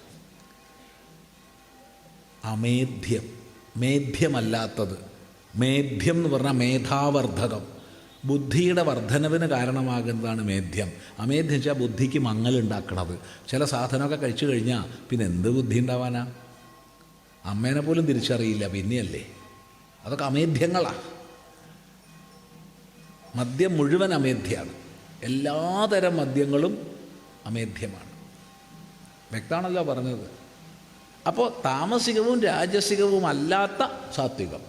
അമേധ്യം, മേധ്യമല്ലാത്തത്. മേധ്യം എന്ന് പറഞ്ഞാൽ മേധാവർദ്ധകം, ബുദ്ധിയുടെ വർധനവിന് കാരണമാകുന്നതാണ് മേധ്യം. അമേധ്യം വെച്ചാൽ ബുദ്ധിക്ക് മങ്ങലുണ്ടാക്കണത്. ചില സാധനമൊക്കെ കഴിച്ചു കഴിഞ്ഞാൽ പിന്നെ എന്ത് ബുദ്ധി ഉണ്ടാവാനാ? അമ്മേനെ പോലും തിരിച്ചറിയില്ല, പിന്നെയല്ലേ? അതൊക്കെ അമേധ്യങ്ങളാണ്. മദ്യം മുഴുവൻ അമേധ്യമാണ്. എല്ലാതരം മദ്യങ്ങളും അമേധ്യമാണ്. വ്യക്തമാണല്ലോ പറഞ്ഞത്. അപ്പോൾ താമസികവും രാജസികവും അല്ലാത്ത സാത്വികം,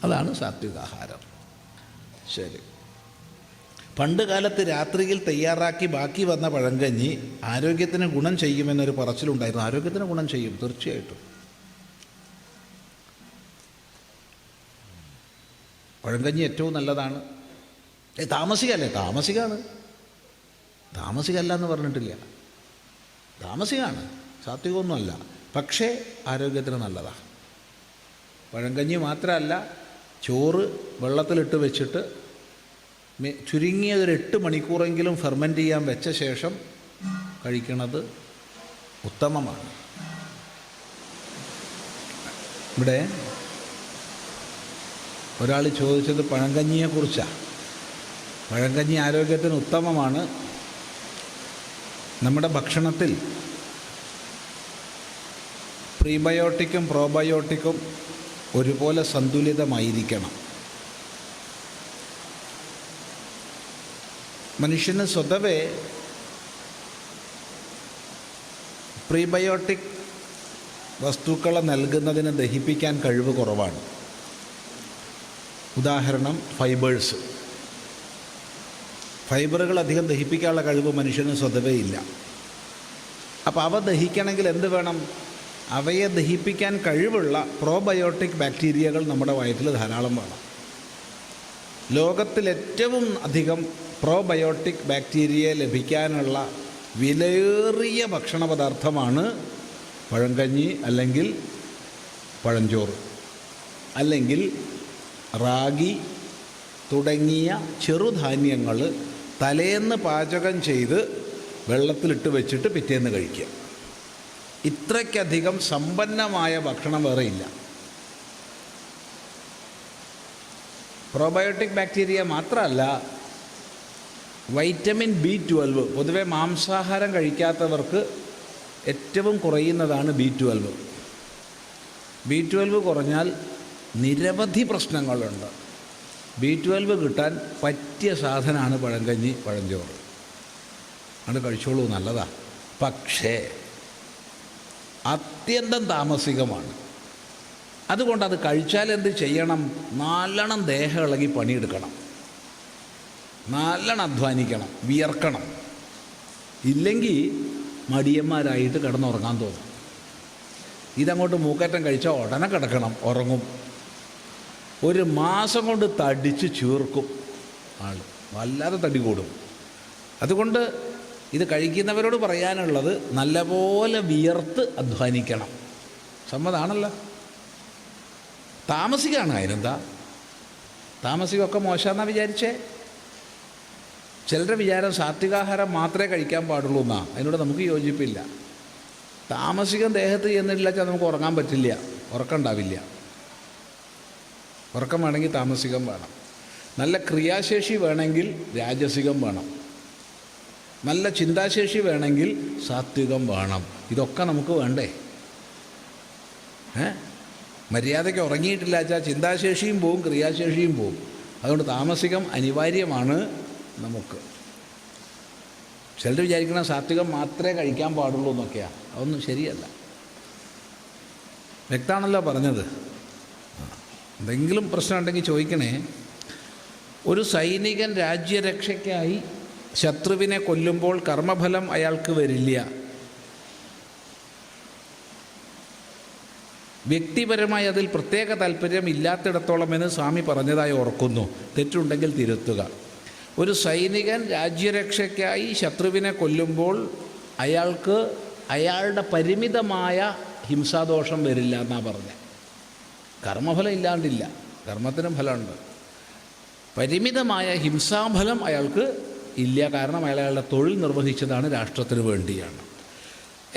അതാണ് സാത്വികാഹാരം. ശരി. പണ്ട് കാലത്ത് രാത്രിയിൽ തയ്യാറാക്കി ബാക്കി വന്ന പഴങ്കഞ്ഞി ആരോഗ്യത്തിന് ഗുണം ചെയ്യുമെന്നൊരു പറച്ചിലുണ്ടായിരുന്നു. ആരോഗ്യത്തിന് ഗുണം ചെയ്യും, തീർച്ചയായിട്ടും. പഴങ്കഞ്ഞി ഏറ്റവും നല്ലതാണ്. താമസികല്ലേ? താമസികമാണ്. താമസികല്ല എന്ന് പറഞ്ഞിട്ടില്ല, താമസികമാണ്, സാത്വികമൊന്നുമല്ല. പക്ഷേ ആരോഗ്യത്തിന് നല്ലതാണ്. പഴങ്കഞ്ഞി മാത്രമല്ല, ചോറ് വെള്ളത്തിലിട്ട് വെച്ചിട്ട് ചുരുങ്ങിയതൊരു 8 മണിക്കൂറെങ്കിലും ഫെർമെൻറ്റ് ചെയ്യാൻ വെച്ച ശേഷം കഴിക്കുന്നത് ഉത്തമമാണ്. ഇവിടെ ഒരാൾ ചോദിച്ചത് പഴങ്കഞ്ഞിയെക്കുറിച്ചാണ്. പഴങ്കഞ്ഞി ആരോഗ്യത്തിന് ഉത്തമമാണ്. നമ്മുടെ ഭക്ഷണത്തിൽ പ്രീബയോട്ടിക്കും പ്രോബയോട്ടിക്കും ഒരുപോലെ സന്തുലിതമായിരിക്കണം. മനുഷ്യന് സ്വതവേ പ്രീബയോട്ടിക് വസ്തുക്കളെ നൽകുന്നതിന് ദഹിപ്പിക്കാൻ കഴിവ് കുറവാണ്. ഉദാഹരണം ഫൈബേഴ്സ്. ഫൈബറുകൾ അധികം ദഹിപ്പിക്കാനുള്ള കഴിവ് മനുഷ്യന് സ്വതവേ ഇല്ല. അപ്പോൾ അവ ദഹിക്കണമെങ്കിൽ എന്ത് വേണം? അവയെ ദഹിപ്പിക്കാൻ കഴിവുള്ള പ്രോബയോട്ടിക് ബാക്ടീരിയകൾ നമ്മുടെ വയറ്റിൽ ധാരാളം വേണം. ലോകത്തിൽ ഏറ്റവും അധികം പ്രോബയോട്ടിക് ബാക്ടീരിയ ലഭിക്കാനുള്ള വിലയേറിയ ഭക്ഷണ പദാർത്ഥമാണ് പഴങ്കഞ്ഞി, അല്ലെങ്കിൽ പഴഞ്ചോറ്, അല്ലെങ്കിൽ റാഗി തുടങ്ങിയ ചെറുധാന്യങ്ങൾ തലേന്ന് പാചകം ചെയ്ത് വെള്ളത്തിലിട്ട് വെച്ചിട്ട് പിറ്റേന്ന് കഴിക്കുക. ഇത്രയ്ക്കധികം സമ്പന്നമായ ഭക്ഷണം വേറെയില്ല. പ്രോബയോട്ടിക് ബാക്ടീരിയ മാത്രമല്ല, വൈറ്റമിൻ B12. പൊതുവെ മാംസാഹാരം കഴിക്കാത്തവർക്ക് ഏറ്റവും കുറയുന്നതാണ് B12. B12 കുറഞ്ഞാൽ നിരവധി പ്രശ്നങ്ങളുണ്ട്. B12 കിട്ടാൻ പറ്റിയ സാധനമാണ് പഴങ്കഞ്ഞി, പഴഞ്ചോറ്. അത് കഴിച്ചോളൂ, നല്ലതാണ്. പക്ഷേ അത്യന്തം താമസികമാണ്. അതുകൊണ്ട് അത് കഴിച്ചാൽ എന്ത് ചെയ്യണം? നല്ലോണം ദേഹം ഇളകി പണിയെടുക്കണം, നല്ലോണം അധ്വാനിക്കണം, വിയർക്കണം. ഇല്ലെങ്കിൽ മടിയന്മാരായിട്ട് കിടന്നുറങ്ങാൻ തോന്നും. ഇതങ്ങോട്ട് മൂക്കറ്റം കഴിച്ചാൽ ഉടനെ കിടക്കണം, ഉറങ്ങും. 1 മാസം കൊണ്ട് തടിച്ച് ചീർക്കും ആൾ, വല്ലാതെ തടി കൂടും. അതുകൊണ്ട് ഇത് കഴിക്കുന്നവരോട് പറയാനുള്ളത് നല്ലപോലെ വിയർത്ത് അധ്വാനിക്കണം. സമ്മതാണല്ലോ. താമസിക്കുകയാണ്, അതിനെന്താ? താമസികമൊക്കെ മോശമെന്നാണ് വിചാരിച്ചേ. ചിലരുടെ വിചാരം സാത്വികാഹാരം മാത്രമേ കഴിക്കാൻ പാടുള്ളൂ എന്നാ. അതിനോട് നമുക്ക് യോജിപ്പില്ല. താമസികം ദേഹത്ത് ചെന്നില്ല വെച്ചാൽ നമുക്ക് ഉറങ്ങാൻ പറ്റില്ല, ഉറക്കമുണ്ടാവില്ല. ഉറക്കം വേണമെങ്കിൽ താമസികം വേണം. നല്ല ക്രിയാശേഷി വേണമെങ്കിൽ രാജസികം വേണം. നല്ല ചിന്താശേഷി വേണമെങ്കിൽ സാത്വികം വേണം. ഇതൊക്കെ നമുക്ക് വേണ്ടേ? മര്യാദയ്ക്ക് ഉറങ്ങിയിട്ടില്ല വെച്ചാൽ ചിന്താശേഷിയും പോവും, ക്രിയാശേഷിയും പോവും. അതുകൊണ്ട് താമസികം അനിവാര്യമാണ് നമുക്ക്. ചിലർ വിചാരിക്കണം സാത്വികം മാത്രമേ കഴിക്കാൻ പാടുള്ളൂ എന്നൊക്കെയാണ്. അതൊന്നും ശരിയല്ല. വ്യക്തമാണല്ലോ പറഞ്ഞത്. എന്തെങ്കിലും പ്രശ്നമുണ്ടെങ്കിൽ ചോദിക്കണേ. ഒരു സൈനികൻ രാജ്യരക്ഷയ്ക്കായി ശത്രുവിനെ കൊല്ലുമ്പോൾ കർമ്മഫലം അയാൾക്ക് വരില്ല. വ്യക്തിപരമായി അതിൽ പ്രത്യേക താല്പര്യം ഇല്ലാത്തിടത്തോളമെന്ന് സ്വാമി പറഞ്ഞതായി ഓർക്കുന്നു. തെറ്റുണ്ടെങ്കിൽ തിരുത്തുക. ഒരു സൈനികൻ രാജ്യരക്ഷയ്ക്കായി ശത്രുവിനെ കൊല്ലുമ്പോൾ അയാൾക്ക് അയാളുടെ പരിമിതമായ ഹിംസാദോഷം വരില്ല എന്നാണ് പറഞ്ഞത്. കർമ്മഫലം ഇല്ലാണ്ടില്ല, കർമ്മത്തിനും ഫലമുണ്ട്. പരിമിതമായ ഹിംസാഫലം അയാൾക്ക് ഇല്ല. കാരണം അയാളുടെ തൊഴിൽ നിർവഹിച്ചതാണ് രാഷ്ട്രത്തിന് വേണ്ടിയാണ്.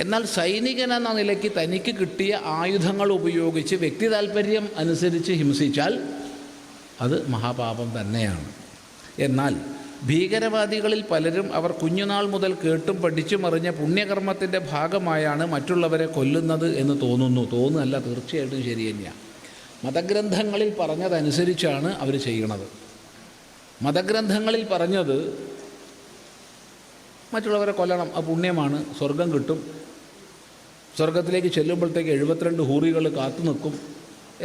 എന്നാൽ സൈനികൻ എന്ന നിലയ്ക്ക് തനിക്ക് കിട്ടിയ ആയുധങ്ങൾ ഉപയോഗിച്ച് വ്യക്തി താല്പര്യം അനുസരിച്ച് ഹിംസിച്ചാൽ അത് മഹാപാപം തന്നെയാണ്. എന്നാൽ ഭീകരവാദികളിൽ പലരും അവർ കുഞ്ഞുനാൾ മുതൽ കേട്ടും പഠിച്ചും അറിഞ്ഞ പുണ്യകർമ്മത്തിൻ്റെ ഭാഗമായാണ് മറ്റുള്ളവരെ കൊല്ലുന്നത് എന്ന് തോന്നുന്നു. തോന്നുന്നല്ല, തീർച്ചയായിട്ടും ശരി തന്നെയാണ്. മതഗ്രന്ഥങ്ങളിൽ പറഞ്ഞതനുസരിച്ചാണ് അവർ ചെയ്യണത്. മതഗ്രന്ഥങ്ങളിൽ പറഞ്ഞത് മറ്റുള്ളവരെ കൊല്ലണം, ആ പുണ്യമാണ്, സ്വർഗം കിട്ടും, സ്വർഗത്തിലേക്ക് ചെല്ലുമ്പോഴത്തേക്ക് 72 ഹൂറികൾ കാത്തു നിൽക്കും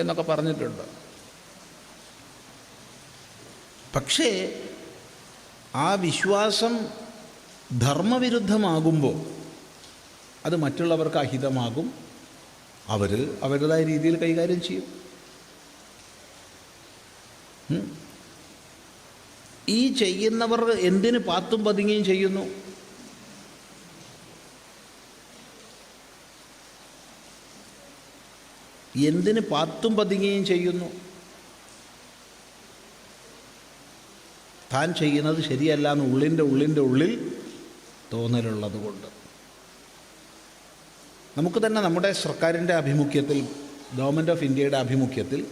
എന്നൊക്കെ പറഞ്ഞിട്ടുണ്ട്. പക്ഷേ ആ വിശ്വാസം ധർമ്മവിരുദ്ധമാകുമ്പോൾ അത് മറ്റുള്ളവർക്ക് അഹിതമാകും. അവർ അവരുടേതായ രീതിയിൽ കൈകാര്യം ചെയ്യും. ഈ ചെയ്യുന്നവർ എന്തിന് പാത്തും പതുങ്ങിയും ചെയ്യുന്നു? എന്തിന് പാത്തും പതുങ്ങുകയും ചെയ്യുന്നു? താൻ ചെയ്യുന്നത് ശരിയല്ല എന്ന് ഉള്ളിൻ്റെ ഉള്ളിൽ തോന്നലുള്ളത് കൊണ്ട്. നമുക്ക് തന്നെ നമ്മുടെ സർക്കാരിൻ്റെ ആഭിമുഖ്യത്തിൽ, ഗവൺമെൻറ് ഓഫ് ഇന്ത്യയുടെ ആഭിമുഖ്യത്തിൽ,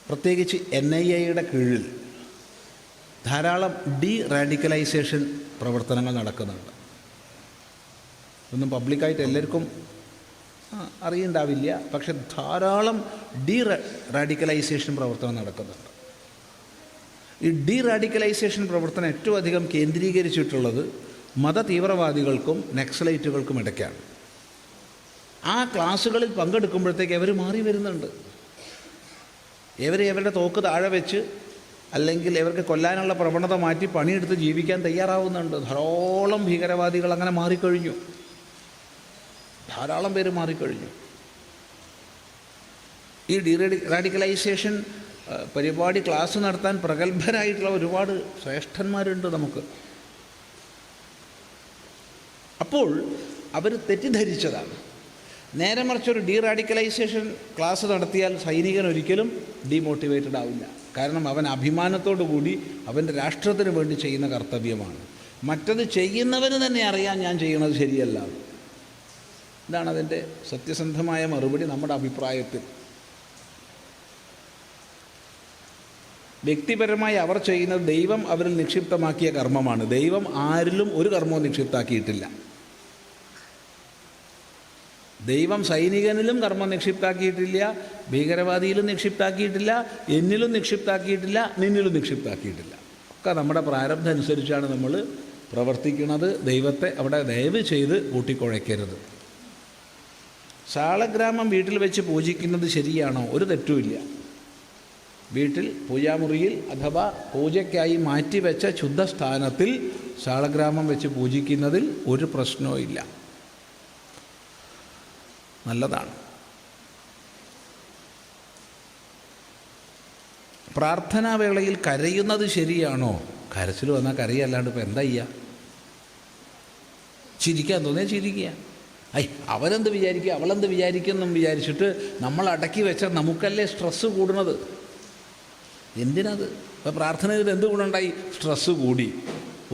പ്രത്യേകിച്ച് NIA കീഴിൽ ധാരാളം റാഡിക്കലൈസേഷൻ പ്രവർത്തനങ്ങൾ നടക്കുന്നുണ്ട്. ഒന്നും പബ്ലിക്കായിട്ട് എല്ലാവർക്കും അറിയുണ്ടാവില്ല. പക്ഷെ ധാരാളം റാഡിക്കലൈസേഷൻ പ്രവർത്തനം നടക്കുന്നുണ്ട്. ഈ റാഡിക്കലൈസേഷൻ പ്രവർത്തനം ഏറ്റവും അധികം കേന്ദ്രീകരിച്ചിട്ടുള്ളത് മത തീവ്രവാദികൾക്കും നക്സലൈറ്റുകൾക്കും ഇടയ്ക്കാണ്. ആ ക്ലാസ്സുകളിൽ പങ്കെടുക്കുമ്പോഴത്തേക്ക് അവർ മാറി വരുന്നുണ്ട്. അവരുടെ തോക്ക് താഴെ വെച്ച് അല്ലെങ്കിൽ ഇവർക്ക് കൊല്ലാനുള്ള പ്രവണത മാറ്റി പണിയെടുത്ത് ജീവിക്കാൻ തയ്യാറാവുന്നുണ്ട്. ധാരാളം ഭീകരവാദികൾ അങ്ങനെ മാറിക്കഴിഞ്ഞു. ധാരാളം പേര് മാറിക്കഴിഞ്ഞു. ഈ റാഡിക്കലൈസേഷൻ പരിപാടി ക്ലാസ് നടത്താൻ പ്രഗത്ഭരായിട്ടുള്ള ഒരുപാട് ശ്രേഷ്ഠന്മാരുണ്ട് നമുക്ക്. അപ്പോൾ അവർ തെറ്റിദ്ധരിച്ചതാണ്. നേരെ മറിച്ചൊരു റാഡിക്കലൈസേഷൻ ക്ലാസ് നടത്തിയാൽ സൈനികൻ ഒരിക്കലും ഡീമോട്ടിവേറ്റഡ് ആവില്ല. കാരണം അവൻ അഭിമാനത്തോടു കൂടി അവൻ്റെ രാഷ്ട്രത്തിന് വേണ്ടി ചെയ്യുന്ന കർത്തവ്യമാണ്. മറ്റത് ചെയ്യുന്നവന് തന്നെ അറിയാം ഞാൻ ചെയ്യുന്നത് ശരിയല്ല. ഇതാണ് അതിൻ്റെ സത്യസന്ധമായ മറുപടി നമ്മുടെ അഭിപ്രായത്തിൽ. വ്യക്തിപരമായി അവർ ചെയ്യുന്നത് ദൈവം അവരിൽ നിക്ഷിപ്തമാക്കിയ കർമ്മമാണ്. ദൈവം ആരിലും ഒരു കർമ്മവും നിക്ഷിപ്താക്കിയിട്ടില്ല. ദൈവം സൈനികനിലും കർമ്മം നിക്ഷിപ്താക്കിയിട്ടില്ല, ഭീകരവാദിയിലും നിക്ഷിപ്താക്കിയിട്ടില്ല, എന്നിലും നിക്ഷിപ്താക്കിയിട്ടില്ല, നിന്നിലും നിക്ഷിപ്താക്കിയിട്ടില്ല. ഒക്കെ നമ്മുടെ പ്രാരബ്ധം അനുസരിച്ചാണ് നമ്മൾ പ്രവർത്തിക്കുന്നത്. ദൈവത്തെ അവിടെ ദയവ് ചെയ്ത് കൂട്ടിക്കുഴയ്ക്കരുത്. സാളഗ്രാമം വീട്ടിൽ വെച്ച് പൂജിക്കുന്നത് ശരിയാണോ? ഒരു തെറ്റുമില്ല. വീട്ടിൽ പൂജാമുറിയിൽ അഥവാ പൂജയ്ക്കായി മാറ്റിവെച്ച ശുദ്ധസ്ഥാനത്തിൽ സാളഗ്രാമം വെച്ച് പൂജിക്കുന്നതിൽ ഒരു പ്രശ്നവും ഇല്ല, നല്ലതാണ്. പ്രാർത്ഥനാവേളയിൽ കരയുന്നത് ശരിയാണോ? കരച്ചിൽ വന്നാൽ കരയല്ലാണ്ട് ഇപ്പം എന്താ ചെയ്യുക? ചിരിക്കാൻ തോന്നിയാൽ ചിരിക്കുക. അവരെന്ത് വിചാരിക്കുക, അവളെന്ത് വിചാരിക്കുമെന്നും വിചാരിച്ചിട്ട് നമ്മൾ അടക്കി വെച്ചാൽ നമുക്കല്ലേ സ്ട്രെസ്സ് കൂടുന്നത്. എന്തിനത്? ഇപ്പോൾ പ്രാർത്ഥനയിൽ എന്ത് ഗുണമുണ്ടായി? സ്ട്രെസ്സ് കൂടി.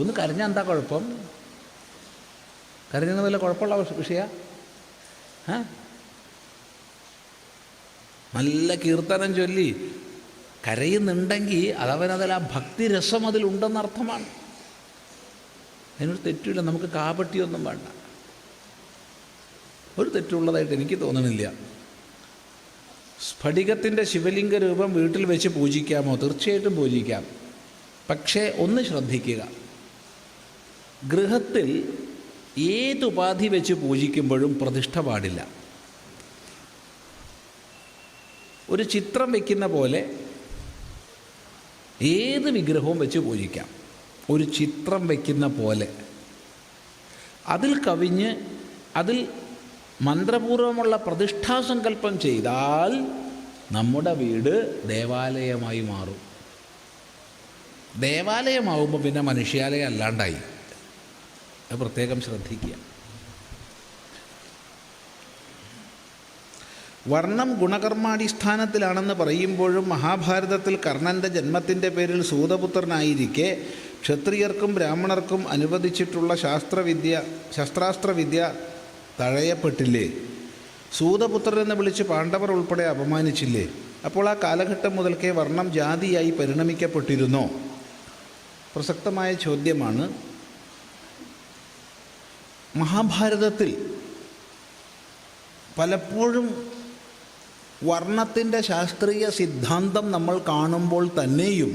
ഒന്ന് കരഞ്ഞാൽ എന്താ കുഴപ്പം? കരഞ്ഞെന്ന് വല്ല കുഴപ്പമുള്ള വിഷയമാണ്? നല്ല കീർത്തനം ചൊല്ലി കരയുന്നുണ്ടെങ്കിൽ അതവനതിൽ ആ ഭക്തിരസം അതിലുണ്ടെന്നർത്ഥമാണ്. അതിനൊരു തെറ്റില്ല. നമുക്ക് കാപട്യമൊന്നും വേണ്ട. ഒരു തെറ്റുള്ളതായിട്ട് എനിക്ക് തോന്നണില്ല. സ്ഫടികത്തിൻ്റെ ശിവലിംഗ രൂപം വീട്ടിൽ വെച്ച് പൂജിക്കാമോ? തീർച്ചയായിട്ടും പൂജിക്കാം. പക്ഷേ ഒന്ന് ശ്രദ്ധിക്കുക, ഗൃഹത്തിൽ ഏതുപാധി വെച്ച് പൂജിക്കുമ്പോഴും പ്രതിഷ്ഠ പാടില്ല. ഒരു ചിത്രം വയ്ക്കുന്ന പോലെ ഏത് വിഗ്രഹവും വെച്ച് പൂജിക്കാം. ഒരു ചിത്രം വയ്ക്കുന്ന പോലെ അതിൽ കവിഞ്ഞ് അതിൽ മന്ത്രപൂർവമുള്ള പ്രതിഷ്ഠാസങ്കല്പം ചെയ്താൽ നമ്മുടെ വീട് ദേവാലയമായി മാറും. ദേവാലയമാവുമ്പോൾ പിന്നെ മനുഷ്യാലയം അല്ലാണ്ടായി. അത് പ്രത്യേകം ശ്രദ്ധിക്കുക. വർണ്ണം ഗുണകർമാടിസ്ഥാനത്തിലാണെന്ന് പറയുമ്പോഴും മഹാഭാരതത്തിൽ കർണൻ്റെ ജന്മത്തിൻ്റെ പേരിൽ സൂതപുത്രനായിരിക്കെ ക്ഷത്രിയർക്കും ബ്രാഹ്മണർക്കും അനുവദിച്ചിട്ടുള്ള ശസ്ത്രാസ്ത്രവിദ്യ തഴയപ്പെട്ടില്ലേ? സൂതപുത്രൻ എന്ന് വിളിച്ച് പാണ്ഡവർ ഉൾപ്പെടെ അപമാനിച്ചില്ലേ? അപ്പോൾ ആ കാലഘട്ടം മുതൽക്കേ വർണ്ണം ജാതിയായി പരിണമിക്കപ്പെട്ടിരുന്നോ? പ്രസക്തമായ ചോദ്യമാണ്. മഹാഭാരതത്തിൽ പലപ്പോഴും വർണ്ണത്തിൻ്റെ ശാസ്ത്രീയ സിദ്ധാന്തം നമ്മൾ കാണുമ്പോൾ തന്നെയും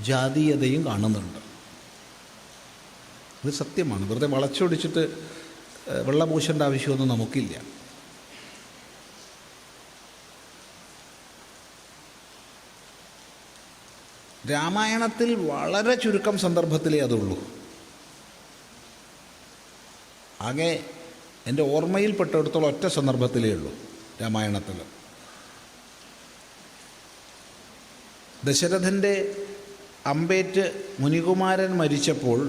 ജാതീയതയും കാണുന്നുണ്ട്. ഇത് സത്യമാണ്. വെറുതെ വളച്ചൊടിച്ചിട്ട് വെള്ളപൂശേണ്ട ആവശ്യമൊന്നും നമുക്കില്ല. രാമായണത്തിൽ വളരെ ചുരുക്കം സന്ദർഭത്തിലേ അതുള്ളൂ. ആകെ എൻ്റെ ഓർമ്മയിൽപ്പെട്ടിടത്തോളം ഒറ്റ സന്ദർഭത്തിലേ ഉള്ളൂ രാമായണത്തിൽ. ദശരഥൻ്റെ അമ്പേറ്റ് മുനികുമാരൻ മരിച്ചപ്പോൾ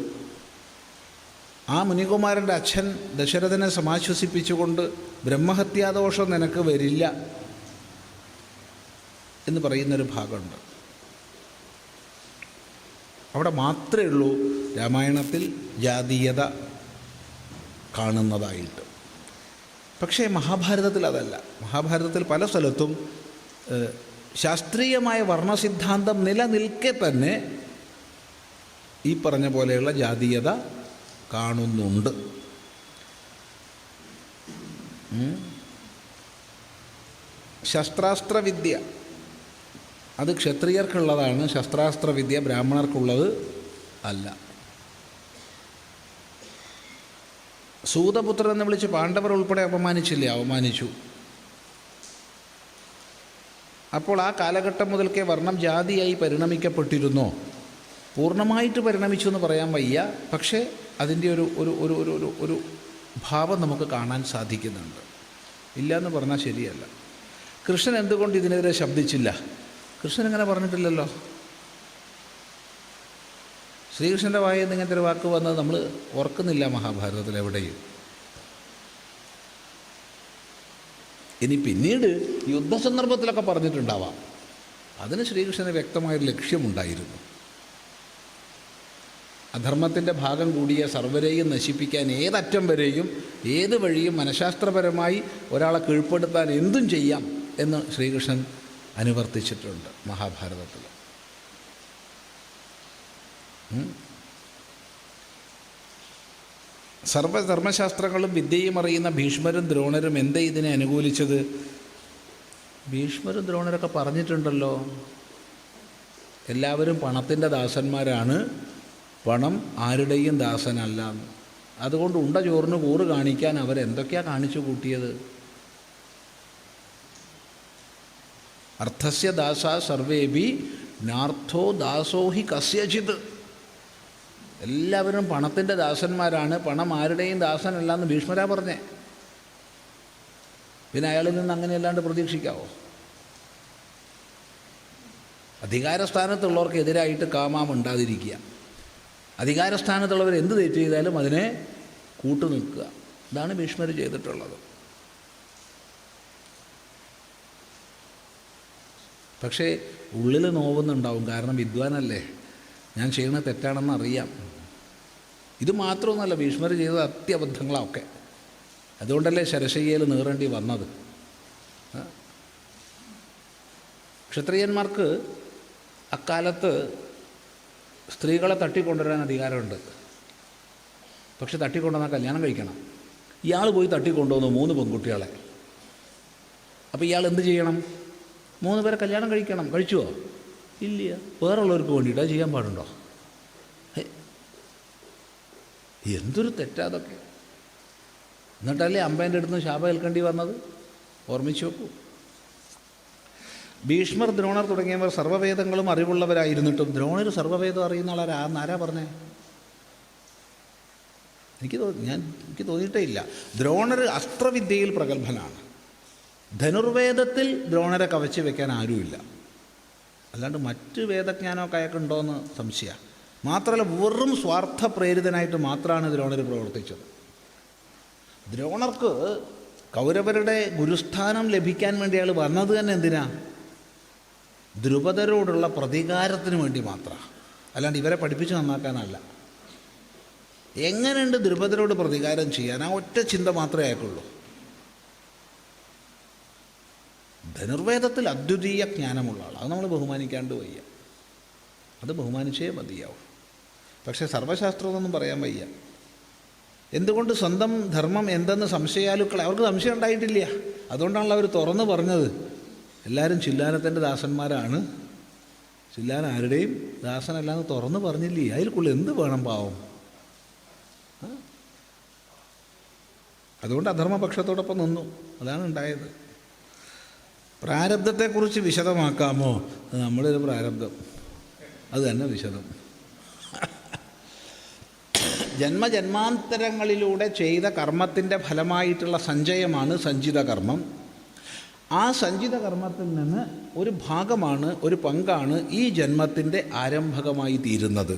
ആ മുനികുമാരൻ്റെ അച്ഛൻ ദശരഥനെ സമാശ്വസിപ്പിച്ചുകൊണ്ട് ബ്രഹ്മഹത്യാദോഷം നിനക്ക് വരില്ല എന്ന് പറയുന്നൊരു ഭാഗമുണ്ട്. അവിടെ മാത്രമേ ഉള്ളൂ രാമായണത്തിൽ ജാതീയത കാണുന്നതായിട്ട്. പക്ഷേ മഹാഭാരതത്തിൽ അതല്ല. മഹാഭാരതത്തിൽ പല സ്ഥലത്തും ശാസ്ത്രീയമായ വർണ്ണസിദ്ധാന്തം നിലനിൽക്കെ തന്നെ ഈ പറഞ്ഞ പോലെയുള്ള ജാതീയത കാണുന്നുണ്ട്. ശസ്ത്രാസ്ത്രവിദ്യ അത് ക്ഷത്രിയർക്കുള്ളതാണ്. ശസ്ത്രാസ്ത്രവിദ്യ ബ്രാഹ്മണർക്കുള്ളത് അല്ല. സൂതപുത്രൻ എന്ന് വിളിച്ച് പാണ്ഡവർ ഉൾപ്പെടെ അപമാനിച്ചില്ലേ? അവമാനിച്ചു. അപ്പോൾ ആ കാലഘട്ടം മുതൽക്കേ വർണ്ണം ജാതിയായി പരിണമിക്കപ്പെട്ടിരുന്നോ? പൂർണ്ണമായിട്ട് പരിണമിച്ചു എന്ന് പറയാൻ വയ്യ. പക്ഷേ അതിൻ്റെ ഒരു ഒരു ഒരു ഒരു ഒരു ഭാവം നമുക്ക് കാണാൻ സാധിക്കുന്നുണ്ട്. ഇല്ല എന്ന് പറഞ്ഞാൽ ശരിയല്ല. കൃഷ്ണൻ എന്തുകൊണ്ട് ഇതിനെതിരെ ശബ്ദിച്ചില്ല? കൃഷ്ണൻ ഇങ്ങനെ പറഞ്ഞിട്ടില്ലല്ലോ. ശ്രീകൃഷ്ണൻ്റെ വായിൽ നിന്ന് ഇങ്ങനത്തെ ഒരു വാക്ക് വന്നത് നമ്മൾ ഓർക്കുന്നില്ല മഹാഭാരതത്തിൽ എവിടെയും. ഇനി പിന്നീട് യുദ്ധസന്ദർഭത്തിലൊക്കെ പറഞ്ഞിട്ടുണ്ടാവാം. അതിന് ശ്രീകൃഷ്ണന് വ്യക്തമായൊരു ലക്ഷ്യമുണ്ടായിരുന്നു. അധർമ്മത്തിൻ്റെ ഭാഗം കൂടിയ സർവരെയും നശിപ്പിക്കാൻ ഏതറ്റം വരെയും ഏത് വഴിയും മനഃശാസ്ത്രപരമായി ഒരാളെ കീഴ്പ്പെടുത്താൻ എന്തും ചെയ്യാം എന്ന് ശ്രീകൃഷ്ണൻ അനുവർത്തിച്ചിട്ടുണ്ട് മഹാഭാരതത്തിൽ. സർവധർമ്മശാസ്ത്രങ്ങളും വിദ്യയും അറിയുന്ന ഭീഷ്മരും ദ്രോണരും എന്തേ ഇതിനെ അനുകൂലിച്ചത്? ഭീഷ്മരും ദ്രോണരൊക്കെ പറഞ്ഞിട്ടുണ്ടല്ലോ, എല്ലാവരും പണത്തിൻ്റെ ദാസന്മാരാണ്, പണം ആരുടെയും ദാസനല്ല. അതുകൊണ്ട് ഉണ്ട ചോറിന് കൂറ് കാണിക്കാൻ അവരെന്തൊക്കെയാണ് കാണിച്ചു കൂട്ടിയത്? അർത്ഥസ്യ ദാസ സർവേബി നാർത്ഥോ ദാസോ ഹി കസ്യചിത്. എല്ലാവരും പണത്തിൻ്റെ ദാസന്മാരാണ്, പണം ആരുടെയും ദാസനല്ല എന്ന് ഭീഷ്മരാ പറഞ്ഞേ. പിന്നെ അയാളിൽ നിന്ന് അങ്ങനെയല്ലാണ്ട് പ്രതീക്ഷിക്കാവോ? അധികാരസ്ഥാനത്തുള്ളവർക്കെതിരായിട്ട് കാമാം ഉണ്ടാതിരിക്കുക. അധികാരസ്ഥാനത്തുള്ളവർ എന്ത് തെറ്റ് ചെയ്താലും അതിനെ കൂട്ടു നിൽക്കുക. ഇതാണ് ഭീഷ്മർ ചെയ്തിട്ടുള്ളത്. പക്ഷേ ഉള്ളിൽ നോവുന്നുണ്ടാവും. കാരണം വിദ്വാനല്ലേ, ഞാൻ ചെയ്യുന്നത് തെറ്റാണെന്ന് അറിയാം. ഇത് മാത്രമൊന്നുമല്ല, ഭീഷ്മർ ചെയ്തത് അത്യബദ്ധങ്ങളൊക്കെ. അതുകൊണ്ടല്ലേ ശരശയ്യയിൽ നീറേണ്ടി വന്നത്. ക്ഷത്രിയന്മാർക്ക് അക്കാലത്ത് സ്ത്രീകളെ തട്ടിക്കൊണ്ടുവരാൻ അധികാരമുണ്ട്. പക്ഷെ തട്ടിക്കൊണ്ടുവന്നാൽ കല്യാണം കഴിക്കണം. ഇയാൾ പോയി തട്ടിക്കൊണ്ടുവന്നു 3 പെൺകുട്ടികളെ. അപ്പോൾ ഇയാൾ എന്ത് ചെയ്യണം? 3 പേരെ കല്യാണം കഴിക്കണം. കഴിച്ചുവോ? ഇല്ല. വേറുള്ളവർക്ക് വേണ്ടിയിട്ടാണ് ചെയ്യാൻ പാടുണ്ടോ? എന്തൊരു തെറ്റാതൊക്കെ. എന്നിട്ടല്ലേ അമ്പേൻ്റെ അടുത്ത് ശാപം ഏൽക്കേണ്ടി വന്നത്. ഓർമ്മിച്ച് നോക്കൂ. ഭീഷ്മർ, ദ്രോണർ തുടങ്ങിയവർ സർവ്വവേദങ്ങളും അറിവുള്ളവരായിരുന്നിട്ടും ദ്രോണർ സർവ്വവേദം അറിയുന്ന ആരാ പറഞ്ഞേ? എനിക്ക് തോന്നിയിട്ടേ ഇല്ല. ദ്രോണർ അസ്ത്രവിദ്യയിൽ പ്രഗത്ഭനാണ്. ധനുർവേദത്തിൽ ദ്രോണരെ കവച്ച് വെക്കാൻ ആരുമില്ല. അല്ലാണ്ട് മറ്റ് വേദജ്ഞാനമൊക്കെ അയാൾക്കുണ്ടോയെന്ന് സംശയമാണ്. മാത്രമല്ല, വെറും സ്വാർത്ഥ പ്രേരിതനായിട്ട് മാത്രമാണ് ദ്രോണർ പ്രവർത്തിച്ചത്. ദ്രോണർക്ക് കൗരവരുടെ ഗുരുസ്ഥാനം ലഭിക്കാൻ വേണ്ടി അയാൾ വന്നത് തന്നെ എന്തിനാ? ദ്രുപദരോടുള്ള പ്രതികാരത്തിന് വേണ്ടി മാത്രമാണ്. അല്ലാണ്ട് ഇവരെ പഠിപ്പിച്ച് നന്നാക്കാനല്ല. എങ്ങനെയുണ്ട് ദ്രുപദരോട് പ്രതികാരം ചെയ്യാൻ? ആ ഒറ്റ ചിന്ത മാത്രമേ അയാൾക്കുള്ളൂ. ധനുർവേദത്തിൽ അദ്വിതീയ ജ്ഞാനമുള്ള ആൾ. അത് നമ്മൾ ബഹുമാനിക്കാണ്ട് വയ്യ. അത് ബഹുമാനിച്ചേ മതിയാവും. പക്ഷേ സർവ്വശാസ്ത്രമൊന്നും പറയാൻ വയ്യ. എന്തുകൊണ്ട്? സ്വന്തം ധർമ്മം എന്തെന്ന് സംശയാലുക്കളെ അവർക്ക് സംശയം ഉണ്ടായിട്ടില്ല. അതുകൊണ്ടാണല്ലോ അവർ തുറന്ന് പറഞ്ഞത്. എല്ലാവരും ചില്ലാനത്തിൻ്റെ ദാസന്മാരാണ്, ചില്ലാൻ ആരുടെയും ദാസനല്ലാന്ന് തുറന്ന് പറഞ്ഞില്ലേ. അതിൽക്കുള്ള എന്ത് വേണം പാവം? അതുകൊണ്ട് അധർമ്മപക്ഷത്തോടൊപ്പം നിന്നു. അതാണ് ഉണ്ടായത്. പ്രാരബ്ധത്തെക്കുറിച്ച് വിശദമാക്കാമോ? നമ്മുടെ ഒരു പ്രാരബ്ധം അത് തന്നെ വിശദം. ജന്മജന്മാന്തരങ്ങളിലൂടെ ചെയ്ത കർമ്മത്തിൻ്റെ ഫലമായിട്ടുള്ള സഞ്ചയമാണ് സഞ്ചിത കർമ്മം. ആ സഞ്ചിത കർമ്മത്തിൽ നിന്ന് ഒരു ഭാഗമാണ്, ഒരു പങ്കാണ് ഈ ജന്മത്തിൻ്റെ ആരംഭകമായി തീരുന്നത്.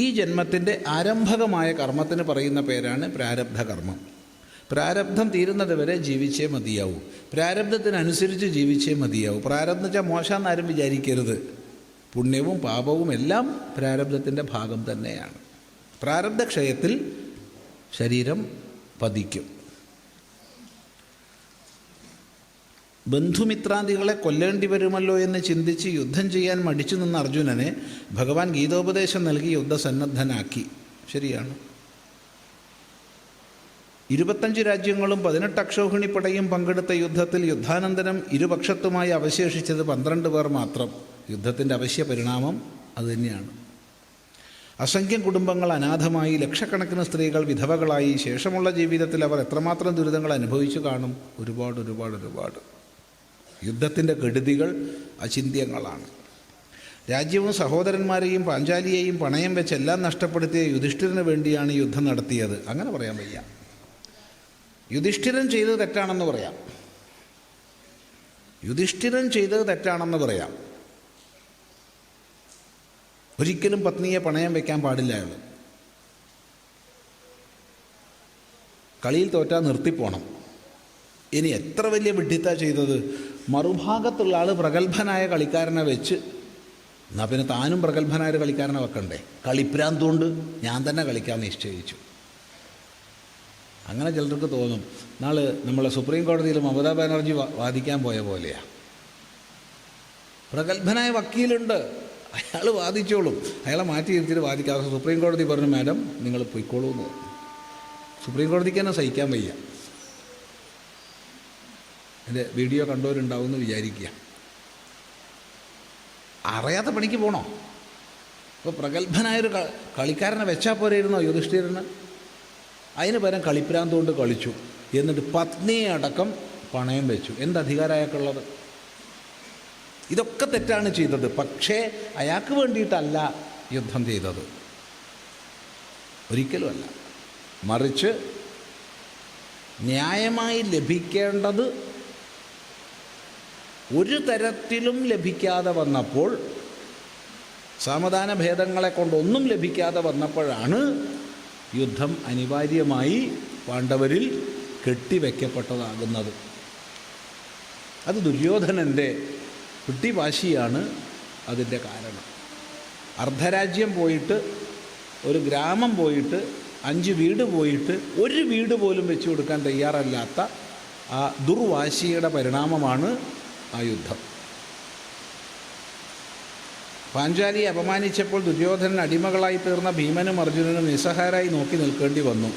ഈ ജന്മത്തിൻ്റെ ആരംഭകമായ കർമ്മത്തിന് പറയുന്ന പേരാണ് പ്രാരബ്ധ കർമ്മം. പ്രാരബ്ധം തീരുന്നത് വരെ ജീവിച്ചേ മതിയാവൂ. പ്രാരബ്ധത്തിനനുസരിച്ച് ജീവിച്ചേ മതിയാവൂ. പ്രാരബ്ധം വെച്ചാൽ മോശമെന്ന് ആരും വിചാരിക്കരുത്. പുണ്യവും പാപവും എല്ലാം പ്രാരബ്ധത്തിൻ്റെ ഭാഗം തന്നെയാണ്. പ്രാരബ്ധക്ഷയത്തിൽ ശരീരം പതിക്കും. ബന്ധുമിത്രാദികളെ കൊല്ലേണ്ടി വരുമല്ലോ എന്ന് ചിന്തിച്ച് യുദ്ധം ചെയ്യാൻ മടിച്ചു നിന്ന അർജുനനെ ഭഗവാൻ ഗീതോപദേശം നൽകി യുദ്ധസന്നദ്ധനാക്കി. ശരിയാണ്. 25 രാജ്യങ്ങളും 18 അക്ഷൗഹിണിപ്പടയും പങ്കെടുത്ത യുദ്ധത്തിൽ യുദ്ധാനന്തരം ഇരുപക്ഷത്തുമായി അവശേഷിച്ചത് 12 പേർ മാത്രം. യുദ്ധത്തിൻ്റെ അവശ്യ പരിണാമം അതുതന്നെയാണ്. അസംഖ്യം കുടുംബങ്ങൾ അനാഥമായി, ലക്ഷക്കണക്കിന് സ്ത്രീകൾ വിധവകളായി. ശേഷമുള്ള ജീവിതത്തിൽ അവർ എത്രമാത്രം ദുരിതങ്ങൾ അനുഭവിച്ചു കാണും? ഒരുപാട്. യുദ്ധത്തിൻ്റെ കെടുതികൾ അചിന്ത്യങ്ങളാണ്. രാജ്യവും സഹോദരന്മാരെയും പാഞ്ചാലിയെയും പണയം വെച്ച് എല്ലാം നഷ്ടപ്പെടുത്തിയ യുധിഷ്ഠിരന് വേണ്ടിയാണ് യുദ്ധം നടത്തിയത്. അങ്ങനെ പറയാൻ വയ്യ. യുധിഷ്ഠിരൻ ചെയ്തത് തെറ്റാണെന്ന് പറയാം. ഒരിക്കലും പത്നിയെ പണയം വയ്ക്കാൻ പാടില്ല. അയാൾ കളിയിൽ തോറ്റാൽ നിർത്തിപ്പോണം. ഇനി എത്ര വലിയ വിഡ്ഢിത്താ ചെയ്തത്? മറുഭാഗത്തുള്ള ആൾ പ്രഗത്ഭനായ കളിക്കാരനെ വെച്ച്, എന്നാൽ പിന്നെ താനും പ്രഗത്ഭനായ ഒരു കളിക്കാരനെ വെക്കണ്ടേ? കളിപ്രാന്തുകൊണ്ട് ഞാൻ തന്നെ കളിക്കാൻ നിശ്ചയിച്ചു. അങ്ങനെ ചിലർക്ക് തോന്നും. നാളെ നമ്മളെ സുപ്രീം കോടതിയിൽ മമതാ ബാനർജി വാദിക്കാൻ പോയ പോലെയാണ്. പ്രഗത്ഭനായ വക്കീലുണ്ട്, അയാൾ വാദിച്ചോളും. അയാളെ മാറ്റി ഇരുത്തിയിട്ട് വാദിക്കാതെ സുപ്രീം കോടതി പറഞ്ഞു, മാഡം നിങ്ങൾ പൊയ്ക്കോളൂ എന്ന്. സുപ്രീം കോടതിക്ക് തന്നെ സഹിക്കാൻ വയ്യ. എൻ്റെ വീഡിയോ കണ്ടവരുണ്ടാവുമെന്ന് വിചാരിക്കുക. അറിയാത്ത പണിക്ക് പോകണോ? അപ്പോൾ പ്രഗത്ഭനായൊരു കളിക്കാരനെ വെച്ചാൽ പോരായിരുന്നോ യുധിഷ്ഠിരന്? അതിന് പകരം കളിപ്രാന്തുകൊണ്ട് കളിച്ചു. എന്നിട്ട് പത്നിയെ അടക്കം പണയം വെച്ചു. എന്തധികാരമാക്കുള്ളത്? ഇതൊക്കെ തെറ്റാണ് ചെയ്തത്. പക്ഷേ അയാൾക്ക് വേണ്ടിയിട്ടല്ല യുദ്ധം ചെയ്തത്, ഒരിക്കലുമല്ല. മറിച്ച് ന്യായമായി ലഭിക്കേണ്ടത് ഒരു തരത്തിലും ലഭിക്കാതെ വന്നപ്പോൾ സാമധാന ഭേദങ്ങളെ കൊണ്ടൊന്നും ലഭിക്കാതെ വന്നപ്പോഴാണ് യുദ്ധം അനിവാര്യമായി പാണ്ഡവരിൽ കെട്ടിവെക്കപ്പെട്ടതാകുന്നത്. അത് ദുര്യോധനൻ്റെ പിടിവാശിയാണ് അതിൻ്റെ കാരണം. അർദ്ധരാജ്യം പോയിട്ട്, ഒരു ഗ്രാമം പോയിട്ട്, 5 വീട് പോയിട്ട്, ഒരു വീട് പോലും വെച്ചു കൊടുക്കാൻ തയ്യാറല്ലാത്ത ആ ദുർവാശിയുടെ പരിണാമമാണ് ആ യുദ്ധം. പാഞ്ചാലിയെ അപമാനിച്ചപ്പോൾ ദുര്യോധനൻ അടിമകളായി തീർന്ന ഭീമനും അർജുനനും നിസ്സഹായരായി നോക്കി നിൽക്കേണ്ടി വന്നു.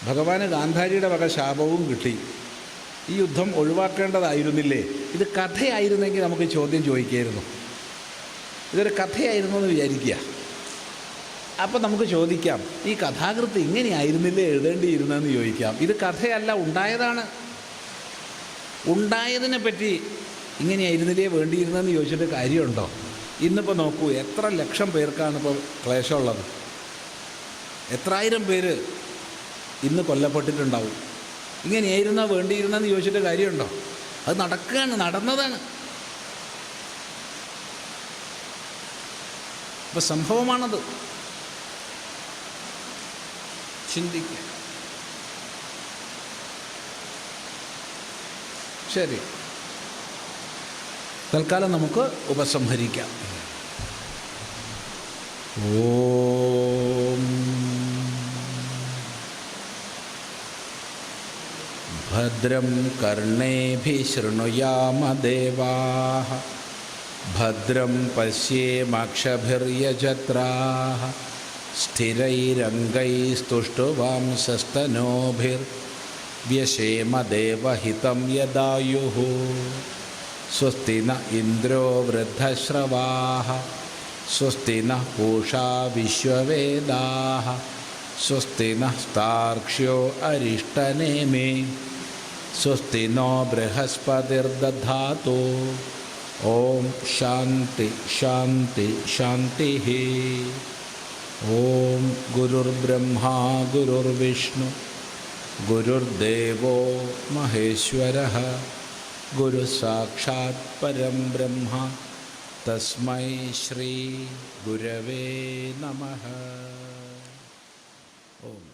ഭഗവാന് ഗാന്ധാരിയുടെ വക ശാപവും കിട്ടി. ഈ യുദ്ധം ഒഴിവാക്കേണ്ടതായിരുന്നില്ലേ? ഇത് കഥയായിരുന്നെങ്കിൽ നമുക്ക് ചോദ്യം ചോദിക്കായിരുന്നു. ഇതൊരു കഥയായിരുന്നു എന്ന് വിചാരിക്കുക. അപ്പം നമുക്ക് ചോദിക്കാം, ഈ കഥാകൃത്ത് ഇങ്ങനെയായിരുന്നില്ലേ എഴുതേണ്ടിയിരുന്നതെന്ന് ചോദിക്കാം. ഇത് കഥയല്ല, ഉണ്ടായതാണ്. ഉണ്ടായതിനെ പറ്റി ഇങ്ങനെയായിരുന്നില്ലേ വേണ്ടിയിരുന്നതെന്ന് ചോദിച്ചിട്ട് കാര്യമുണ്ടോ? ഇന്നിപ്പോൾ നോക്കൂ, എത്ര ലക്ഷം പേർക്കാണ് ഇപ്പോൾ ക്ലേശമുള്ളത്. എത്രായിരം പേര് ഇന്ന് കൊല്ലപ്പെട്ടിട്ടുണ്ടാവും. ഇങ്ങനെയായിരുന്നോ വേണ്ടിയിരുന്നെന്ന് ചോദിച്ചിട്ട് കാര്യമുണ്ടോ? അത് നടക്കുകയാണ്, നടന്നതാണ്. അപ്പോൾ സംഭവമാണത്. ചിന്തിക്കുക. ശരി, തൽക്കാലം നമുക്ക് ഉപസംഹരിക്കാം. ഓം ഭദ്രം കർണേഭിഃ ശൃണുയാമ ദേവാഃ ഭദ്രം പശ്യേമാക്ഷഭിർയജത്രാഃ സ്ഥിരൈരംഗൈസ്തുഷ്ടുവാംസസ്തനൂഭിർവ്യശേമ ദേവഹിതം യദായുഃ സ്വസ്തി ന ഇന്ദ്രോ വൃദ്ധശ്രവാഃ സ്വസ്തി നഃ പൂഷാ വിശ്വവേദാഃ സ്വസ്തി നഃ സ്താർക്ഷ്യോ അരിഷ്ടനേമി സ്വസ്തി നോ ബൃഹസ്പതിർദധാതു. ഓം ശാന്തി ശാന്തി ശാന്തി. ഓം ഗുരുർബ്രഹ്മാ ഗുരുർവിഷ്ണു ഗുരുർദേവോ മഹേശ്വരഃ ഗുരു സാക്ഷാത് പരം ബ്രഹ്മ തസ്മൈ ശ്രീ ഗുരവേ നമഃ. ഓം